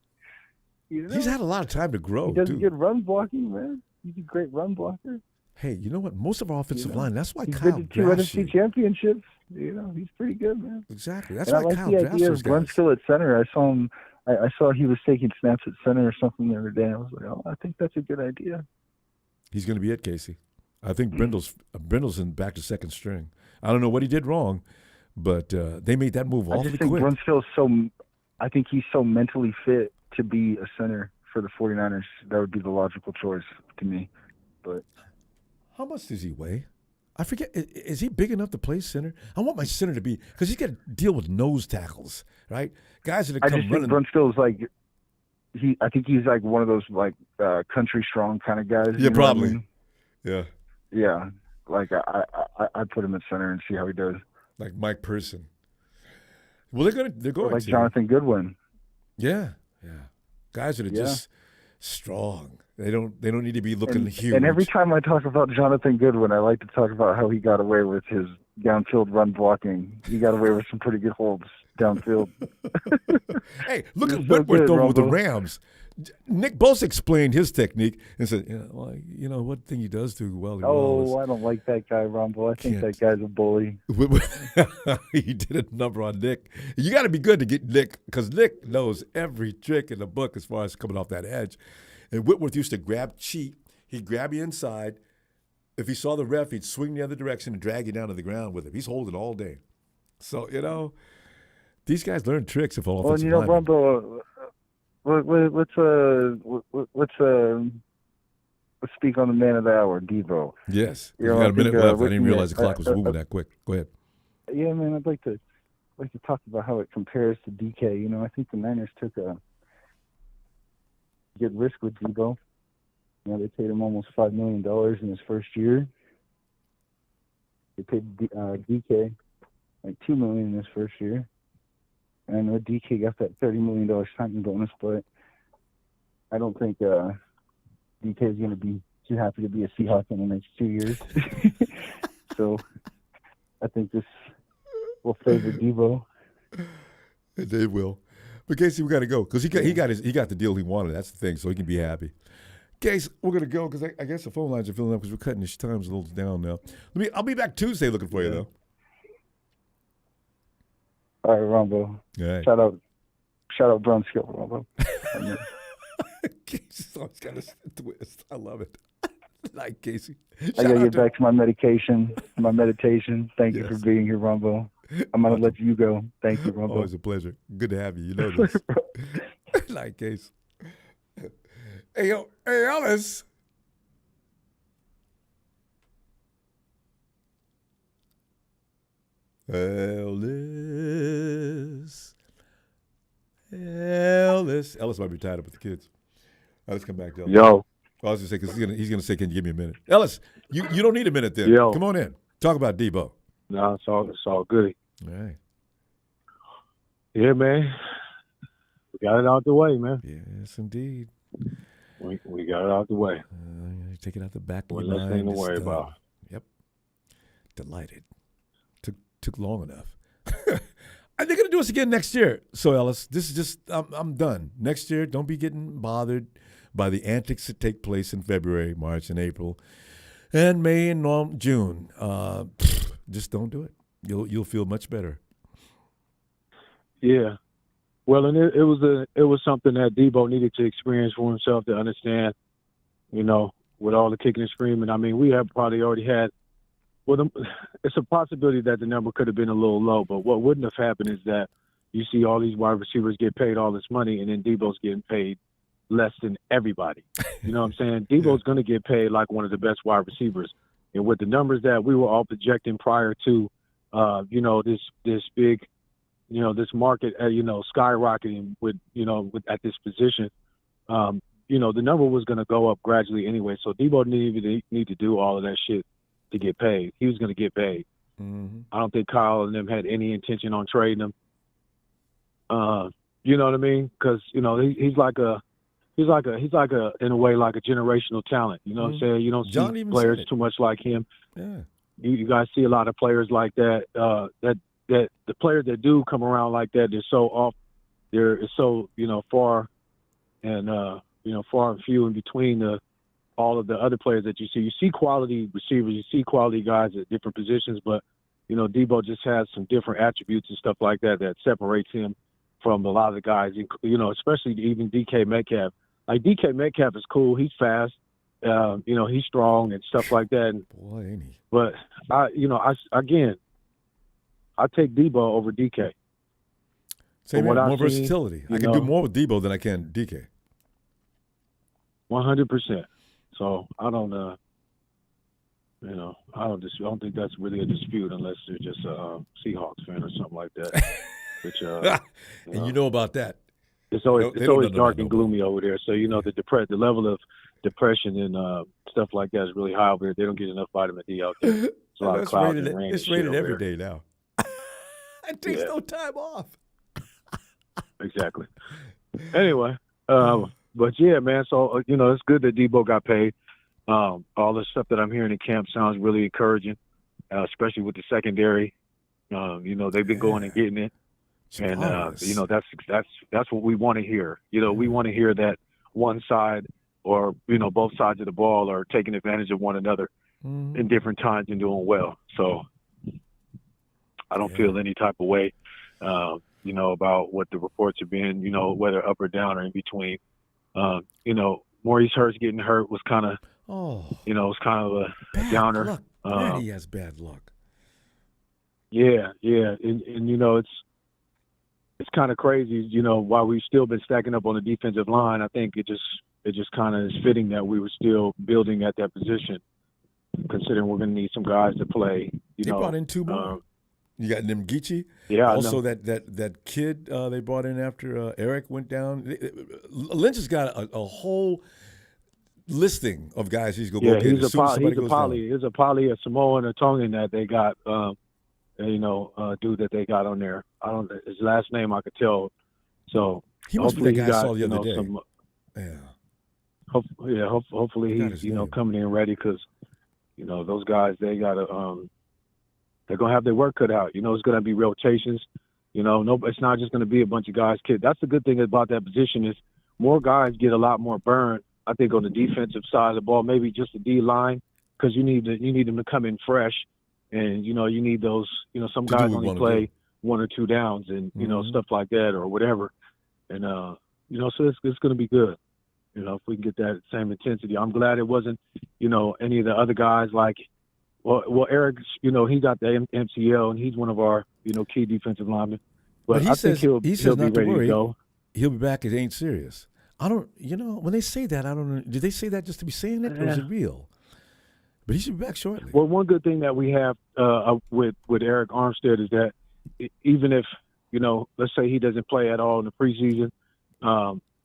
He's had a lot of time to grow. He does too. good run blocking, man. He's a great run blocker. Hey, you know what? Most of our offensive line. That's why He's Kyle been to 2 drafts NFC championships. He's pretty good, man. Exactly. That's And why I like Kyle the drafts idea those of guys. Brunskill at center. I saw him. I saw he was taking snaps at center or something the other day. I was like, oh, I think that's a good idea. He's going to be it, Casey. I think Brindle's in back to second string. I don't know what he did wrong, but they made that move awfully quick. I think he's so mentally fit to be a center for the 49ers. That would be the logical choice to me. But how much does he weigh? I forget. Is he big enough to play center? I want my center to be, because he's got to deal with nose tackles, right? Guys that come running. I just think Brunskill's like I think he's like one of those like country strong kind of guys. Yeah, probably. I mean? Yeah. Yeah. Like I'd put him at center and see how he does. Like Mike Person. Well, they're going like to. Jonathan Goodwin. Yeah. Guys that are just strong. They don't need to be looking huge. And every time I talk about Jonathan Goodwin, I like to talk about how he got away with his downfield run blocking. He got away with some pretty good holds downfield. Hey, look at Whitworth over with the Rams. Nick Bosa explained his technique and said, one thing he does do well. I don't like that guy, Ronbo. I think that guy's a bully. He did a number on Nick. You got to be good to get Nick, because Nick knows every trick in the book as far as coming off that edge. And Whitworth used to grab cheat. He'd grab you inside. If he saw the ref, he'd swing the other direction and drag you down to the ground with him. He's holding all day. So, these guys learn tricks of all offensive linemen. Ronbo, let's speak on the man of the hour, Deebo. Yes. You got a minute left. I didn't realize the clock was moving that quick. Go ahead. Yeah, man, I'd like to talk about how it compares to DK. I think the Niners took a good risk with Deebo. They paid him almost $5 million in his first year. They paid DK like $2 million in his first year. And I know DK got that $30 million signing bonus, but I don't think DK is going to be too happy to be a Seahawk in the next 2 years. So I think this will favor Deebo. They will. But Casey, we got to go because he got the deal he wanted. That's the thing, so he can be happy. Casey, we're gonna go because I guess the phone lines are filling up because we're cutting his times a little down now. I'll be back Tuesday looking for you though. All right, Ronbo. All right. Shout out Brunskill, Ronbo. Casey's always got a twist. I love it. Like Casey. I gotta get back to my meditation. Thank you for being here, Ronbo. I'm gonna let you go. Thank you, Ronbo. Always a pleasure. Good to have you. You know this. Like Casey. Hey, Ellis. Ellis might be tied up with the kids. Let's come back to Ellis. Yo. I was going to say, because he's going to say, can you give me a minute? Ellis, you don't need a minute then. Yo. Come on in. Talk about Deebo. No, it's all good. All right. Yeah, man. We got it out the way, man. Yes, indeed. We got it out the way. Take it out the back of One your less mind. thing to worry It's done. about. Yep. Delighted. Took long enough. And they're going to do us again next year. So, Ellis, this is just, I'm done. Next year, don't be getting bothered by the antics that take place in February, March, and April, and May and June. Just don't do it. You'll feel much better. Yeah. Well, and it was something that Deebo needed to experience for himself to understand, with all the kicking and screaming. I mean, we have probably already had, it's a possibility that the number could have been a little low, but what wouldn't have happened is that you see all these wide receivers get paid all this money, and then Deebo's getting paid less than everybody. You know what I'm saying? Deebo's going to get paid like one of the best wide receivers. And with the numbers that we were all projecting prior to, this big, this market, skyrocketing with at this position, the number was going to go up gradually anyway. So Deebo didn't need to do all of that shit to get paid. He was going to get paid. Mm-hmm. I don't think Kyle and them had any intention on trading him. You know what I mean? Because he's like a in a way like a generational talent. You know what I'm saying? You don't John see even players said it. too much like him. Yeah. You guys see a lot of players like that. That the players that do come around like that, they're so off. They're so far and far and few in between all of the other players that you see. You see quality receivers, you see quality guys at different positions, but Deebo just has some different attributes and stuff like that separates him from a lot of the guys. Especially even DK Metcalf. Like DK Metcalf is cool. He's fast. He's strong and stuff like that. Boy, ain't he? But I take Deebo over DK. Same what here, I've more seen, versatility. I can do more with Deebo than I can DK. 100%. So I don't, I don't think that's really a dispute unless you're just a Seahawks fan or something like that. Which, and you know about that. It's always They don't know dark about and gloomy over there. So the level of depression and stuff like that is really high over there. They don't get enough vitamin D out there. It's a lot of clouds and rain. It's rated every day now. It takes no time off. Exactly. Anyway, but yeah, man. So it's good that Deebo got paid. All the stuff that I'm hearing in camp sounds really encouraging, especially with the secondary. They've been going and getting it, and that's what we want to hear. We want to hear that one side or both sides of the ball are taking advantage of one another in different times and doing well. So I don't feel any type of way. About what the reports have been, whether up or down or in between. Maurice Hurst getting hurt was kind of, was kind of a downer. Luck. Man, he has bad luck. Yeah. And it's kind of crazy, while we've still been stacking up on the defensive line, I think it just kind of is fitting that we were still building at that position, considering we're going to need some guys to play. They brought in two more. You got Nimgichi. Yeah. Also, that kid they brought in after Eric went down. Lynch has got a whole listing of guys he's going to go get. He's a poly, a Samoan, a Tongan that they got. Dude that they got on there. I don't. His last name I could tell. So he must be the guy I saw the other day. Hopefully he's coming in ready because those guys they got to. They're gonna have their work cut out. It's gonna be rotations. It's not just gonna be a bunch of guys. That's the good thing about that position is more guys get a lot more burn. I think on the defensive side of the ball, maybe just the D line, because you need them to come in fresh, and you need those. Some guys only play one or two downs, and stuff like that or whatever. And so it's gonna be good. If we can get that same intensity. I'm glad it wasn't any of the other guys like. Well, Eric, he got the MCL, and he's one of our, key defensive linemen. But I think he'll be ready to go. He'll be back. It ain't serious. I don't, when they say that, I don't know. Do they say that just to be saying it, or is it real? But he should be back shortly. Well, one good thing that we have with Eric Armstead is that even if, let's say he doesn't play at all in the preseason,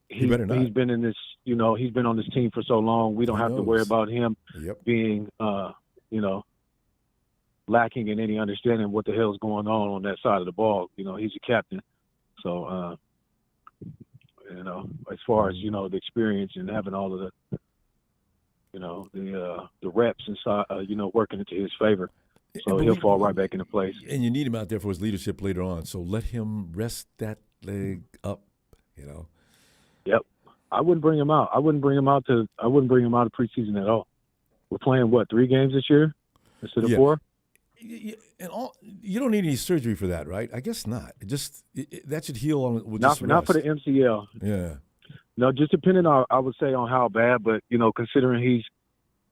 he's been in this, he's been on this team for so long. We don't have to worry about him being, lacking in any understanding of what the hell's going on that side of the ball. He's a captain. So, as far as, the experience and having all of the reps inside, working into his favor. So he'll fall right back into place. And you need him out there for his leadership later on. So let him rest that leg up, Yep. I wouldn't bring him out. I wouldn't bring him out of preseason at all. We're playing 3 games this year instead of 4? And you don't need any surgery for that, right? I guess not. That should heal on with not for the MCL. Yeah. No, just depending on, I would say, on how bad, but considering he's,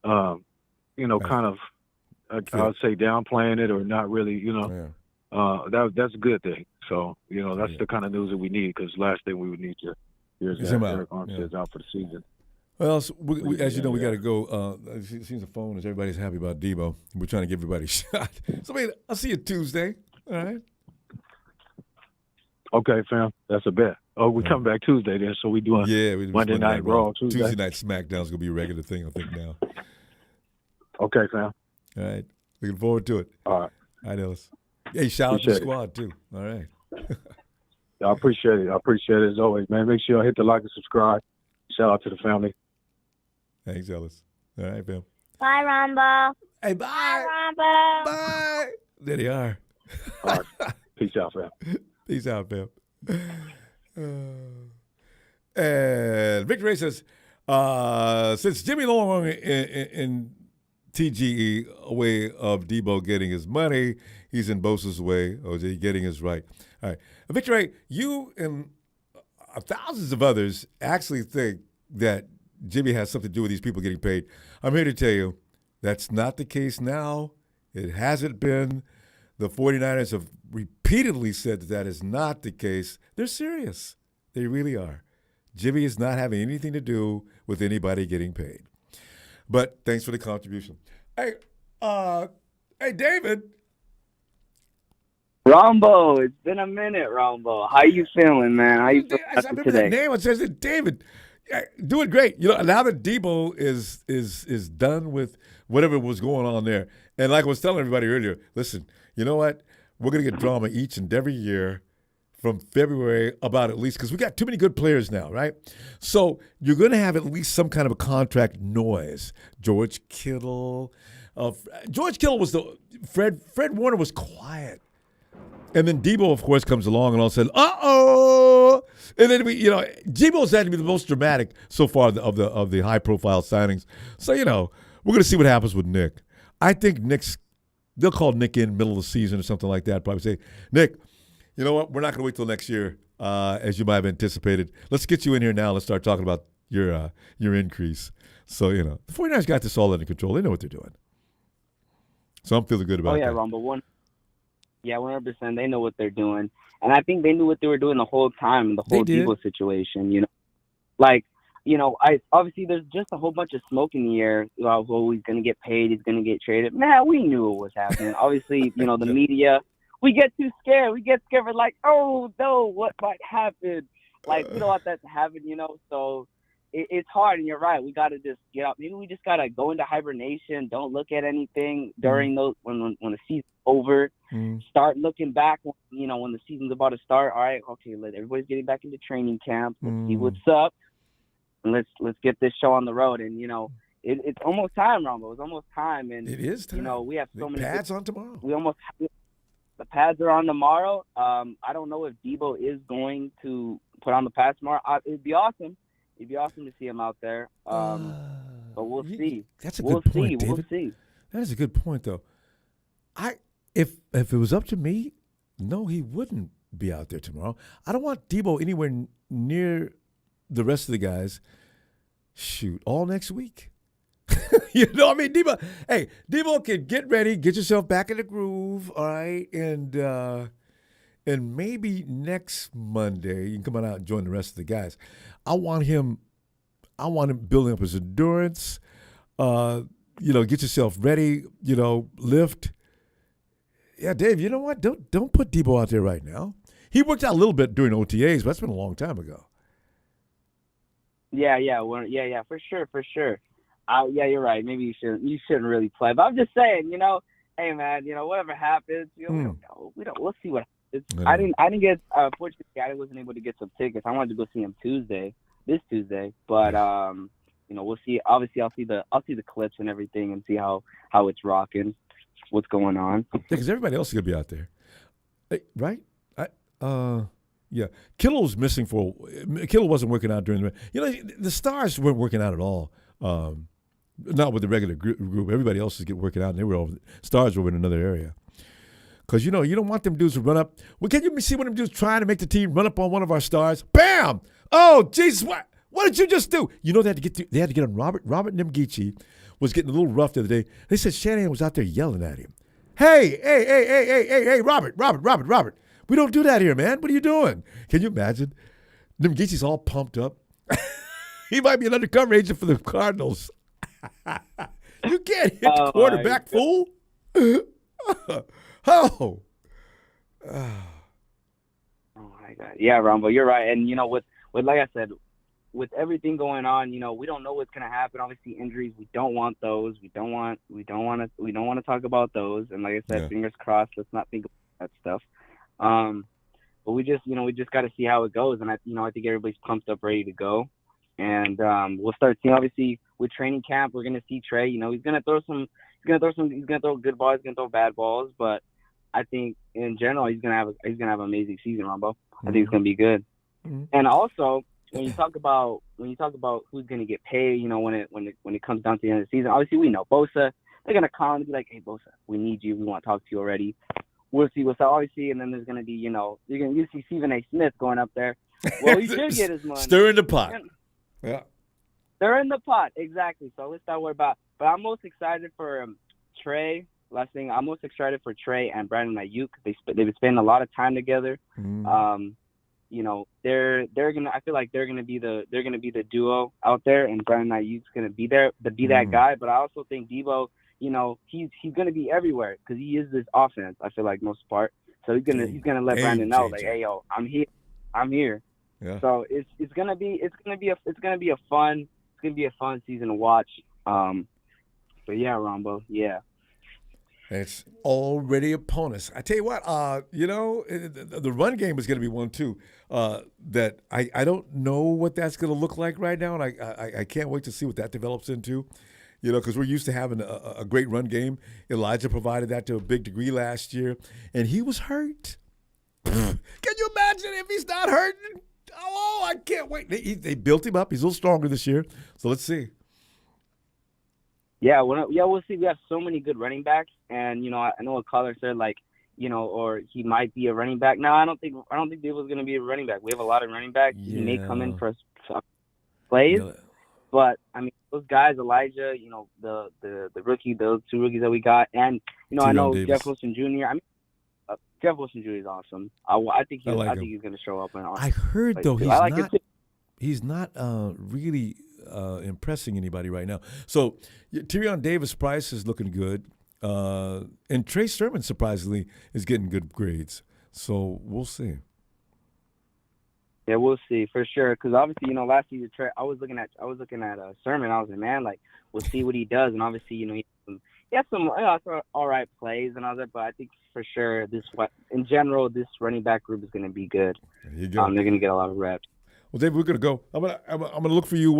kind of, I would say downplaying it or not really, that's a good thing. So that's the kind of news that we need because last thing we would need to hear is that Eric Armstead's out for the season. Well, so as you know, we got to go. It seems the phone is everybody's happy about Deebo. We're trying to give everybody a shot. So, I'll see you Tuesday. All right. Okay, fam. That's a bet. Oh, we come back Tuesday then, so we doing we Monday Night Raw Tuesday. Tuesday Night SmackDown's gonna be a regular thing, I think now. Okay, fam. All right, looking forward to it. All right. All right, Ellis. Hey, shout out to the squad too. All right. I appreciate it. I appreciate it as always, man. Make sure y'all hit the like and subscribe. Shout out to the family. Thanks, Ellis. All right, fam. Bye, Ronbo. Hey, bye. Bye, Ronbo. Bye. There they are. All right. Peace out, fam. Peace out, fam. And Victor Ray says, since Jimmy Long in TGE, a way of Deebo getting his money, he's in Bosa's way, OJ getting his right. All right. Victor Ray, you and thousands of others actually think that Jimmy has something to do with these people getting paid. I'm here to tell you that's not the case now. It hasn't been. The 49ers have repeatedly said that is not the case. They're serious. They really are. Jimmy is not having anything to do with anybody getting paid. But thanks for the contribution. Hey, David. Ronbo, it's been a minute, Ronbo. How you feeling, man? How you feeling I remember that name. It says it, David. Doing great. You know, now that Deebo is done with whatever was going on there, and like I was telling everybody earlier, listen, you know what? We're going to get drama each and every year from February about at least, because we got too many good players now, right? So you're going to have at least some kind of a contract noise. George Kittle was Fred Warner was quiet. And then Deebo, of course, comes along and all of a sudden, uh-oh! And then Deebo's had to be the most dramatic so far of the high-profile signings. So, we're going to see what happens with Nick. I think they'll call Nick in middle of the season or something like that. Probably say, Nick, you know what? We're not going to wait till next year, as you might have anticipated. Let's get you in here now. Let's start talking about your increase. So, the 49ers got this all under control. They know what they're doing. So I'm feeling good about that. Oh, yeah, Ronbo. 100%. They know what they're doing. And I think they knew what they were doing the whole time, the whole Deebo situation, obviously there's just a whole bunch of smoke in the air. He's going to get paid. He's going to get traded. Man, we knew it was happening. Obviously, the media, we get too scared. We get scared. We're like, oh, no, what might happen? Like, we don't want that to happen, so it's hard. And you're right. We got to just get up. Maybe we just got to go into hibernation. Don't look at anything during those when the season's over. Start looking back, when the season's about to start. All right, okay, everybody's getting back into training camp. Let's see what's up. And let's get this show on the road. And it's almost time, Ronbo. It's almost time. And it is time. We have so many pads on tomorrow. The pads are on tomorrow. I don't know if Deebo is going to put on the pads tomorrow. It'd be awesome. It'd be awesome to see him out there. But we'll see. That's a good point, David. We'll see. That is a good point, though. If it was up to me, no, he wouldn't be out there tomorrow. I don't want Deebo anywhere near the rest of the guys. Shoot, all next week. Deebo can get ready, get yourself back in the groove, all right, and maybe next Monday you can come on out and join the rest of the guys. I want him building up his endurance. Get yourself ready. Lift. Yeah, Dave. You know what? Don't put Deebo out there right now. He worked out a little bit during OTAs, but that's been a long time ago. Yeah, for sure. Yeah, you're right. Maybe you shouldn't really play. But I'm just saying, hey man, whatever happens, we don't know. We'll see what happens. I didn't get fortunately I wasn't able to get some tickets. I wanted to go see him this Tuesday. But we'll see. Obviously I'll see the clips and everything and see how it's rocking, what's going on. Yeah, because everybody else is gonna be out there. Hey, right? Yeah. Kittle was missing Kittle wasn't working out during the stars weren't working out at all. Not with the regular group. Everybody else is working out, and they were over. Stars were in another area. Because, you don't want them dudes to run up. Well, can you see one of them dudes trying to make the team run up on one of our stars? Bam! Oh, Jesus, what did you just do? They had to get on Robert. Robert Nimgichi was getting a little rough the other day. They said Shanahan was out there yelling at him. Hey, Robert. We don't do that here, man. What are you doing? Can you imagine? Nimgichi's all pumped up. He might be an undercover agent for the Cardinals. You can't hit the quarterback, fool. my God. Yeah, Ronbo, you're right. And with like I said, with everything going on, we don't know what's gonna happen. Obviously, injuries, we don't want those. We don't want to talk about those. And like I said, fingers crossed. Let's not think about that stuff. But we just got to see how it goes. And I think everybody's pumped up, ready to go. And we'll start seeing. Obviously, with training camp, we're gonna see Trey. He's gonna throw good balls. He's gonna throw bad balls. But I think in general, he's gonna have an amazing season, Ronbo. I think it's gonna be good. Mm-hmm. And also, when you talk about who's going to get paid, when it comes down to the end of the season, obviously we know Bosa. They're going to call him and be like, "Hey, Bosa, we need you. We want to talk to you already." We'll see what's up, obviously, and then there's going to be, you're going to see Stephen A. Smith going up there. Well, he should get his money. Stir in the pot. Yeah. Stir in the pot, exactly. So let's not worry about. But I'm most excited for Trey. Last thing, I'm most excited for Trey and Brandon Ayuk. They've been spending a lot of time together. They're gonna. I feel like they're gonna be the duo out there, and Brandon Ayuk's gonna be there to be that guy. But I also think Deebo, he's gonna be everywhere because he is this offense. I feel like most part. So he's gonna let Brandon know, like, hey, yo, I'm here. Yeah. So it's gonna be a fun season to watch. But yeah, Ronbo, yeah. It's already upon us. I tell you what, the run game is going to be one too. That I don't know what that's going to look like right now, and I can't wait to see what that develops into. Because we're used to having a great run game. Elijah provided that to a big degree last year, and he was hurt. Can you imagine if he's not hurting? Oh, I can't wait. They built him up. He's a little stronger this year, so let's see. Yeah, we'll see. We have so many good running backs, and I know a caller said or he might be a running back. No, I don't think Deebo's going to be a running back. We have a lot of running backs. Yeah. He may come in for plays, but I mean those guys, Elijah, the rookie, those two rookies that we got, and I know Davis. Jeff Wilson Jr. Jeff Wilson Jr. is awesome. I think he's going to show up. I heard though he's not really impressing anybody right now. So Tyrion Davis Price is looking good, and Trey Sermon surprisingly is getting good grades. So we'll see. Yeah, we'll see for sure. Because obviously, last year I was looking at Sermon. I was like, man, like we'll see what he does. And obviously, he has some all right plays and all that. But I think for sure this running back group is going to be good. There you go. They're going to get a lot of reps. Well, David, we're gonna go. I'm gonna look for you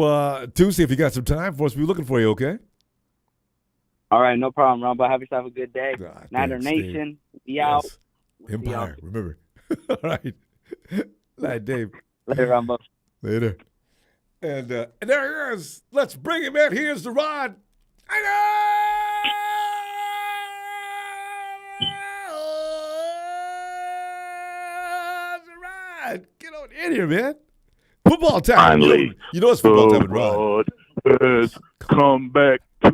Tuesday if you got some time for us. We're looking for you, okay? All right, no problem, Ronbo. Have yourself a good day. Niner Nation, be out. Empire, remember. All right. Night, Dave. Later, Ronbo. Later. And there he is. Let's bring him in. Here's the Rod. Get on in here, man. Football time. Finally, you know it's football time with Rod. Has come back to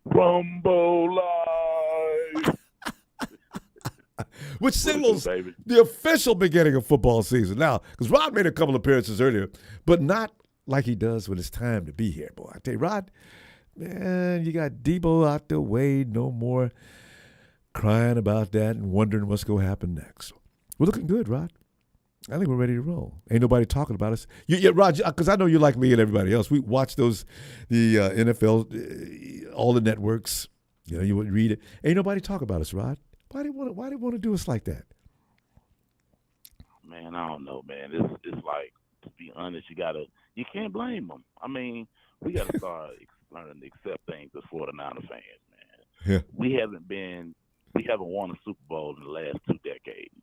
Ronbo Live. Which signals the official beginning of football season. Now, because Rod made a couple appearances earlier, but not like he does when it's time to be here, boy. I tell you, Rod, man, you got Deebo out the way. No more crying about that and wondering what's going to happen next. We're looking good, Rod. I think we're ready to roll. Ain't nobody talking about us. Rod, because I know you're like me and everybody else. We watch the NFL, all the networks. You would read it. Ain't nobody talk about us, Rod. Why they want to do us like that? Man, I don't know, man. It's like, to be honest, you can't blame them. I mean, we got to start learning to accept things as 49er fans, man. Yeah. We haven't won a Super Bowl in the last 2 decades.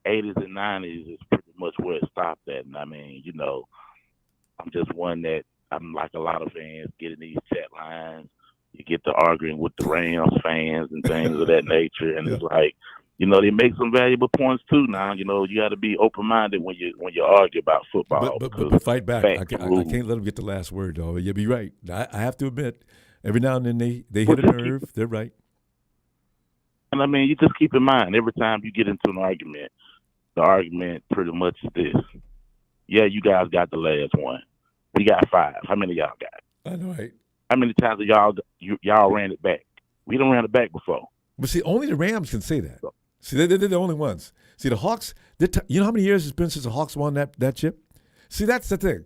80s and 90s is pretty much where it stopped at. And I mean, I'm just one that I'm like a lot of fans getting these chat lines. You get to arguing with the Rams fans and things of that nature. And it's like, they make some valuable points too now. You got to be open-minded when you argue about football. But fight back. I can't let them get the last word, though. You'll be right. I have to admit, every now and then they hit a nerve. They're right. And I mean, you just keep in mind, every time you get into an argument, the argument pretty much is this. Yeah, you guys got the last one. We got 5. How many y'all got? I know, right? How many times have y'all ran it back? We done ran it back before. But see, only the Rams can say that. See, they're the only ones. See, the Hawks, you know how many years it's been since the Hawks won that chip? See, that's the thing.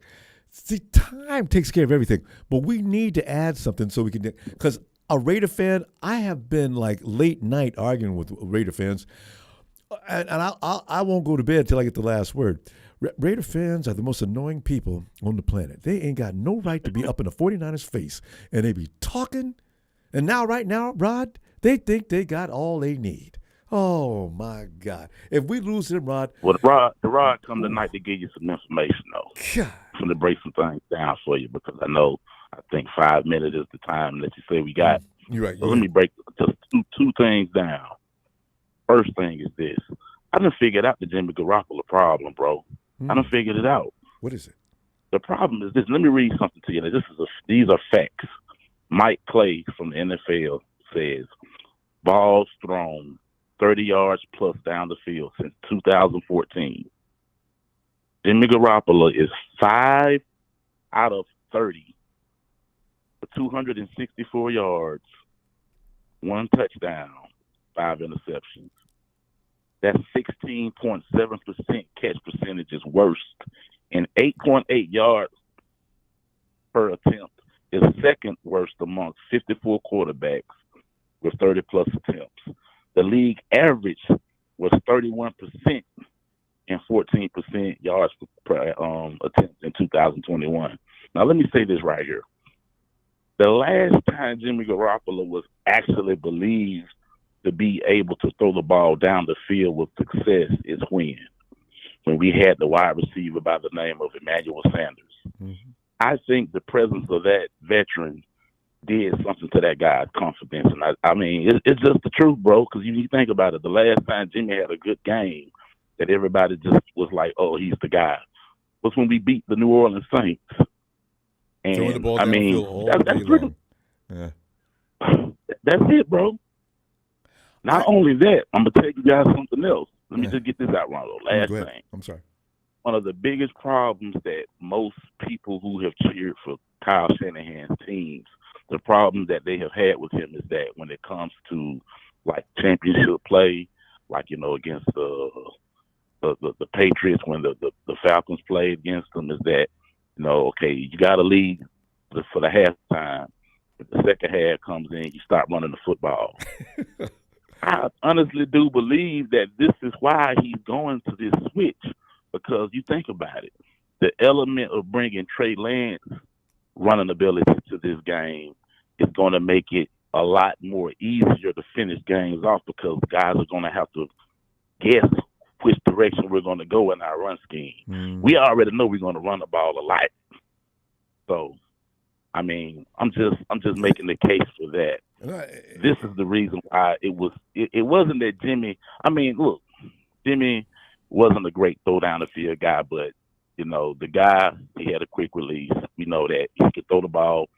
See, time takes care of everything, but we need to add something so we can, because a Raider fan, I have been like late night arguing with Raider fans, and I won't go to bed till I get the last word. Raider fans are the most annoying people on the planet. They ain't got no right to be up in the 49ers' face, and they be talking, and now, right now, Rod, they think they got all they need. Oh, my God. If we lose him, Rod. Well, the Rod come tonight to give you some information, though. God. I'm going to break some things down for you because I think 5 minutes is the time that you say we got. You're right. So let me break just two things down. First thing is this. I done figured out the Jimmy Garoppolo problem, bro. I done figured it out. What is it? The problem is this. Let me read something to you. Now, these are facts. Mike Clay from the NFL says, balls thrown 30 yards plus down the field since 2014. Jimmy Garoppolo is 5 out of 30 for 264 yards, 1 touchdown, 5 interceptions. That's 16.7% catch percentage is worst, and 8.8 yards per attempt is second worst amongst 54 quarterbacks with 30-plus attempts. The league average was 31% and 14% yards per attempt in 2021. Now, let me say this right here. The last time Jimmy Garoppolo was actually believed to be able to throw the ball down the field with success is when we had the wide receiver by the name of Emmanuel Sanders. Mm-hmm. I think the presence of that veteran did something to that guy's confidence. And I mean, it's just the truth, bro, because you think about it. The last time Jimmy had a good game that everybody just was like, oh, he's the guy, was when we beat the New Orleans Saints. And throwing the ball I mean, that's pretty. Yeah. That's it, bro. Not only that, I'm going to tell you guys something else. Let me just get this out, Ronbo. Last thing. I'm sorry. One of the biggest problems that most people who have cheered for Kyle Shanahan's teams, the problem that they have had with him is that when it comes to like championship play, like, you know, against the Patriots, when the Falcons played against them, is that, you know, okay, you got to lead for the halftime. If the second half comes in, you start running the football. I honestly do believe that this is why he's going to this switch, because you think about it, the element of bringing Trey Lance running ability to this game is going to make it a lot more easier to finish games off, because guys are going to have to guess which direction we're going to go in our run scheme. Mm. We already know we're going to run the ball a lot. So, I mean, I'm just making the case for that. This is the reason why it wasn't that Jimmy. I mean, look, Jimmy wasn't a great throw down the field guy, but you know, the guy, he had a quick release. We know that he could throw the ball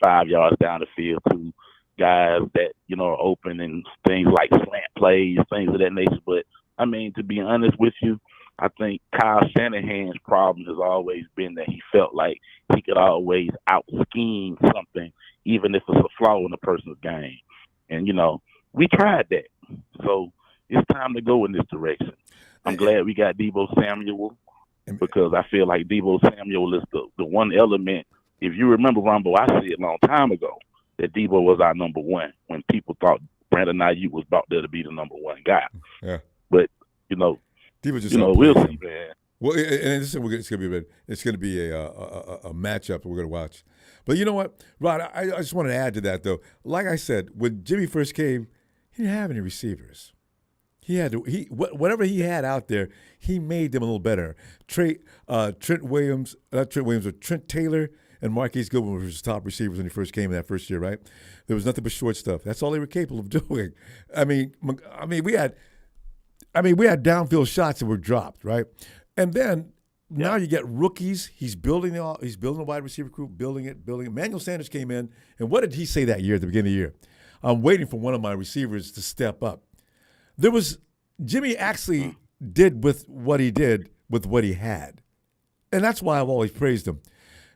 5 yards down the field to guys that, you know, are open and things like slant plays, things of that nature. But I mean, to be honest with you, I think Kyle Shanahan's problem has always been that he felt like he could always out-scheme something, even if it's a flaw in a person's game. And, you know, we tried that. So it's time to go in this direction. I'm glad we got Deebo Samuel, because I feel like Deebo Samuel is the one element. If you remember, Ronbo, I said a long time ago that Deebo was our number one when people thought Brandon Ayuk was about there to be the number one guy. Yeah. But, you know, Deebo just we'll see, man. Well, and it's going to be a matchup that we're going to watch. But you know what, Rod, I just wanted to add to that, though. Like I said, when Jimmy first came, he didn't have any receivers. Whatever he had out there, he made them a little better. Trent Taylor and Marquise Goodwin were his top receivers when he first came in that first year, right? There was nothing but short stuff. That's all they were capable of doing. I mean, we had downfield shots that were dropped, right? And then now you get rookies. He's building a wide receiver group, building it. Emmanuel Sanders came in, and what did he say that year at the beginning of the year? I'm waiting for one of my receivers to step up. Jimmy actually did with what he did with what he had. And that's why I've always praised him.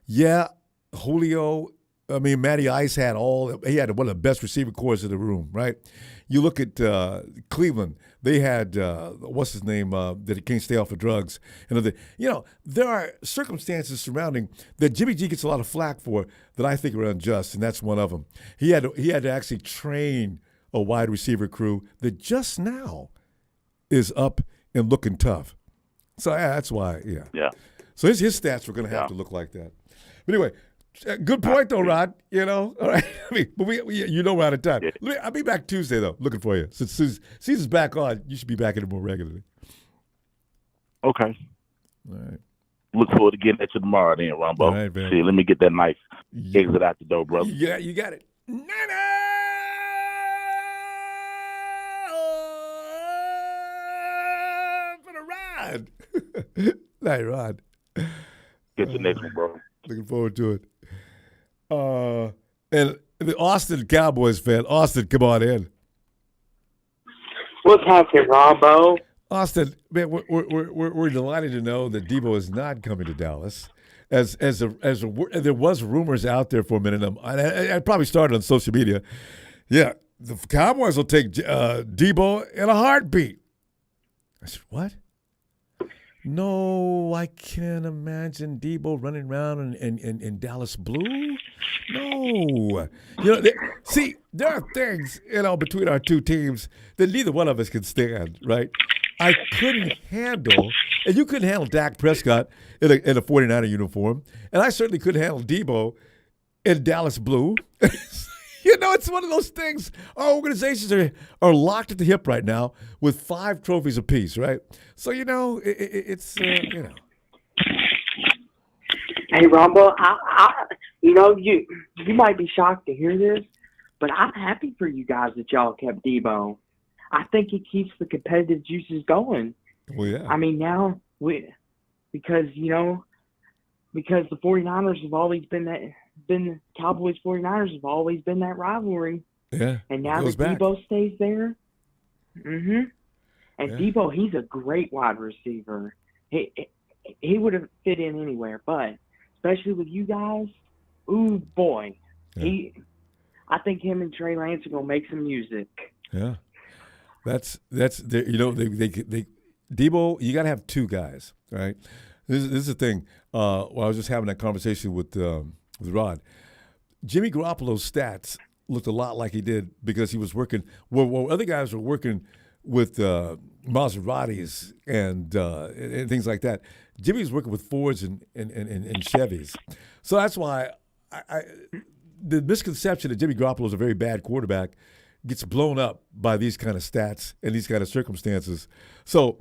Yeah, Julio I mean, Matty Ice he had one of the best receiver cores in the room, right? You look at Cleveland, they had, what's his name, that can't stay off of drugs. There are circumstances surrounding that Jimmy G gets a lot of flack for that I think are unjust, and that's one of them. He had to actually train a wide receiver crew that just now is up and looking tough. So that's why, Yeah. So his stats were going to have to look like that. But anyway, good point though, Rod. All right. But we we're out of time. I'll be back Tuesday though, looking for you. Since season's back on, you should be back in it more regularly. Okay. All right. Look forward to getting at you tomorrow then, Ronbo. All right, man. See, let me get that nice exit out the door, brother. Yeah, you got it. For the ride. Night, Rod. Get the next one, bro. Looking forward to it. And the Austin Cowboys fan, Austin, come on in. What's happening, Ronbo? Austin, man, we're delighted to know that Deebo is not coming to Dallas. There was rumors out there for a minute. I probably started on social media. Yeah, the Cowboys will take Deebo in a heartbeat. I said, what? No, I can't imagine Deebo running around in Dallas blue. No. There are things, between our two teams that neither one of us can stand, right? I couldn't handle, and you couldn't handle Dak Prescott in a 49er uniform, and I certainly couldn't handle Deebo in Dallas blue. It's one of those things. Our organizations are locked at the hip right now with 5 trophies apiece, right? So, it's. Hey, Ronbo, you might be shocked to hear this, but I'm happy for you guys that y'all kept Deebo. I think it keeps the competitive juices going. Well, yeah. I mean, now because the 49ers have always been Cowboys 49ers have always been that rivalry. Yeah. And now that Deebo stays there, and Deebo, he's a great wide receiver. He would have fit in anywhere, but especially with you guys, ooh boy, I think him and Trey Lance are gonna make some music. Yeah, that's Deebo. You got to have 2 guys, right? This is the thing. I was just having that conversation with Rod. Jimmy Garoppolo's stats looked a lot like he did because he was working where other guys were working with Maseratis and things like that. Jimmy was working with Fords and Chevys. So that's why the misconception that Jimmy Garoppolo is a very bad quarterback gets blown up by these kind of stats and these kind of circumstances. So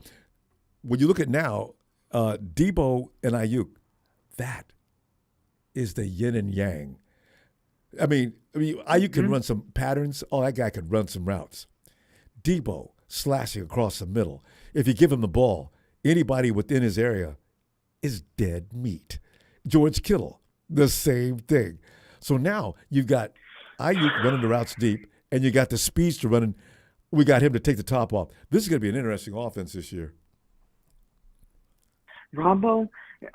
when you look at now, Deebo and Ayuk, that is the yin and yang. I mean, Ayuk can run some patterns. Oh, that guy could run some routes. Deebo slashing across the middle. If you give him the ball, anybody within his area is dead meat. George Kittle, the same thing. So now you've got Ayuk running the routes deep, and you got the speedster running. We got him to take the top off. This is going to be an interesting offense this year. Ronbo,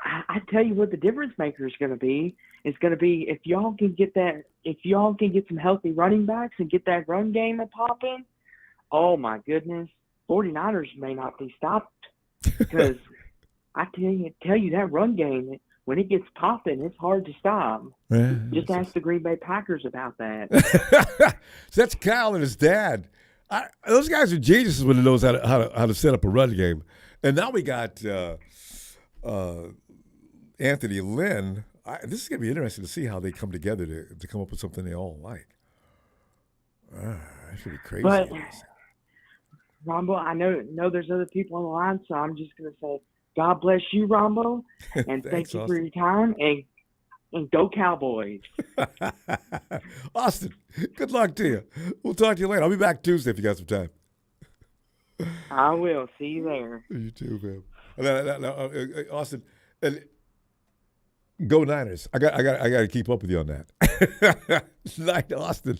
I tell you what the difference maker is going to be. It's going to be if y'all can get some healthy running backs and get that run game popping. Oh my goodness, 49ers may not be stopped because I tell you that run game, when it gets popping, it's hard to stop. Just ask the Green Bay Packers about that. So that's Kyle and his dad. Those guys are geniuses when they knows how to set up a run game. And now we got Anthony Lynn. This is going to be interesting to see how they come together to come up with something they all like. That should be crazy. But Ronbo, I know there's other people on the line, so I'm just going to say, God bless you, Ronbo, and thank you for your time, and go Cowboys. Austin, good luck to you. We'll talk to you later. I'll be back Tuesday if you got some time. I will. See you there. You too, man. Austin, go Niners. I got to keep up with you on that. Night, Austin.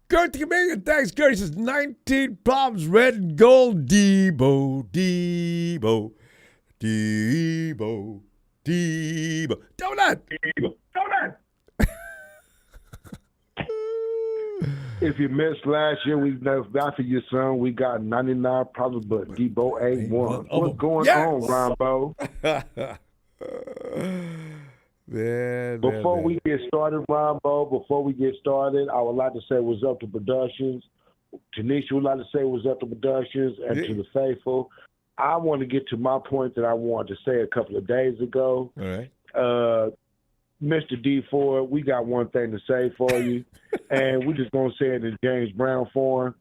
Kurt the Chameleon, thanks, Kurt. He says 19 problems, red and gold. Deebo. Donut. If you missed last year, we after your son, we got 99 probably, but Deebo ain't one. What's going on, Ronbo? Before we get started, Ronbo, I would like to say what's up to Productions. Tanisha would like to say what's up to Productions and to the faithful. I want to get to my point that I wanted to say a couple of days ago. All right. Mr. D Ford, we got one thing to say for you, and we're just going to say it in James Brown form.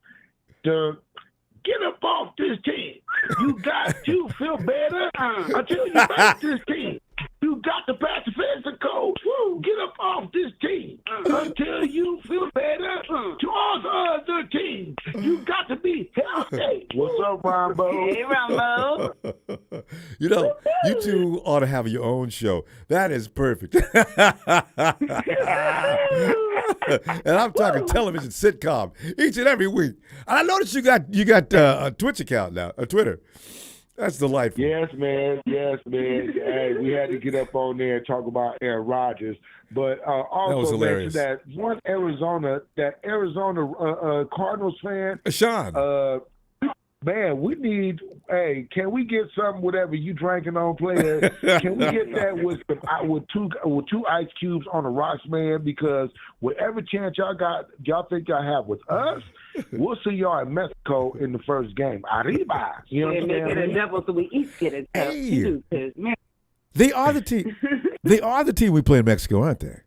Get up off this team. You got to feel better until you make this team. You got to pass the physical code. Get up off this team until you feel better to all the other teams. You got to be healthy. What's up, Ronbo? Hey, Ronbo. You know, you two ought to have your own show. That is perfect. And I'm talking television sitcom each and every week. And I noticed you got a Twitch account now, a Twitter. That's delightful. Yes, man. Hey, we had to get up on there and talk about Aaron Rodgers, but also mention that one Arizona Cardinals fan, Sean. Man, we need. Hey, can we get some whatever you drinking on, player? Can we get that with two ice cubes on the rocks, man? Because whatever chance y'all think y'all have with us, we'll see y'all in Mexico in the first game. Arriba, you know what I'm saying? Make it a double so we each get a tough too, 'cause, man. They are the team. They are the team we play in Mexico, aren't they?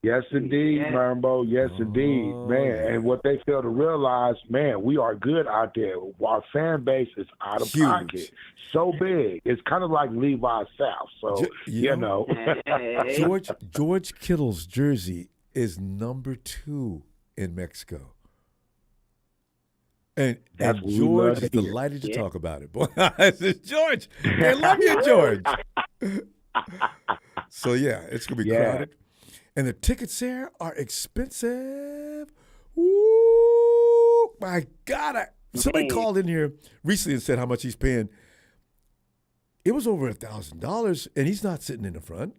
Yes, indeed, Ronbo. Yes, indeed, man. And what they fail to realize, man, we are good out there. Our fan base is out of pocket, so big. It's kind of like Levi South. So you know, George Kittle's jersey is number 2 in Mexico, and George is delighted to talk about it. Boy, I said, George, I love you, George. So yeah, it's gonna be crowded. And the tickets there are expensive. Ooh, my God. Somebody called in here recently and said how much he's paying. It was over $1,000, and he's not sitting in the front.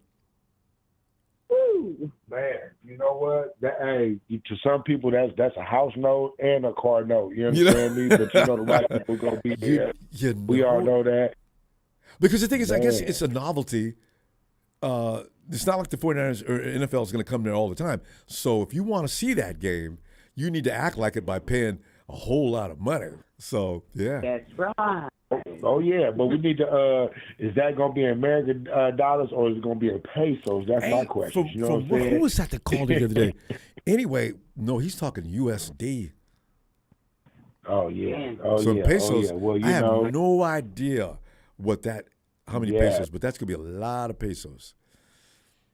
Woo. Man, you know what? Hey, to some people, that's a house note and a car note. You understand me? But you know the right people going to be there. We all know that. Because the thing is, I guess it's a novelty. It's not like the 49ers or NFL is going to come there all the time. So if you want to see that game, you need to act like it by paying a whole lot of money. So, yeah. That's right. Oh, yeah. But we need to, is that going to be in American dollars or is it going to be in pesos? That's my question. You know what I'm saying? Who was that that called in the other day? Anyway, no, he's talking USD. Oh, yeah. So in pesos, well, I have no idea how many pesos, but that's going to be a lot of pesos.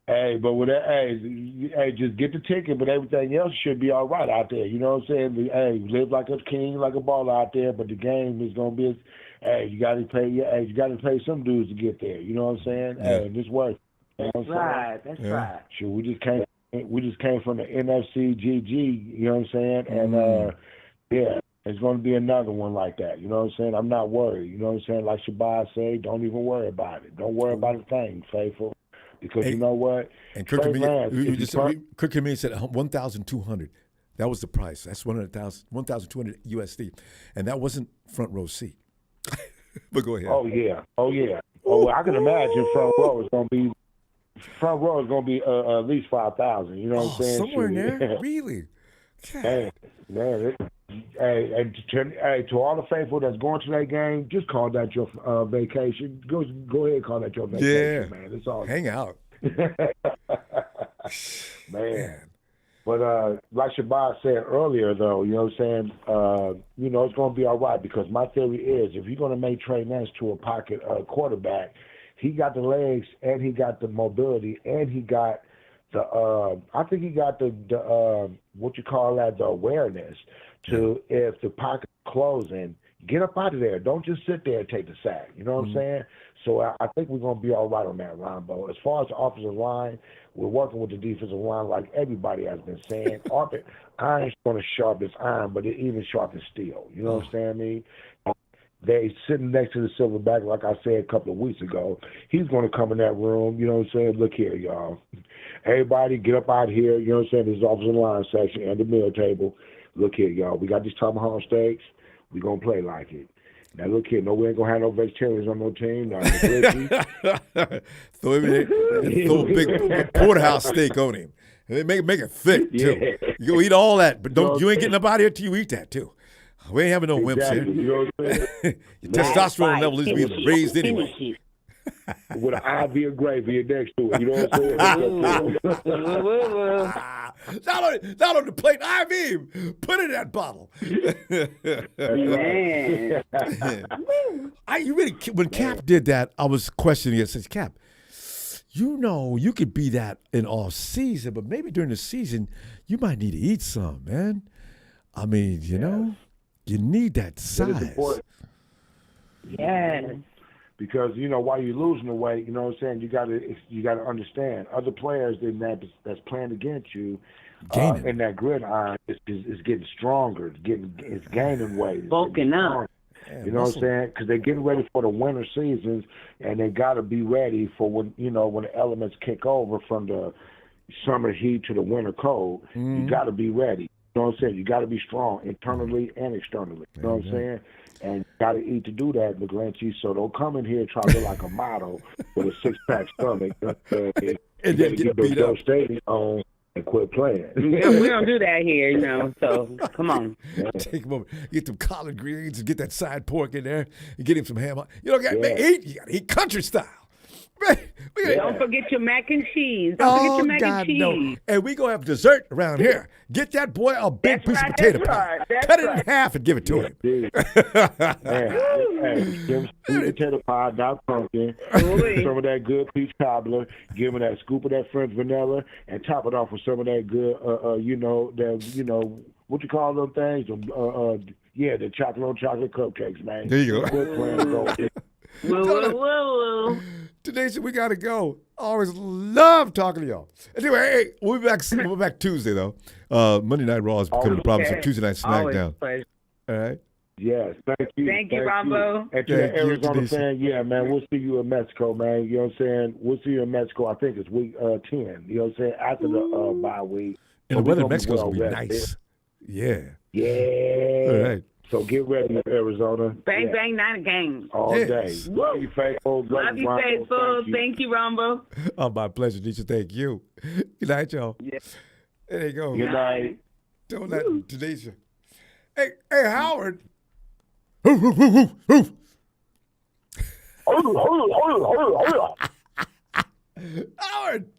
Hey, but with that, hey, just get the ticket, but everything else should be all right out there. You know what I'm saying? Hey, live like a king, like a baller out there, but the game is gonna be. Hey, you got to pay. You got to pay some dudes to get there. You know what I'm saying? Yeah. Hey, this works. You know right. That's right. Sure, we just came from the NFC GG. You know what I'm saying? And yeah, it's going to be another one like that. You know what I'm saying? I'm not worried. You know what I'm saying? Like Shabazz said, don't even worry about it. Don't worry about a thing, faithful. Because you know what? And Kirk Comedian said 1,200. That was the price. That's 1,200 USD, and that wasn't front row seat. But go ahead. Oh yeah. Oh, well, I can imagine front row is going to be at least 5,000. You know what I'm saying? Somewhere in there, really? Hey, man. Hey, to all the faithful that's going to that game, just call that your vacation. Go ahead and call that your vacation, man. It's all hang out, man. But like Shabazz said earlier, though, you know what I'm saying? It's going to be all right because my theory is if you're going to make Trey Lance to a pocket quarterback, he got the legs and he got the mobility and he got I think he got the what you call that, the awareness to, if the pocket's closing, get up out of there. Don't just sit there and take the sack. You know what I'm saying? So I think we're going to be all right on that, Ronbo. As far as the offensive line, we're working with the defensive line like everybody has been saying. Iron's going to sharpen iron, but it even sharpens steel. You know what I'm saying? they sitting next to the silverback, like I said a couple of weeks ago. He's going to come in that room, you know what I'm saying? Look here, y'all. Everybody get up out here, you know what I'm saying? This is offensive line section and the meal table. Look here, y'all. We got these tomahawk steaks. We going to play like it. Now, look here. No, we ain't going to have no vegetarians on no team. No, throw a big porterhouse steak on him. And make it thick, too. Yeah. You go eat all that, but you ain't getting up out of here till you eat that, too. We ain't having no wimps Exactly. here. You know what I'm saying? Your testosterone level is being raised anyway. With an IV of gravy next to it. You know what I'm saying? Not on the plate. IV. Put it in that bottle. When Cap did that, I was questioning it. I said, Cap, you know, you could be that in off season, but maybe during the season, you might need to eat some, man. I mean, you know, you need that size. Yes. Because, you know, while you're losing the weight, you know what I'm saying, you gotta understand other players that's playing against you in that gridiron is getting stronger. It's gaining weight. Bulking up. You know what I'm saying? Because they're getting ready for the winter seasons, and they got to be ready for when the elements kick over from the summer heat to the winter cold. You got to be ready. You know what I'm saying? You got to be strong internally and externally. You know what I'm saying? And you got to eat to do that, McGlancy. So don't come in here and try to look like a model with a six-pack stomach. And then get those Joe Stadium on and quit playing. We don't do that here, you know. So come on. Take him over. Get some collard greens and get that side pork in there and get him some ham. You know, you got to eat country style. Don't forget your mac and cheese. Don't forget your mac and cheese. No. And we gonna have dessert around here. Get that boy a big piece of potato pie. Cut it in half and give it to him. Give him sweet potato pie, not pumpkin. Some of that good peach cobbler. Give him that scoop of that French vanilla, and top it off with some of that good, what you call them things? The chocolate cupcakes, man. There you go. Whoa. Today, we got to go. I always love talking to y'all. Anyway, hey, we'll be back Tuesday, though. Monday Night Raw is becoming a problem, so Tuesday Night SmackDown. All right? Yes, thank you. Thank you, Ronbo. And to the Arizona fan, man, we'll see you in Mexico, man. You know what I'm saying? We'll see you in Mexico, I think it's week 10. You know what I'm saying? After the bye week. And the weather in Mexico is going to be nice. Yeah. All right. So get ready, Arizona. Bang, bang, Niner gang. All day. Love you, faithful. Love you, faithful. Thank you, Ronbo. Oh, my pleasure, Nisha. Thank you. Good night, y'all. Yeah. There you go. Good night. Don't let Tanisha. Hey, Howard. Howard.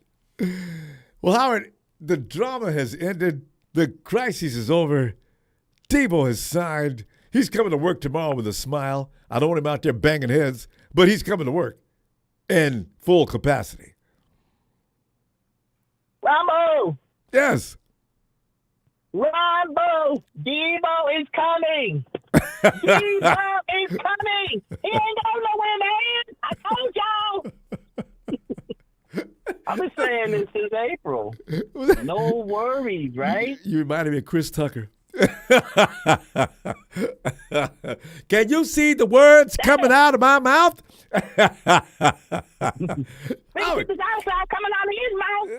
Well, Howard, the drama has ended. The crisis is over. Deebo has signed. He's coming to work tomorrow with a smile. I don't want him out there banging heads, but he's coming to work in full capacity. Ronbo! Yes. Ronbo! Deebo is coming! Deebo is coming! He ain't going nowhere, man! I told y'all! I've been saying this since April. No worries, right? You reminded me of Chris Tucker. Can you see the words coming out of my mouth? This is outside coming out of his mouth.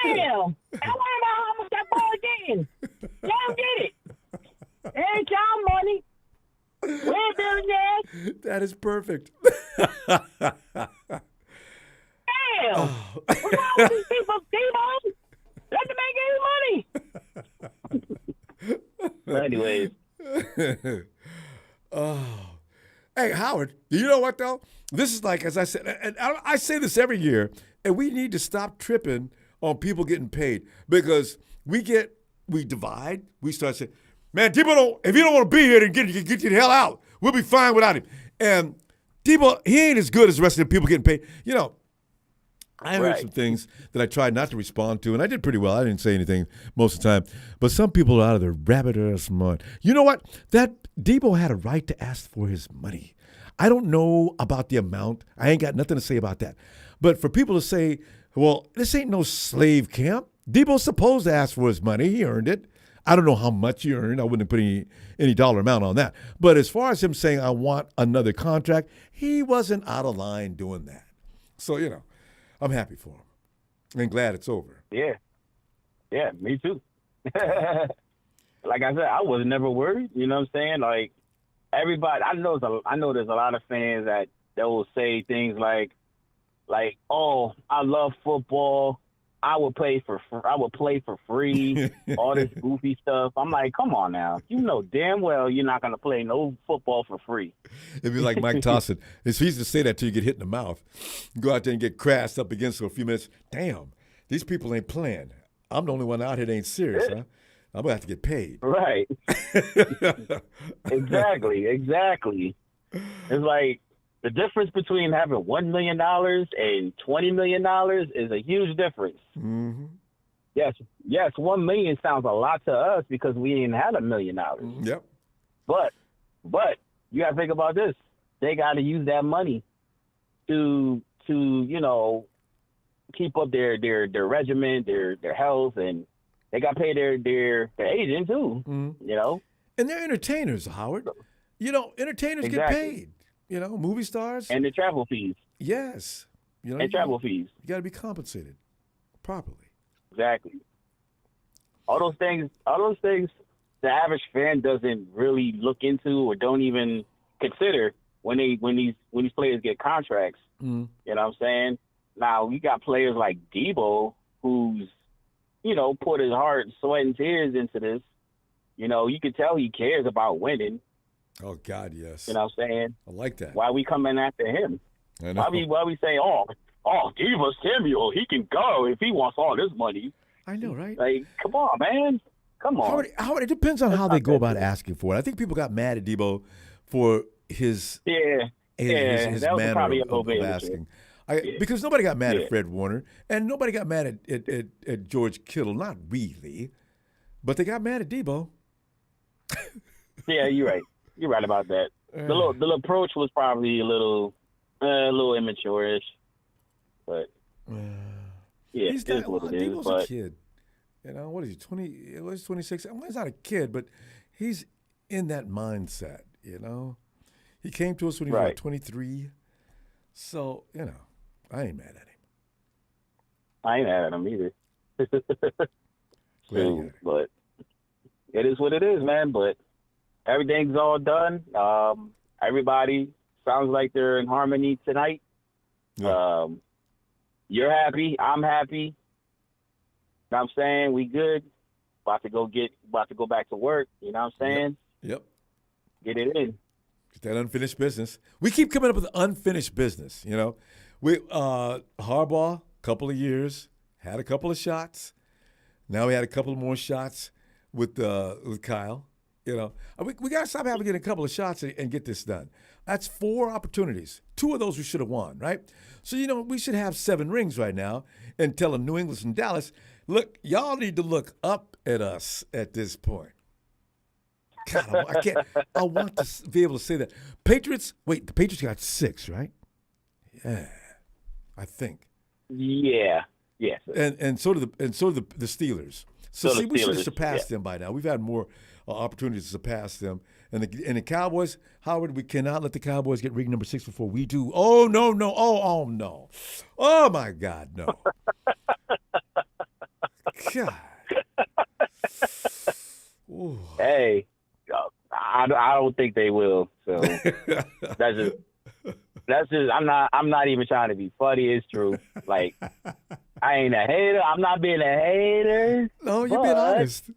Damn! I want to know how much that boy getting. Y'all get it. Ain't y'all money. We're doing that. That is perfect. Damn! What's wrong with these people, Deebo? Let them make any money. Anyways. Hey, Howard, you know what, though? This is like, as I said, and I say this every year, and we need to stop tripping on people getting paid because we divide, we start saying, man, Deebo, if you don't want to be here, then get you the hell out. We'll be fine without him. And Deebo, he ain't as good as the rest of the people getting paid. You know, I heard some things that I tried not to respond to, and I did pretty well. I didn't say anything most of the time. But some people are out of their rabbit-ass mind. You know what? That Deebo had a right to ask for his money. I don't know about the amount. I ain't got nothing to say about that. But for people to say, well, this ain't no slave camp. Deebo's supposed to ask for his money. He earned it. I don't know how much he earned. I wouldn't put any dollar amount on that. But as far as him saying, I want another contract, he wasn't out of line doing that. So, I'm happy for him and glad it's over. Yeah. Yeah, me too. Like I said, I was never worried. You know what I'm saying? Like, everybody, I know there's a lot of fans that will say things like, oh, I love football. I would play for free. All this goofy stuff. I'm like, come on now. You know damn well you're not gonna play no football for free. It'd be like Mike Tyson. It's easy to say that till you get hit in the mouth. You go out there and get crashed up against for a few minutes. Damn, these people ain't playing. I'm the only one out here that ain't serious, huh? I'm gonna have to get paid. Right. Exactly. It's like the difference between having $1 million and $20 million is a huge difference. Mm-hmm. Yes, $1 million sounds a lot to us because we ain't had $1 million. Yep. But you gotta think about this. They gotta use that money to keep up their regimen, their health, and they got to pay their agent too. Mm-hmm. And they're entertainers, Howard. Entertainers Exactly. get paid. Movie stars And the travel fees. Yes. And travel fees. You got to be compensated properly. Exactly. All those things the average fan doesn't really look into or don't even consider when these players get contracts. Mm. You know what I'm saying? Now, we got players like Deebo who's, put his heart, sweat, and tears into this. You can tell he cares about winning. Oh, God, yes. You know what I'm saying? I like that. Why we coming after him? I know. Why we say, oh, Deebo Samuel, he can go if he wants all this money. I know, right? Like, come on, man. Come on. Howard, it depends on how they go about asking for it. I think people got mad at Deebo for his that was manner probably a little of bit asking. Because nobody got mad Yeah. at Fred Warner, and nobody got mad at George Kittle. Not really. But they got mad at Deebo. Yeah, you're right. You're right about that. The little approach was probably a little immature-ish. But, yeah, He's it is not, what it is. Deebo's But a kid. What is he, 20? He's 26. Well, he's not a kid, but he's in that mindset, He came to us when he was Right. like 23. So, I ain't mad at him. I ain't mad at him either. Glad you But it is what it is, man. But everything's all done. Everybody sounds like they're in harmony tonight. Yeah. You're happy. I'm happy. You know what I'm saying? We good. About to go back to work. You know what I'm saying? Yep. Get it in. Get that unfinished business. We keep coming up with unfinished business, We Harbaugh, couple of years, had a couple of shots. Now we had a couple more shots with Kyle. We got to stop having to get a couple of shots and get this done. That's 4 opportunities. 2 of those we should have won, right? So, we should have 7 rings right now and tell them New England and Dallas, look, y'all need to look up at us at this point. God, I can't. I want to be able to say that. Patriots, the Patriots got 6, right? Yeah, I think. Yeah. Yes. And so do the Steelers. So see, we should have Steelers, surpassed them by now. We've had more opportunities to surpass them. And the Cowboys, Howard, we cannot let the Cowboys get ring number 6 before we do. Oh no. Oh no. Oh my God, no. God. Ooh. Hey, I don't think they will. So that's just. I'm not even trying to be funny. It's true. Like, I ain't a hater. I'm not being a hater. No, you're being honest.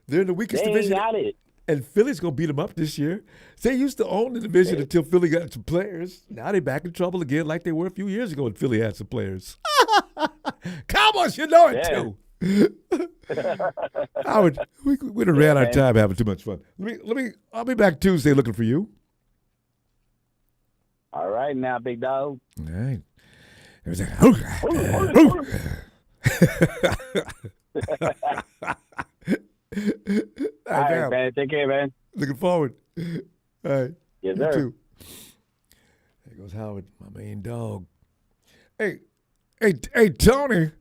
They're in the weakest They ain't division. got it. And Philly's going to beat them up this year. They used to own the division until Philly got some players. Now they're back in trouble again like they were a few years ago when Philly had some players. Cowboys, you know it too. Howard, we done ran our time having too much fun. I'll be back Tuesday looking for you. All right now, big dog. All right. All right, man. Take care, man. Looking forward. All right. Yes, You sir. too. There goes Howard, my main dog. Hey, Tony.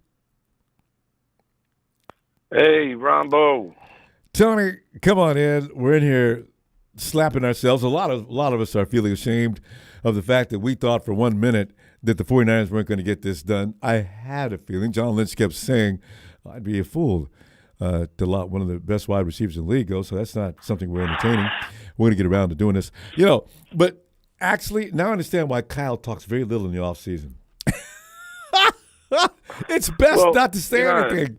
Hey, Ronbo. Tony, come on in. We're in here slapping ourselves. A lot of us are feeling ashamed of the fact that we thought for 1 minute that the 49ers weren't going to get this done. I had a feeling. John Lynch kept saying, I'd be a fool to let one of the best wide receivers in the league go, so that's not something we're entertaining. We're going to get around to doing this. But actually, now I understand why Kyle talks very little in the offseason. It's best not to say anything.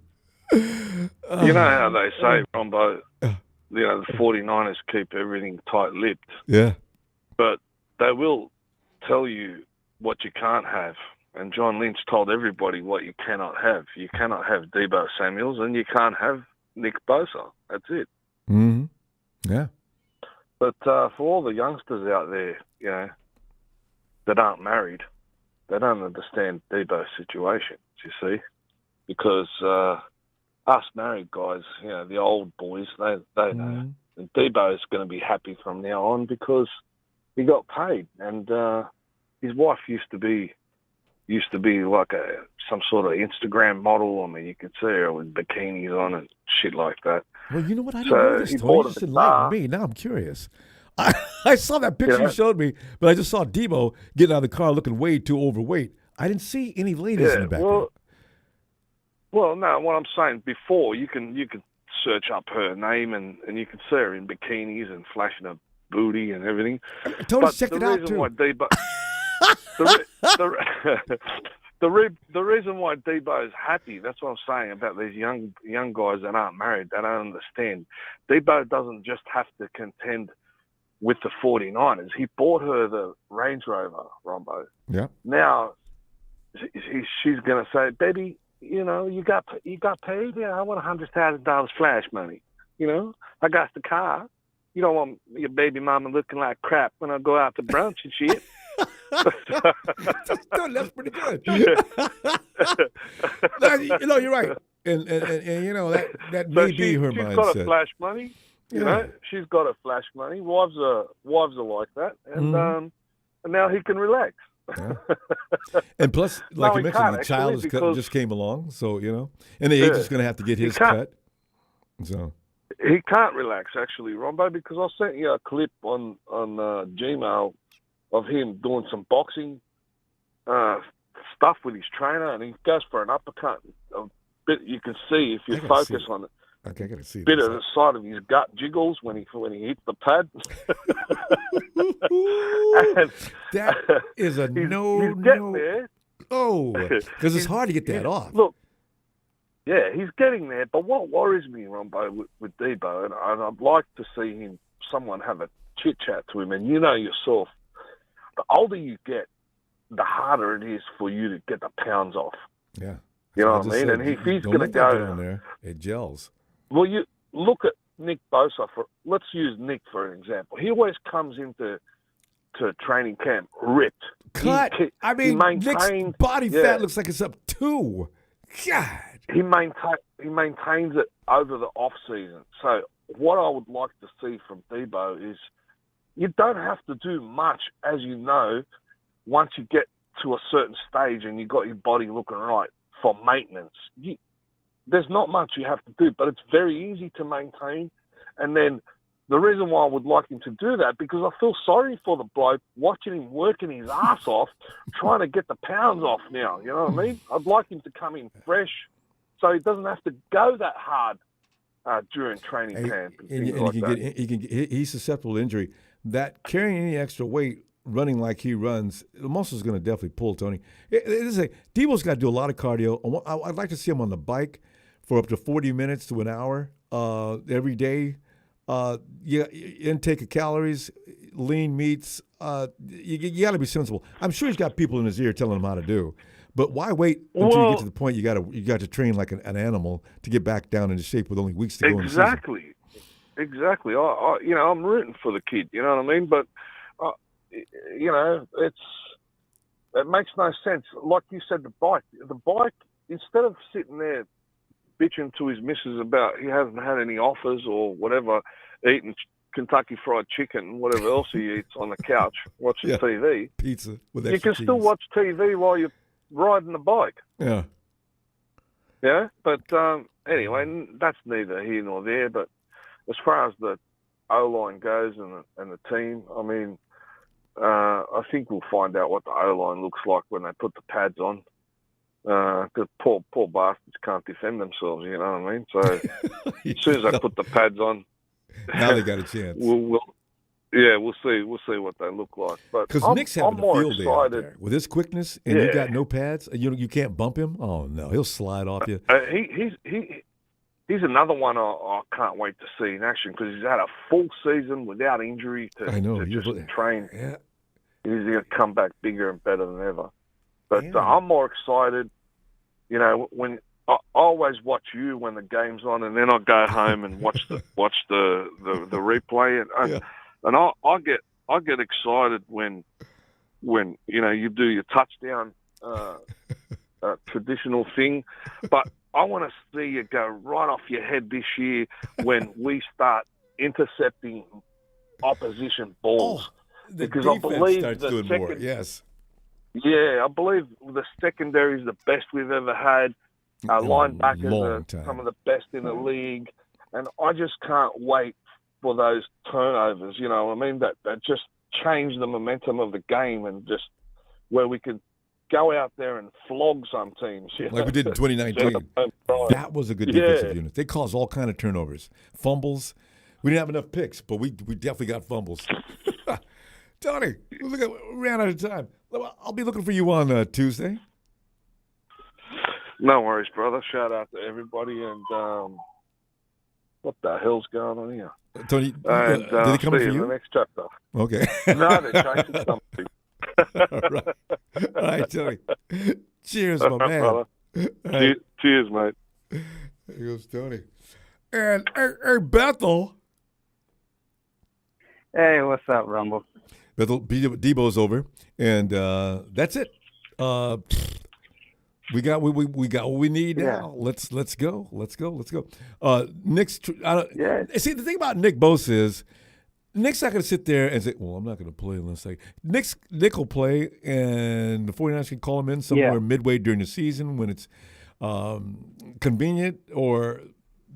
You know how they say, Ronbo, the 49ers keep everything tight-lipped. Yeah. But they will tell you what you can't have. And John Lynch told everybody what you cannot have. You cannot have Deebo Samuels, and you can't have Nick Bosa. That's it. Mm-hmm. Yeah. But for all the youngsters out there, that aren't married, they don't understand Deebo's situation, you see. Because us married guys, the old boys, they know. And Deebo's going to be happy from now on because he got paid. And his wife used to be like some sort of Instagram model. I mean, you could see her with bikinis on and shit like that. Well, you know what? I didn't know this, Tony. You just enlightened me. Now I'm curious. I saw that picture you showed me, but I just saw Deebo getting out of the car looking way too overweight. I didn't see any ladies in the background. Well, no, what I'm saying before, you can search up her name and you can see her in bikinis and flashing her booty and everything. Tony, check it out, too. The reason why Deebo is happy, that's what I'm saying about these young guys that aren't married, they don't understand. Deebo doesn't just have to contend with the 49ers. He bought her the Range Rover, Ronbo. Yeah. Now, she's going to say, baby, you got paid? Yeah, I want $100,000 flash money. I got the car. You don't want your baby mama looking like crap when I go out to brunch and shit. That's pretty good. No, you're right, and that may be her mindset. She's got a flash money. She's got a flash money. Wives are like that, and now he can relax. Yeah. And plus, like you mentioned, the child just came along, so and the agent's going to have to get his cut. So he can't relax, actually, Ronbo, because I sent you a clip on Gmail of him doing some boxing stuff with his trainer, and he goes for an uppercut. You can see if you focus on it. Okay, I gotta see. Bit of the side of his gut jiggles when he hits the pad. That is a no. He's getting there. Oh, because it's hard to get that off. Look, yeah, he's getting there. But what worries me, Ronbo, with Deebo, and I'd like to see someone have a chit chat to him. And you know yourself, the older you get, the harder it is for you to get the pounds off. Yeah. You know what I mean? And if he's going to go on there, it gels. Well, you look at Nick Bosa. Let's use Nick for an example. He always comes into training camp ripped. Cut. Nick's body fat looks like it's up 2. God. He maintains it over the off season. So what I would like to see from Deebo is you don't have to do much, as you know, once you get to a certain stage and you got your body looking right for maintenance. There's not much you have to do, but it's very easy to maintain. And then the reason why I would like him to do that, because I feel sorry for the bloke watching him working his ass off, trying to get the pounds off now. You know what I mean? I'd like him to come in fresh so he doesn't have to go that hard during training camp. He's susceptible to injury. That carrying any extra weight, running like he runs, the muscle's going to definitely pull, Tony. Deebo's got to do a lot of cardio. I'd like to see him on the bike for up to 40 minutes to an hour every day. Intake of calories, lean meats. You got to be sensible. I'm sure he's got people in his ear telling him how to do. But why wait until you get to the point you got to train like an animal to get back down into shape with only weeks to go in the season? Exactly. I'm rooting for the kid. You know what I mean? But it makes no sense. Like you said, the bike, instead of sitting there bitching to his missus about he hasn't had any offers or whatever, eating Kentucky Fried Chicken, whatever else he eats on the couch, watching TV. Pizza with extra cheese. Still watch TV while you're riding the bike. Yeah. Yeah, but anyway, that's neither here nor there. But as far as the O-line goes and the team, I mean, I think we'll find out what the O-line looks like when they put the pads on. Because poor bastards can't defend themselves, you know what I mean? So as soon as they put the pads on, now they got a chance. we'll see what they look like. But because Nick's having a field day out there with his quickness, and you got no pads. You can't bump him. Oh no, he'll slide off you. He's another one I can't wait to see in action because he's had a full season without injury to just train. Yeah. He's going to come back bigger and better than ever. But I'm more excited. You know, when I always watch you when the game's on, and then I go home and watch the replay, and I get excited when you know you do your touchdown traditional thing, but I want to see you go right off your head this year when we start intercepting opposition balls. Because I believe the second, yes. Yeah, I believe the secondary is the best we've ever had. Our linebackers are some of the best in the league. And I just can't wait for those turnovers, you know what I mean? That just change the momentum of the game and just where we could go out there and flog some teams. Like we did in 2019. That was a good defensive unit. They caused all kind of turnovers. Fumbles. We didn't have enough picks, but we definitely got fumbles. Tony, we ran out of time. I'll be looking for you on Tuesday. No worries, brother. Shout out to everybody. And what the hell's going on here? Tony, and, did they come see for you you? in the next chapter. Okay. No, they're changing something. All right, Tony. Cheers, my man. Brother. Right. Cheers, mate. There goes Tony. And hey, Bethel. Hey, what's up, Rumble? Bethel, Deebo's over, and that's it. We got what we need now. Let's go. Nick's. See, the thing about Nick Bosa is Nick's not going to sit there and say, "Well, I'm not going to play unless I." Nick will play, and the 49ers can call him in somewhere midway during the season when it's convenient, or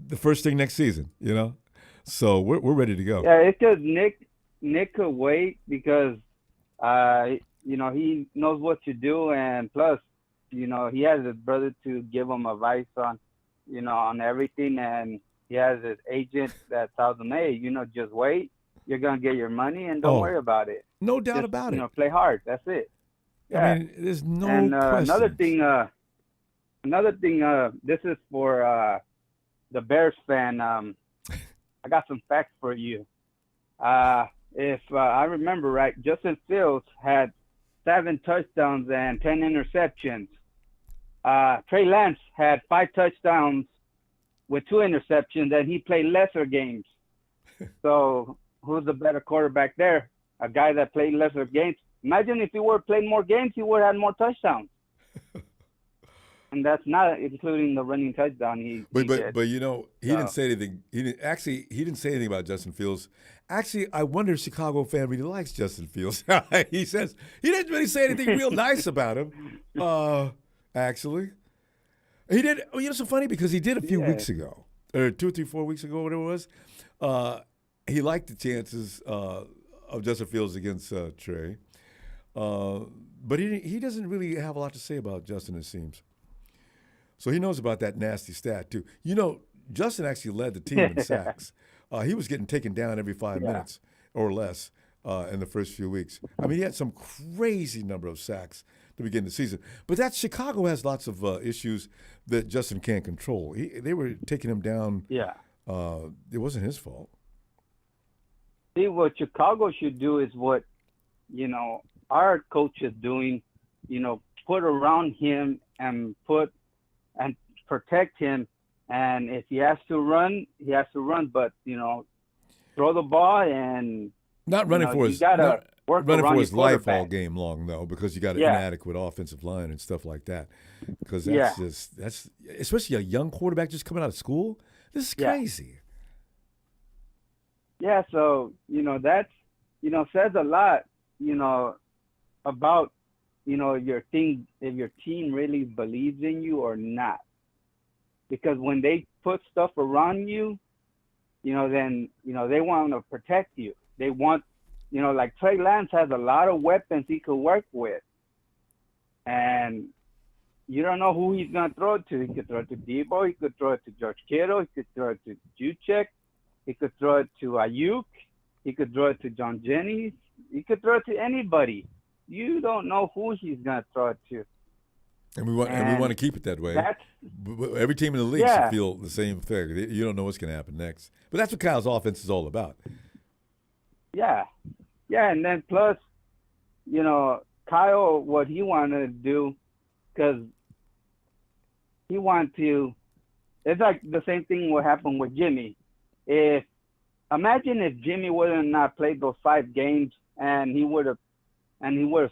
the first thing next season. You know, so we're ready to go. Yeah, it's just Nick could wait because you know, he knows what to do, and plus, you know, he has his brother to give him advice on, you know, on everything, and he has his agent that tells him, hey, you know, just wait. You're gonna get your money, and don't worry about it. No doubt about it. You know, play hard. That's it. Yeah. I mean, there's no and question. Another thing. This is for the Bears fan. I got some facts for you. If I remember right, Justin Fields had 7 touchdowns and 10 interceptions. Trey Lance had 5 touchdowns with 2 interceptions, and he played lesser games. So who's the better quarterback there? A guy that played lesser games. Imagine if he were playing more games, he would have had more touchdowns. And that's not including the running touchdown he did. But you know, he didn't say anything. He didn't say anything about Justin Fields. Actually, I wonder if Chicago fan really likes Justin Fields. He says he didn't really say anything real nice about him. Actually, he did. You know, it's so funny because he did a few weeks ago, or 2 or 3, 4 weeks ago, whatever it was. He liked the chances of Justin Fields against Trey, but he doesn't really have a lot to say about Justin, it seems. So he knows about that nasty stat, too. You know, Justin actually led the team in sacks. He was getting taken down every 5 minutes or less in the first few weeks. I mean, he had some crazy number of sacks to begin the season. But Chicago has lots of issues that Justin can't control. They were taking him down. Yeah. It wasn't his fault. See, what Chicago should do is what, you know, our coach is doing, you know, put around him and protect him. And if he has to run, he has to run. But, you know, throw the ball and not running for his life all game long, though, because you got an inadequate offensive line and stuff like that. Because that's especially a young quarterback just coming out of school. This is crazy. Yeah, so, you know, that's, you know, says a lot, you know, about, you know, your team, if your team really believes in you or not. Because when they put stuff around you, then they want to protect you. They want, like Trey Lance has a lot of weapons he could work with, and you don't know who he's gonna throw it to. He could throw it to Deebo. He could throw it to George Kittle. He could throw it to Juszczyk. He could throw it to Ayuk. He could throw it to John Jennings. He could throw it to anybody. You don't know who he's gonna throw it to. And we want to keep it that way. Every team in the league should feel the same thing. You don't know what's going to happen next. But that's what Kyle's offense is all about. Yeah, and then plus, Kyle, what he wanted to do, because he wanted to. It's like the same thing what happened with Jimmy. Imagine if Jimmy would have not played those 5 games and he would have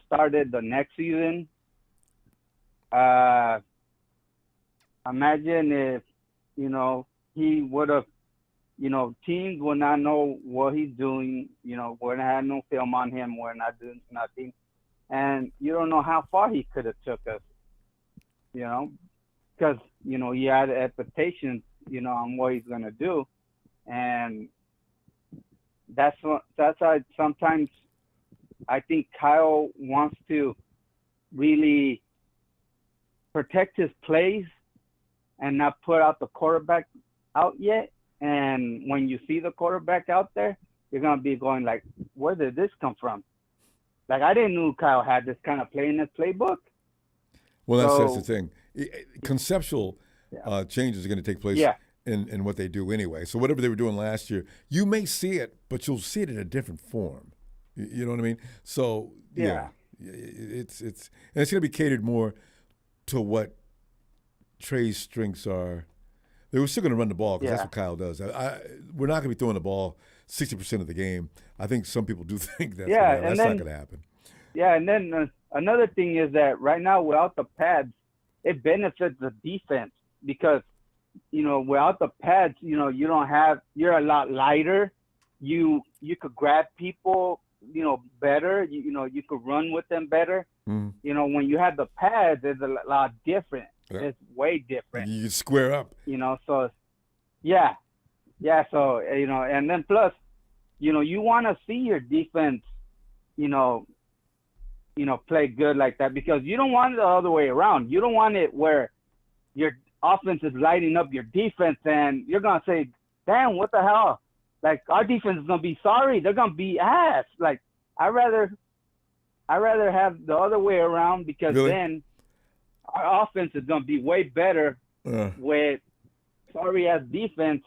started the next season. Imagine if, he would have, teams would not know what he's doing, would have had no film on him, we're not doing nothing. And you don't know how far he could have took us, because, he had expectations, on what he's going to do. And that's why sometimes I think Kyle wants to really protect his plays and not put out the quarterback out yet. And when you see the quarterback out there, you're going to be going like, where did this come from? Like, I didn't know Kyle had this kind of play in his playbook. Well, that's the thing. Conceptual changes are going to take place in what they do anyway. So whatever they were doing last year, you may see it, but you'll see it in a different form. You know what I mean? So, it's going to be catered more to what Trey's strengths are. They were still going to run the ball because that's what Kyle does. We're not going to be throwing the ball 60% of the game. I think some people do think that's not going to happen. Yeah, and then another thing is that right now without the pads, it benefits the defense because, without the pads, you're a lot lighter. You could grab people, better. You could run with them better. When you have the pads, it's a lot different. Yeah. It's way different. You square up. So, so, and then plus, you want to see your defense, play good like that because you don't want it the other way around. You don't want it where your offense is lighting up your defense and you're going to say, damn, what the hell? Like, our defense is going to be sorry. They're going to be ass. Like, I'd rather have the other way around because then our offense is going to be way better with sorry-ass defense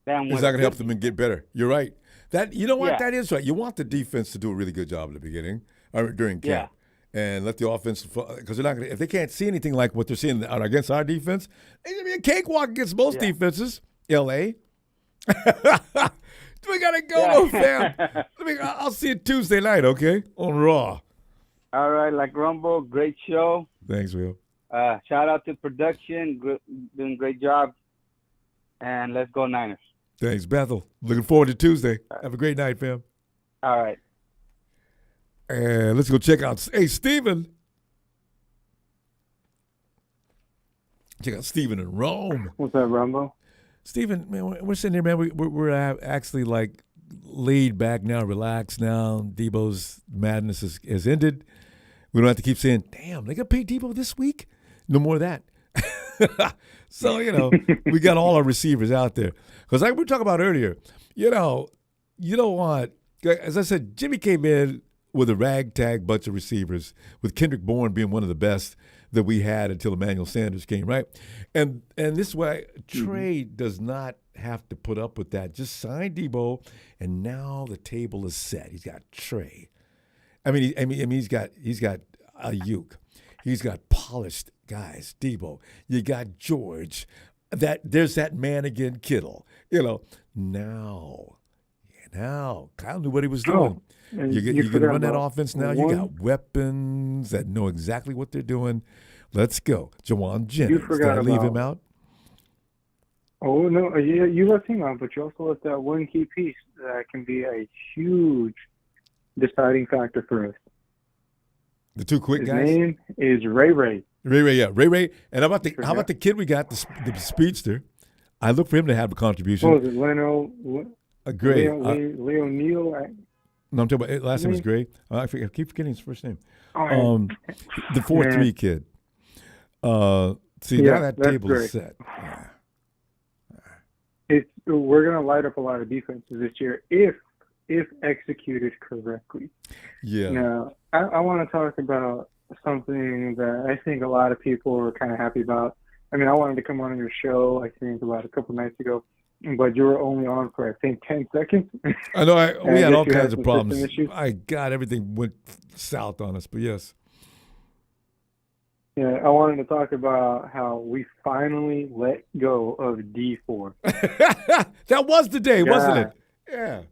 than it's not going to help them get better. You're right. That that is right. You want the defense to do a really good job at the beginning or during camp, and let the offense because they're not going to if they can't see anything like what they're seeing against our defense. It's going to be a cakewalk against most defenses. L.A. We got to go, fam. I'll see you Tuesday night, okay, on Raw. All right, like Ronbo, great show. Thanks, Will. Shout out to production, doing a great job, and let's go Niners. Thanks, Bethel. Looking forward to Tuesday. Have a great night, fam. All right. And let's go check out. Hey, Steven. Check out Steven in Rome. What's up, Ronbo? Steven, man, we're sitting here, man. We're actually like laid back now, relaxed now. Deebo's madness has ended. We don't have to keep saying, damn, they got to pay Deebo this week. No more of that. So, we got all our receivers out there. Because like we were talking about earlier, you don't want, as I said, Jimmy came in with a ragtag bunch of receivers, with Kendrick Bourne being one of the best that we had until Emmanuel Sanders came, right? And this way, Trey does not have to put up with that. Just sign Deebo, and now the table is set. He's got Trey. I mean, he's got Ayuk. He's got polished guys, Deebo. You got George. There's that man again, Kittle. Now Kyle knew what he was doing. You can run that offense now. You got weapons that know exactly what they're doing. Let's go. Jawan Jennings. You forgot Did I leave him out? Oh, no. You left him out, but you also left that one key piece that can be a huge deciding factor for us. The two quick His guys? His name is Ray Ray. Ray, yeah. Ray. And how about the kid we got, the speedster? I look for him to have a contribution. What was it, Gray. Leo Neal? No, I'm talking about last name is Gray. I keep forgetting his first name. The 4-3 kid. See, now that table is set. We're gonna light up a lot of defenses this year if executed correctly. Yeah. Now, I want to talk about something that I think a lot of people are kind of happy about. I mean, I wanted to come on your show, I think, about a couple nights ago, but you were only on for, I think, 10 seconds. I know. We had all kinds of some problems. system issues. Everything went south on us, but yes. Yeah, I wanted to talk about how we finally let go of D4. That was the day, wasn't it? Yeah.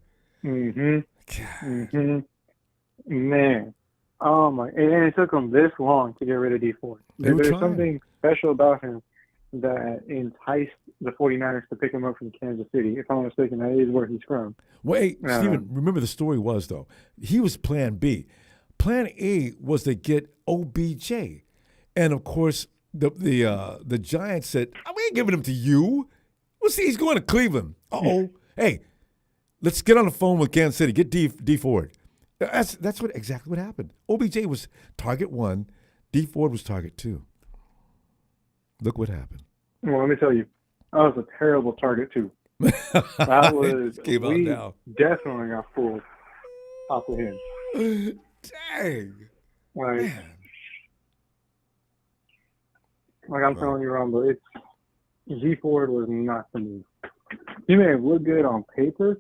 Man. Oh my! And it took them this long to get rid of D4. There's something special about him that enticed the 49ers to pick him up from Kansas City. If I'm not mistaken, that is where he's from. Wait, Steven, remember the story was, though, he was plan B. Plan A was to get OBJ. And, of course, the Giants said, we ain't giving him to you. Well, see, he's going to Cleveland. Uh-oh. Hey, let's get on the phone with Kansas City. Get D Ford. That's exactly what happened. OBJ was target 1. D Ford was target 2. Look what happened. Well, let me tell you, I was a terrible target 2. We definitely got fooled off of him. Dang. Like I'm telling you, Ronbo, G Ford was not the move. He may have looked good on paper,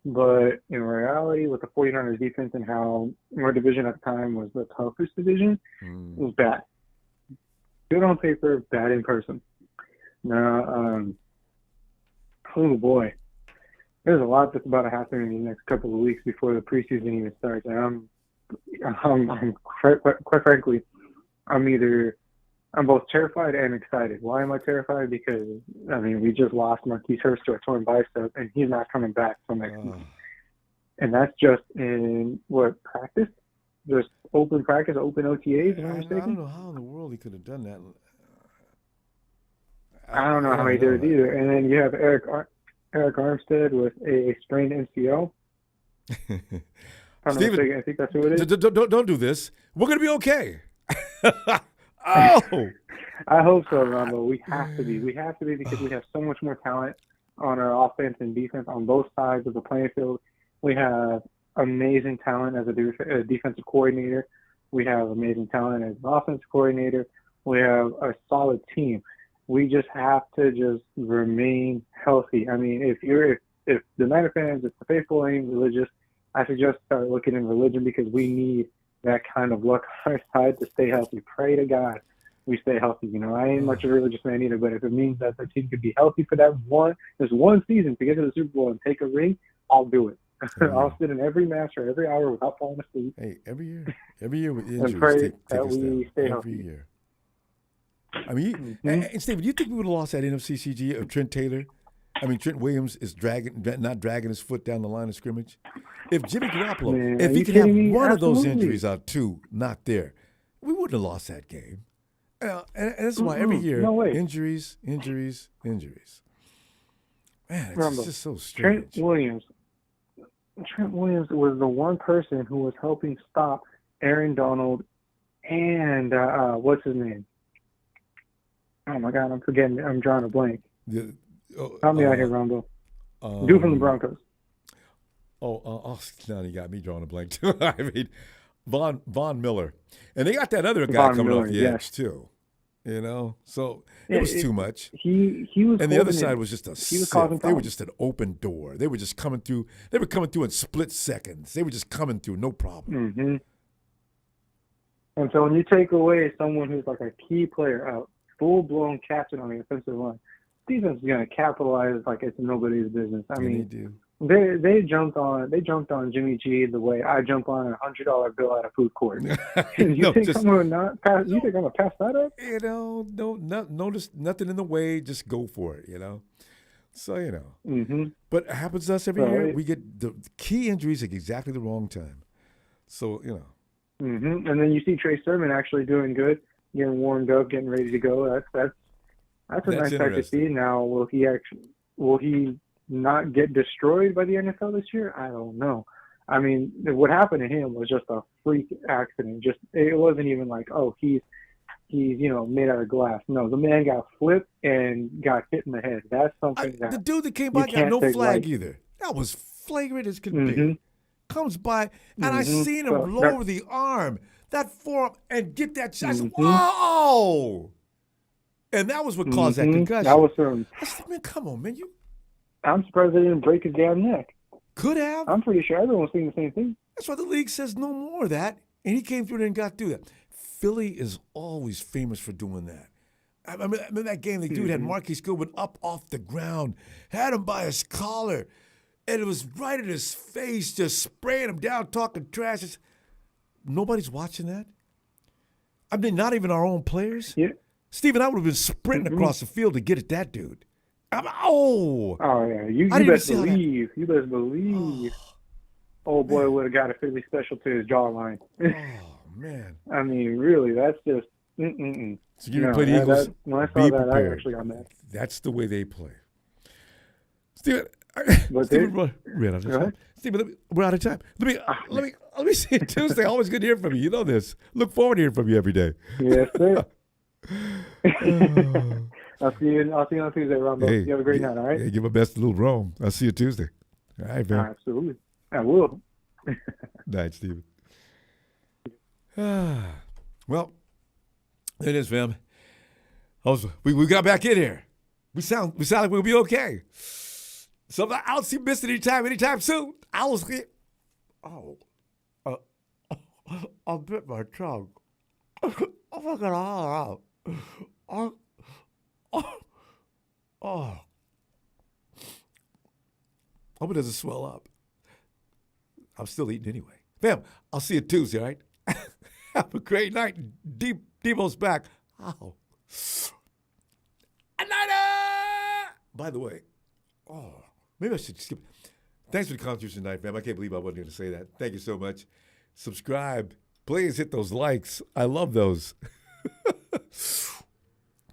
but in reality, with the 49ers defense and how our division at the time was the toughest division, it was bad. Good on paper, bad in person. Now, oh boy, there's a lot that's about to happen in the next couple of weeks before the preseason even starts. And I'm quite frankly, I'm both terrified and excited. Why am I terrified? Because, we just lost Marquise Hurst to a torn bicep, and he's not coming back till next month. And that's just in, practice? Just open practice, open OTAs, if I'm mistaken? I don't know how in the world he could have done that. I don't know how he did it either. And then you have Eric Armstead with a sprained MCL. Steven, I think that's who it is. Don't do this. We're going to be okay. Oh, I hope so, Ronbo. We have to be. We have to be because we have so much more talent on our offense and defense on both sides of the playing field. We have amazing talent as a defensive coordinator. We have amazing talent as an offensive coordinator. We have a solid team. We just have to just remain healthy. I mean, if the Niner fans, if the faithful ain't religious, I suggest start looking in religion because we need that kind of luck on our side to stay healthy. Pray to God we stay healthy. I ain't much of a religious man either, but if it means that the team could be healthy for that one season to get to the Super Bowl and take a ring, I'll do it. I'll sit in every match or every hour without falling asleep. Hey, every year with injuries, and pray take that us we down. stay Every healthy. year. And Steve, do you think we would have lost that NFC CG of Trent Taylor? Trent Williams is not dragging his foot down the line of scrimmage. If Jimmy Garoppolo, if he could have one of those injuries out too, not there, we wouldn't have lost that game. And that's why every year, injuries. Man, it's just so strange. Trent Williams was the one person who was helping stop Aaron Donald and what's his name? Oh my God, I'm forgetting. I'm drawing a blank. Help me out here, Ronbo. Dude from the Broncos. Now you got me drawing a blank too. Von Miller, and they got that other guy coming off the edge too. So it was too much. He was, and the other side was just a sieve. They were just an open door. They were just coming through. They were coming through in split seconds. They were just coming through, no problem. Mm-hmm. And so when you take away someone who's like a key player out, full-blown captain on the offensive line, defense is going to capitalize like it's nobody's business. They jumped on Jimmy G the way I jump on $100 bill at a food court. You think I'm gonna pass that up? Notice nothing in the way. Just go for it. So Mm-hmm. But it happens to us every year. We get the key injuries at exactly the wrong time. So Mm-hmm. And then you see Trey Sermon actually doing good, getting warmed up, getting ready to go. That's That's a nice sight to see. Now, will he not get destroyed by the NFL this year? I don't know. I mean, what happened to him was just a freak accident. It wasn't even like, oh, he's made out of glass. No, the man got flipped and got hit in the head. That's something that the dude that came by got no flag either. That was flagrant as could be. Comes by, and I seen him lower the arm, that forearm, and get that shot. I said, whoa! And that was what caused that concussion. That was I said, man, come on, man. I'm surprised they didn't break his damn neck. Could have. I'm pretty sure everyone's saying the same thing. That's why the league says no more of that. And he came through there and got through that. Philly is always famous for doing that. I remember that game the dude had Marquise Goodwin up off the ground, had him by his collar, and it was right in his face, just spraying him down, talking trash. Nobody's watching that. I mean, not even our own players. Yeah. Steven, I would have been sprinting across the field to get at that dude. Oh yeah, you best believe. You best believe. Oh boy, would have got a Philly special to his jawline. Oh man. I mean, really, that's just. So you play the Eagles. When I saw that, I actually got mad. That's the way they play. Steven, we're out of time. Steven, we're out of time. Let me see you Tuesday. Always good to hear from you. You know this. Look forward to hearing from you every day. Yes, sir. I'll see you on Tuesday, Ronbo. Hey, you have a great night, all right? Hey, give my best to little Rome. I'll see you Tuesday. All right, man. Absolutely. I will. Night, Steven. Well, there it is, fam. We got back in here. We sound like we'll be okay. So I don't see you missing anytime soon. I bit my tongue. I'm fucking all out. Oh. Hope it doesn't swell up. I'm still eating anyway. Fam, I'll see you Tuesday, all right? Have a great night. Deebo's back. Oh. By the way, maybe I should skip. Thanks for the contribution tonight, fam. I can't believe I wasn't going to say that. Thank you so much. Subscribe. Please hit those likes. I love those. That's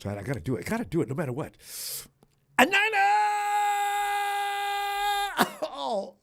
right. I got to do it. I got to do it no matter what. Oh.